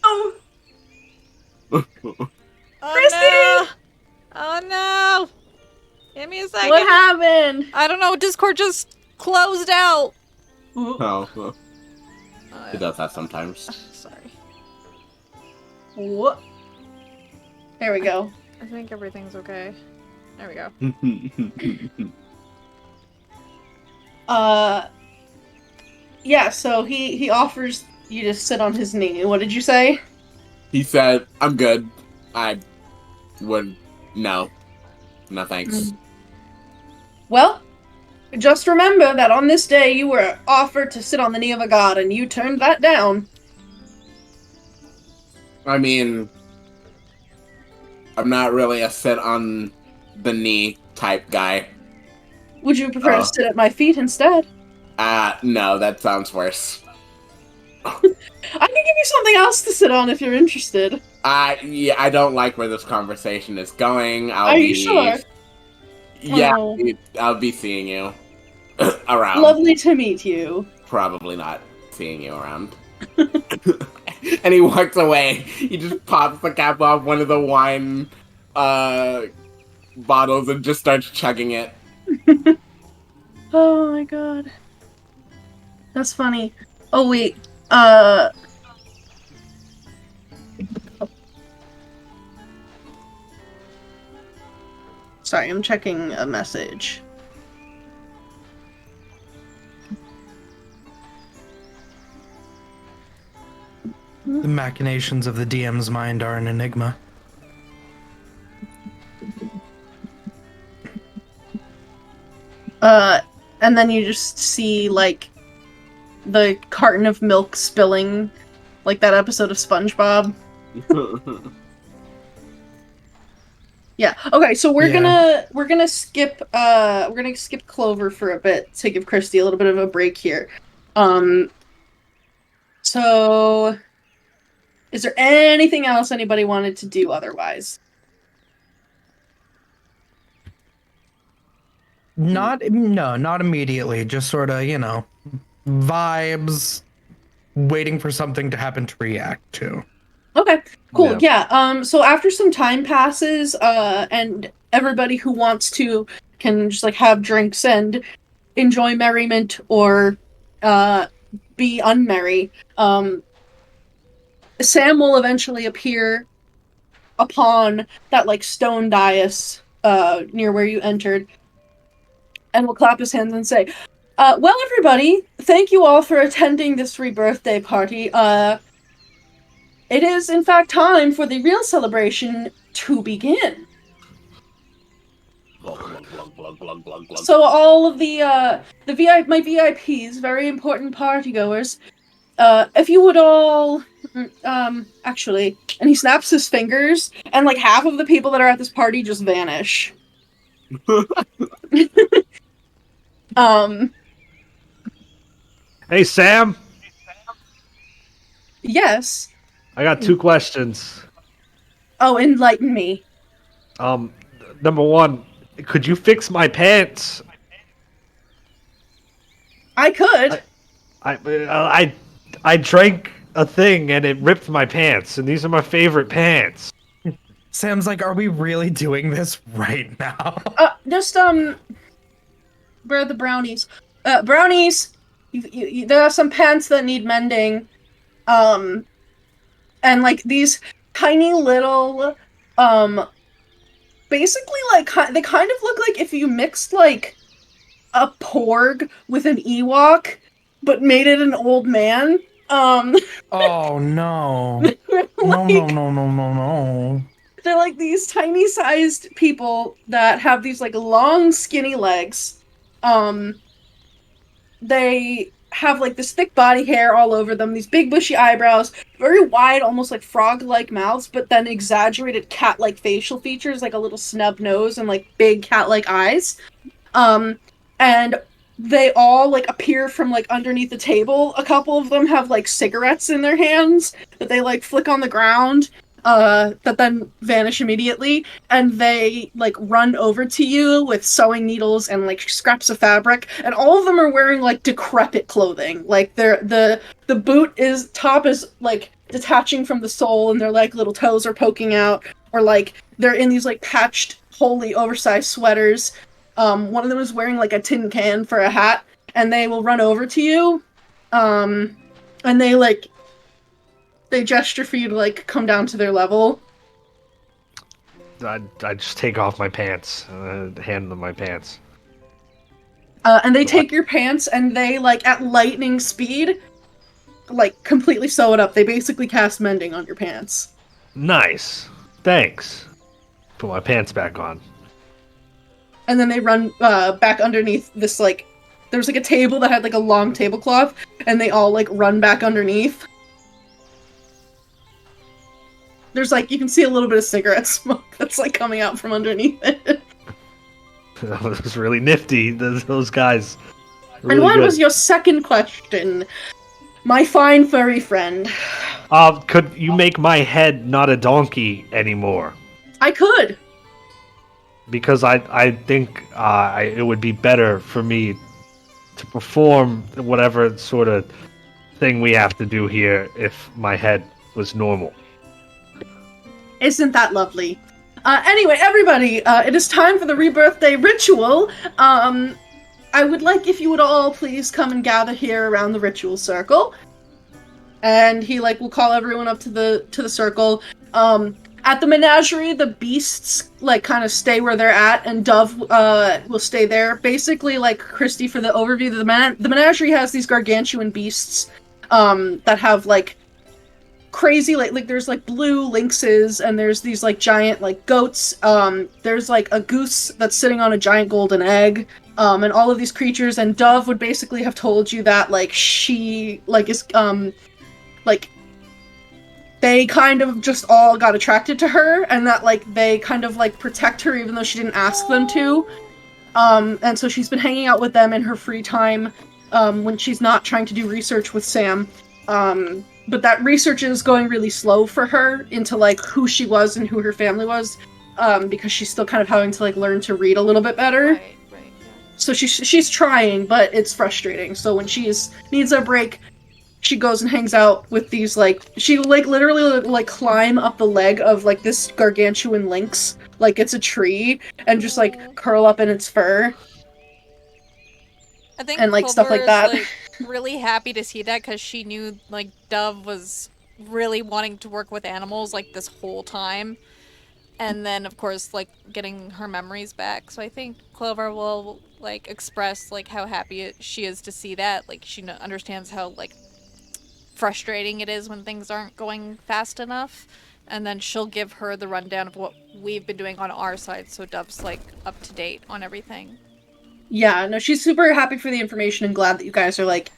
Oh. Oh Kristy! no! Oh no! Give me a second. What happened? I don't know. Discord just closed out. Oh. It does that sometimes. Sorry. What? There we go. I think everything's okay. There we go. Yeah, so he offers you to sit on his knee. What did you say? He said, I'm good. I would... No. No thanks. Well, just remember that on this day you were offered to sit on the knee of a god, and you turned that down. I mean... I'm not really a sit on the knee type guy. Would you prefer to sit at my feet instead? No, that sounds worse. I can give you something else to sit on if you're interested. Yeah, I don't like where this conversation is going. Are you sure? Yeah, Oh. I'll be seeing you around. Lovely to meet you. Probably not seeing you around. And he walks away. He just pops the cap off one of the wine bottles and just starts chugging it. Oh my god. That's funny. Oh wait, Sorry, I'm checking a message. The machinations of the DM's mind are an enigma. And then you just see, like, the carton of milk spilling, like that episode of SpongeBob. Yeah. Okay, so we're gonna skip Clover for a bit to give Kristy a little bit of a break here. So is there anything else anybody wanted to do otherwise? Not immediately. Just sort of, vibes, waiting for something to happen to react to. Okay, cool. Yeah. Yeah. So after some time passes, and everybody who wants to can just like have drinks and enjoy merriment or be unmerry. Sam will eventually appear upon that like stone dais near where you entered, and will clap his hands and say, well, everybody, thank you all for attending this rebirthday party. It is, in fact, time for the real celebration to begin. So all of the my VIPs, very important partygoers, if you would all, actually, and he snaps his fingers, and like half of the people that are at this party just vanish. Hey, Sam. Yes. I got 2 questions. Oh, enlighten me. Number 1, could you fix my pants? I could. I drank a thing and it ripped my pants, and these are my favorite pants. Sam's like, are we really doing this right now? Just, where are the brownies? Brownies! There are some pants that need mending. And, like, these tiny little, basically, like, they kind of look like if you mixed, like, a porg with an Ewok, but made it an old man. Oh no. They're No, like, no, no, no, no, no. they're like these tiny sized people that have these like long skinny legs. Um, they have like this thick body hair all over them, these big bushy eyebrows, very wide, almost like frog-like mouths, but then exaggerated cat-like facial features, like a little snub nose and like big cat-like eyes. Um, and they all like appear from like underneath the table. A couple of them have like cigarettes in their hands that they like flick on the ground, that then vanish immediately, and they like run over to you with sewing needles and like scraps of fabric, and all of them are wearing like decrepit clothing. Like the boot is top is like detaching from the sole, and their like little toes are poking out, or like they're in these like patched, wholly oversized sweaters. One of them is wearing like a tin can for a hat, and they will run over to you, and they gesture for you to like come down to their level. I just take off my pants, hand them my pants. And they take your pants and they like at lightning speed, like completely sew it up. They basically cast mending on your pants. Nice. Thanks. Put my pants back on. And then they run back underneath this like, there's like a table that had like a long tablecloth, and they all like run back underneath. There's like, you can see a little bit of cigarette smoke that's like coming out from underneath it. That was really nifty, those guys. Really And what good. was your second question, my fine furry friend? Could you make my head not a donkey anymore? I could. Because I think it would be better for me to perform whatever sort of thing we have to do here if my head was normal. Isn't that lovely? Anyway, everybody, it is time for the Rebirth Day ritual. I would like if you would all please come and gather here around the ritual circle. And he like will call everyone up to the circle. At the menagerie, the beasts like kind of stay where they're at, and Dove will stay there. Basically, like Kristy, for the overview, the menagerie has these gargantuan beasts that have like crazy like there's like blue lynxes, and there's these like giant like goats. There's like a goose that's sitting on a giant golden egg. And all of these creatures, and Dove would basically have told you that like she like is like they kind of just all got attracted to her, and that like they kind of like protect her even though she didn't ask them to. And so she's been hanging out with them in her free time when she's not trying to do research with Sam. But that research is going really slow for her into like who she was and who her family was, because she's still kind of having to like learn to read a little bit better. Right, yeah. So she's trying, but it's frustrating. So when she needs a break, she goes and hangs out with these like she like literally like climb up the leg of like this gargantuan lynx like it's a tree, and just like curl up in its fur. I think and, like, stuff like Clover that. is, like, really happy to see that because she knew like Dove was really wanting to work with animals like this whole time, and then of course like getting her memories back. So I think Clover will like express like how happy she is to see that. Like she understands how like frustrating it is when things aren't going fast enough, and then she'll give her the rundown of what we've been doing on our side, so Dove's like up to date on everything. Yeah, no, she's super happy for the information and glad that you guys are like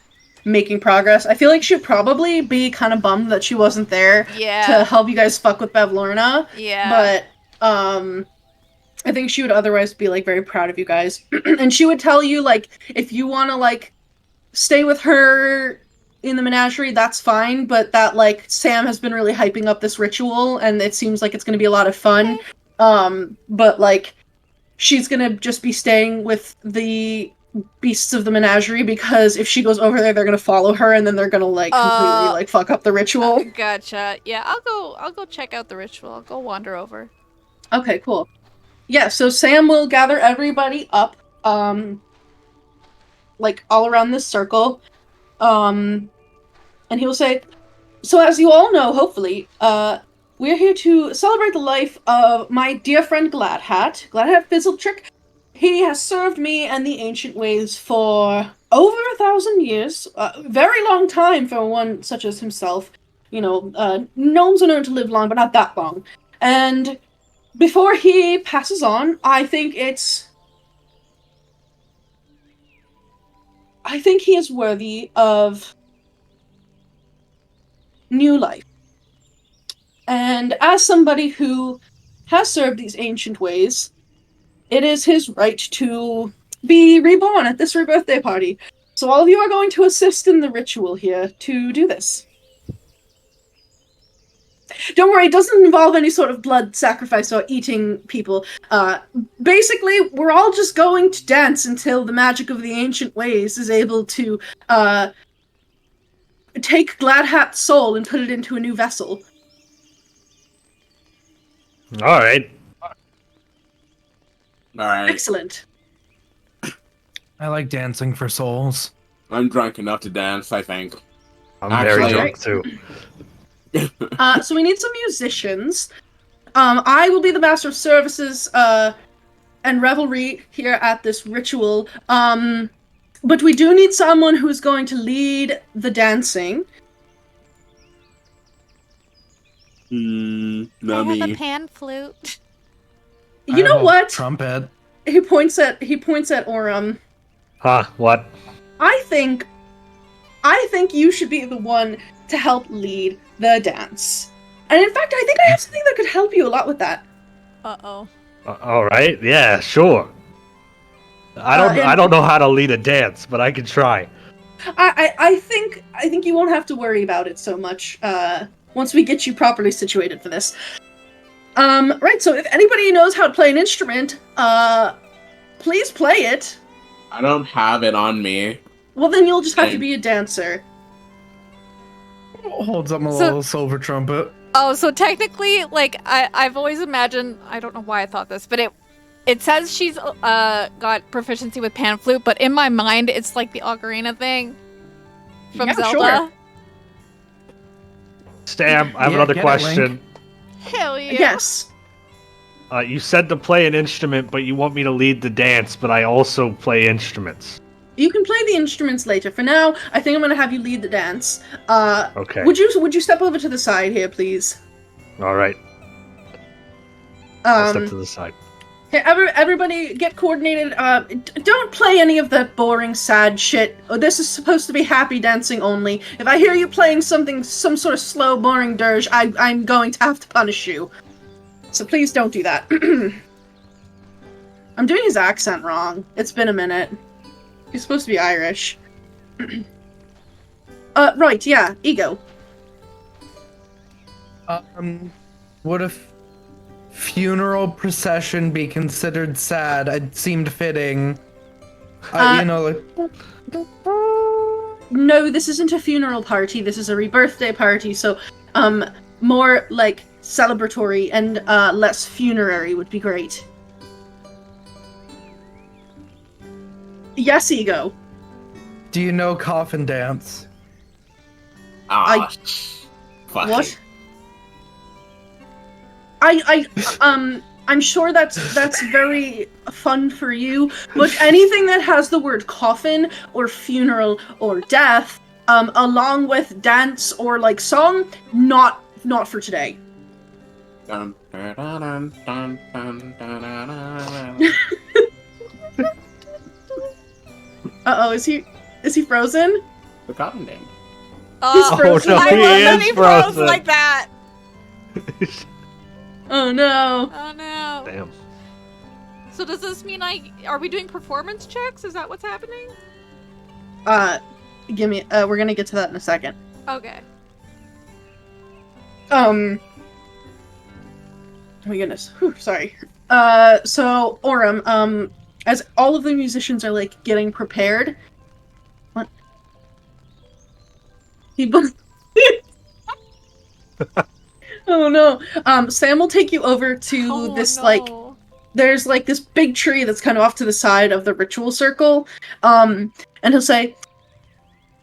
making progress. I feel like she'd probably be kind of bummed that she wasn't there Yeah. to help you guys fuck with Bevlorna. Yeah. But I think she would otherwise be like very proud of you guys. And she would tell you like if you want to like stay with her in the menagerie, that's fine, but that like Sam has been really hyping up this ritual and it seems like it's going to be a lot of fun. Okay. But like she's going to just be staying with the beasts of the menagerie, because if she goes over there, they're going to follow her, and then they're going to like completely like fuck up the ritual. Gotcha. Yeah, I'll go check out the ritual. I'll go wander over. Okay, cool. Yeah, so Sam will gather everybody up, like all around this circle, and he will say, "So as you all know, hopefully, we're here to celebrate the life of my dear friend Gladhat Fizzletrick. He has served me and the ancient ways for over 1,000 years. Very long time for one such as himself. You know, gnomes are known to live long, but not that long. And before he passes on, I think he is worthy of new life. And as somebody who has served these ancient ways, it is his right to be reborn at this rebirthday party. So all of you are going to assist in the ritual here to do this. Don't worry, it doesn't involve any sort of blood sacrifice or eating people. Basically, we're all just going to dance until the magic of the ancient ways is able to take Gladhat's soul and put it into a new vessel. All right. Alright. Excellent. I like dancing for souls. I'm drunk enough to dance, I think. I'm very Actually- drunk too. So we need some musicians. I will be the master of services and revelry here at this ritual. But we do need someone who's going to lead the dancing. Not I have me. a pan flute. You I know have a what? Trumpet. He points at Aurum. Huh? What? I think you should be the one to help lead the dance. And in fact, I think I have something that could help you a lot with that. Uh-oh. All right. Yeah. Sure. I don't know how to lead a dance, but I can try. I think you won't have to worry about it so much once we get you properly situated for this. Right, so if anybody knows how to play an instrument, please play it. I don't have it on me. Well, then you'll just have to be a dancer. Holds up my So- little silver trumpet. Oh, so technically, like, I've always imagined, I don't know why I thought this, but it says she's got proficiency with pan flute, but in my mind, it's like the ocarina thing from Yeah, Zelda. sure. Stam, I have Yeah, another get it, question. Link. Hell yeah. Yes. You said to play an instrument, but you want me to lead the dance, but I also play instruments. You can play the instruments later. For now, I think I'm going to have you lead the dance. Okay. Would you step over to the side here, please? All right. I'll step Um, to the side. Here, everybody get coordinated. Don't play any of that boring, sad shit. Oh, this is supposed to be happy dancing only. If I hear you playing some sort of slow, boring dirge, I'm going to have to punish you. So please don't do that. I'm doing his accent wrong. It's been a minute. He's supposed to be Irish. Right, yeah, Ego. Would a funeral procession be considered sad? It seemed fitting. You know, like, No, this isn't a funeral party. This is a rebirthday party, so, more, like, celebratory and, less funerary would be great. Yes, Ego. do you know coffin dance? Fuck What? it. I'm sure that's very fun for you, but anything that has the word coffin or funeral or death, along with dance or like song, not for today. Dun, dun, dun, dun, dun, dun, dun, dun. Uh-oh, is he frozen? The coffin dance. Oh, frozen. no, I he love that is he froze frozen. like that. Oh no. Oh no. Damn. So does this mean are we doing performance checks? Is that what's happening? We're gonna get to that in a second. Okay. Oh my goodness. Whew, sorry. So Aurum, as all of the musicians are like getting prepared. What? Oh no. Sam will take you over to this like there's like this big tree that's kind of off to the side of the ritual circle. And he'll say,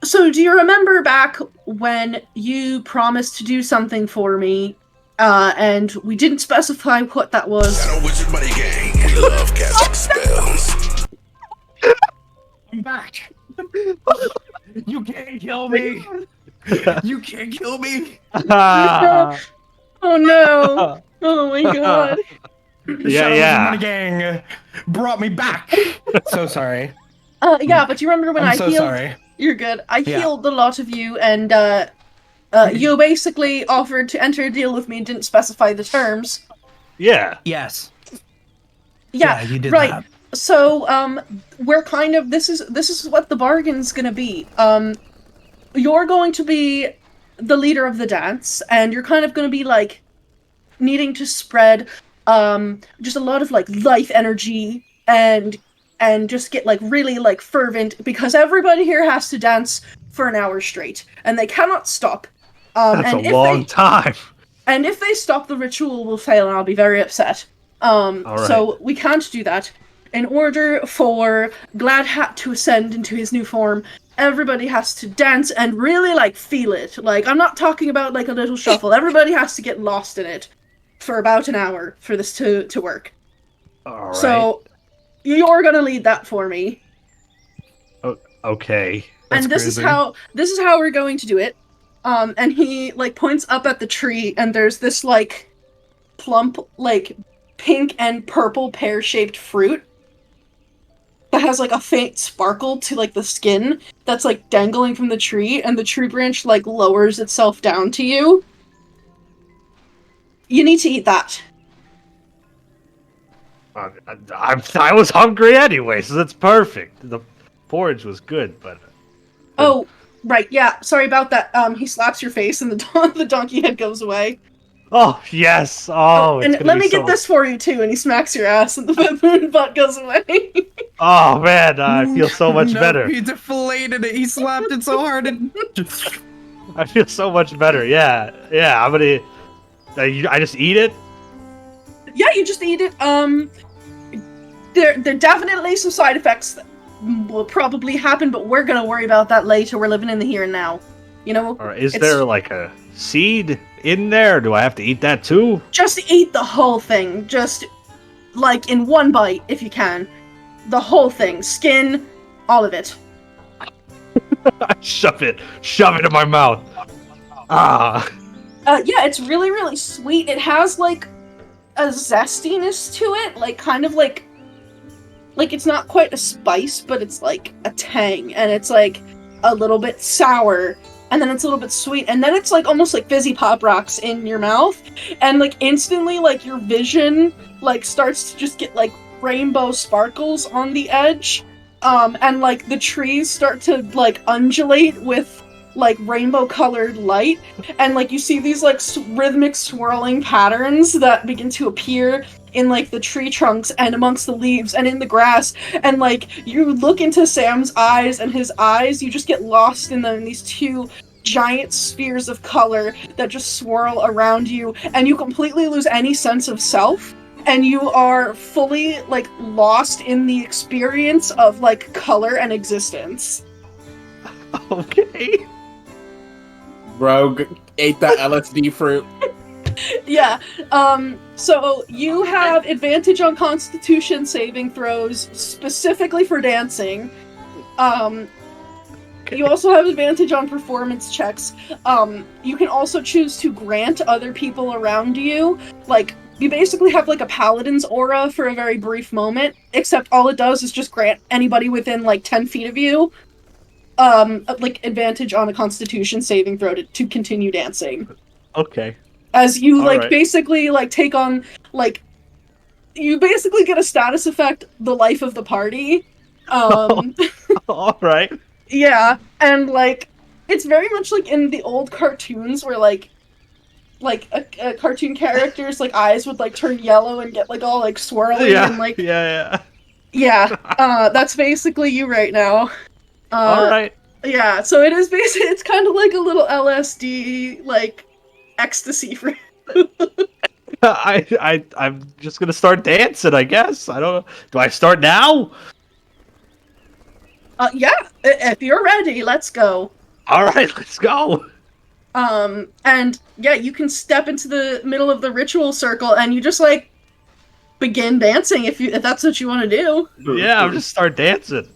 "So do you remember back when you promised to do something for me? And we didn't specify what that was." Got a wizard money gang. We love casting spells. I'm back. You can't kill me. You can't kill me. Oh no! Oh my god! The Yeah, Shadows yeah. of Money Gang brought me back. So sorry. Yeah, but you remember when I'm I so healed? sorry. You're good. I Yeah. healed a lot of you, and you basically offered to enter a deal with me and didn't specify the terms. Yeah. Yes. Yeah, you did right. that. So, we're kind of this is what the bargain's gonna be. You're going to be the leader of the dance, and you're kind of gonna be like needing to spread just a lot of like life energy and just get like really like fervent because everybody here has to dance for an hour straight and they cannot stop. That's And a long time. and if they stop, the ritual will fail, and I'll be very upset. So we can't do that. In order for Glad Hat to ascend into his new form, everybody has to dance and really like feel it. Like, I'm not talking about like a little shuffle. Everybody has to get lost in it for about an hour for this to work. All right. So you're gonna lead that for me. Okay. That's and this crazy. is how we're going to do it. And he like points up at the tree, and there's this like plump, like pink and purple pear-shaped fruit that has like a faint sparkle to like the skin that's like dangling from the tree, and the tree branch like lowers itself down to you. You need to eat that. I was hungry anyway, so that's perfect. The porridge was good, but Oh, right, yeah. Sorry about that. He slaps your face, and the donkey head goes away. oh yes, oh, it's and gonna let be me so... get this for you too. And he smacks your ass, and the baboon butt goes away. Oh man, I feel so much No, better. He deflated it. He slapped it so hard. I feel so much better. Yeah, yeah. I'm gonna. I just eat it. Yeah, you just eat it. There definitely some side effects that will probably happen, but we're gonna worry about that later. We're living in the here and now. You know? Or is It's- there like a seed in there? Do I have to eat that too? Just eat the whole thing. Just, like, in one bite, if you can. The whole thing. Skin, all of it. shove it in my mouth. Ah. Yeah, it's really, really sweet. It has, like, a zestiness to it. Like, kind of like it's not quite a spice, but it's like a tang. And it's, like, a little bit sour. And then it's a little bit sweet. And then it's, like, almost like fizzy pop rocks in your mouth. And, like, instantly, like, your vision, like, starts to just get, like, rainbow sparkles on the edge. And, like, the trees start to, like, undulate with, like, rainbow-colored light. And, like, you see these, like, rhythmic swirling patterns that begin to appear in, like, the tree trunks and amongst the leaves and in the grass. And, like, you look into Sam's eyes, and his eyes, you just get lost in them, in these two giant spheres of color that just swirl around you, and you completely lose any sense of self. And you are fully, like, lost in the experience of, like, color and existence. Okay. Bro, ate that LSD fruit. Yeah, so you have advantage on Constitution saving throws, specifically for dancing. You also have advantage on performance checks. You can also choose to grant other people around you, like, you basically have, like, a paladin's aura for a very brief moment, except all it does is just grant anybody within, like, 10 feet of you, like, advantage on a Constitution saving throw to continue dancing. Okay. As you, like, Alright. basically, like, take on, like, you basically get a status effect, the life of the party. All right. Yeah, and, like, it's very much like in the old cartoons where, like a cartoon character's, like, eyes would, like, turn yellow and get, like, all, like, swirly Yeah. and, like... Yeah. That's basically you right now. All right. Yeah, so it is basically, it's kind of like a little LSD, like, ecstasy for I'm just gonna start dancing, I guess. I don't know. Do I start now? Yeah, if you're ready, let's go. All right, let's go. And yeah, you can step into the middle of the ritual circle, and you just, like, begin dancing if that's what you want to do. Yeah, I'll just start dancing.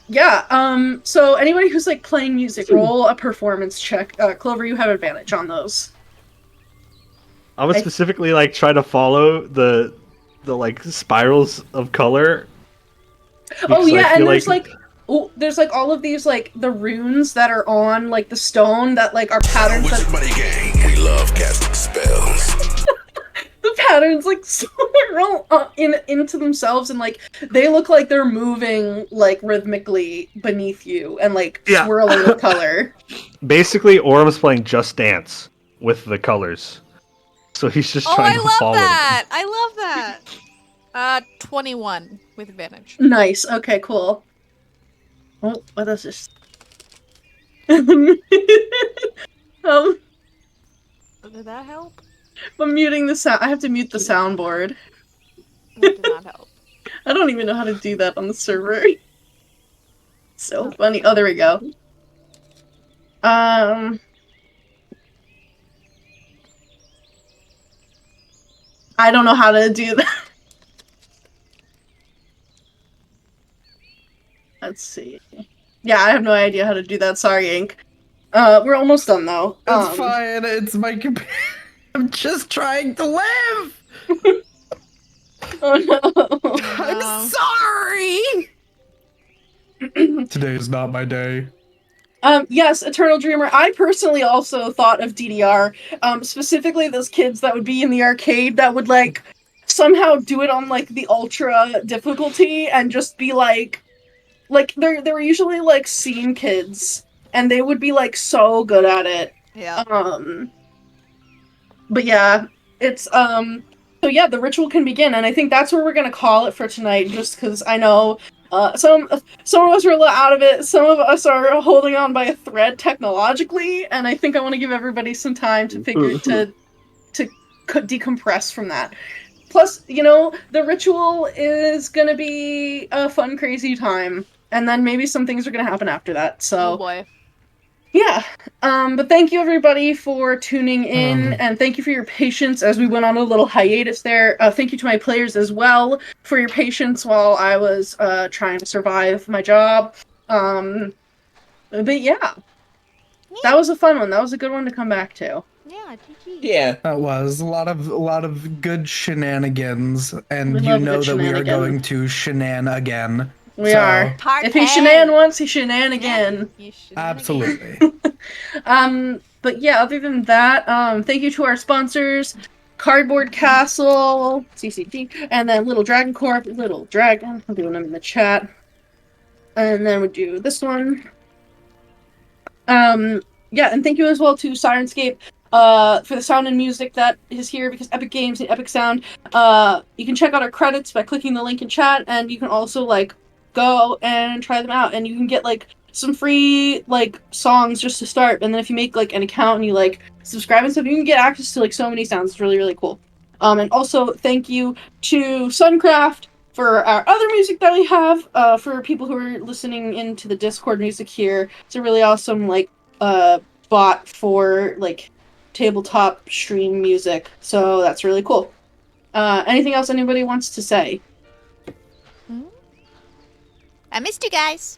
Yeah, so anybody who's like playing music, roll a performance check. Clover, you have advantage on those. I would specifically like try to follow the like spirals of color. Oh yeah, and there's like all of these like the runes that are on like the stone that like are patterns that Money gang, we love casting spells. the patterns like swirl into themselves, and like they look like they're moving like rhythmically beneath you and like swirling with color. Basically, Aurum's playing Just Dance with the colors, so he's just trying to follow. I love that. 21 with advantage. Nice. Okay. Cool. Oh, what is this? Did that help? I'm muting the sound. I have to mute the soundboard. That did not help. I don't even know how to do that on the server. So funny. Oh, there we go. I don't know how to do that. Let's see. Yeah, I have no idea how to do that. Sorry, Ink. We're almost done though. It's fine. It's my computer. I'm just trying to live. Oh no. I'm sorry. Today is not my day. Yes, Eternal Dreamer. I personally also thought of DDR. Specifically those kids that would be in the arcade that would like somehow do it on like the ultra difficulty and just be like they were usually like scene kids and they would be like so good at it. Yeah. But yeah, it's so yeah, the ritual can begin, and I think that's where we're gonna call it for tonight, just because I know some of us are a little out of it, some of us are holding on by a thread technologically, and I think I want to give everybody some time to figure to decompress from that. Plus, you know, the ritual is gonna be a fun, crazy time, and then maybe some things are gonna happen after that. So, Oh boy. yeah. But thank you everybody for tuning in, and thank you for your patience as we went on a little hiatus there. Thank you to my players as well for your patience while I was trying to survive my job. But yeah, that was a fun one. That was a good one to come back to. Yeah, GG. Yeah. That was a lot of good shenanigans, and We you love know good that we are shenanigans. going to shenan again. We So, are. Party. If he shenan once, he shenan again. You should Absolutely. But yeah, other than that, thank you to our sponsors, Cardboard Castle, CCG, and then Little Dragon Corp, Little Dragon. I'm doing them in the chat. And then we do this one. Yeah, and thank you as well to Sirenscape for the sound and music that is here, because Epic Games and Epic Sound. You can check out our credits by clicking the link in chat, and you can also like go and try them out, and you can get like some free like songs just to start, and then if you make like an account and you like subscribe and stuff, you can get access to like so many sounds. It's really, really cool. And also thank you to Suncraft for our other music that we have. For people who are listening into the Discord music here, it's a really awesome like bot for like tabletop stream music, so that's really cool. Anything else anybody wants to say? I missed you guys.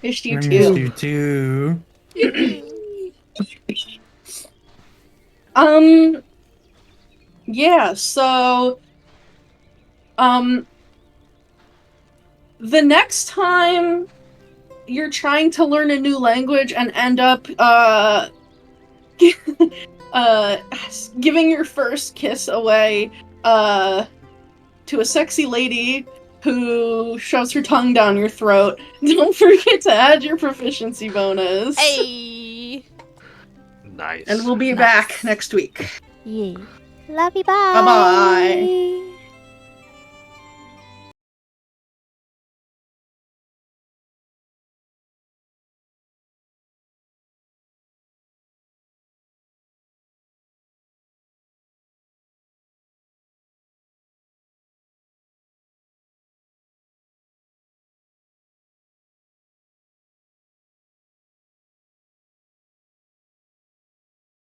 Missed you I too. missed you too. Yeah, so the next time you're trying to learn a new language and end up giving your first kiss away to a sexy lady who shoves her tongue down your throat, don't forget to add your proficiency bonus. Hey. Nice. And we'll be back next week. Yay. Love you. Bye. Bye-bye.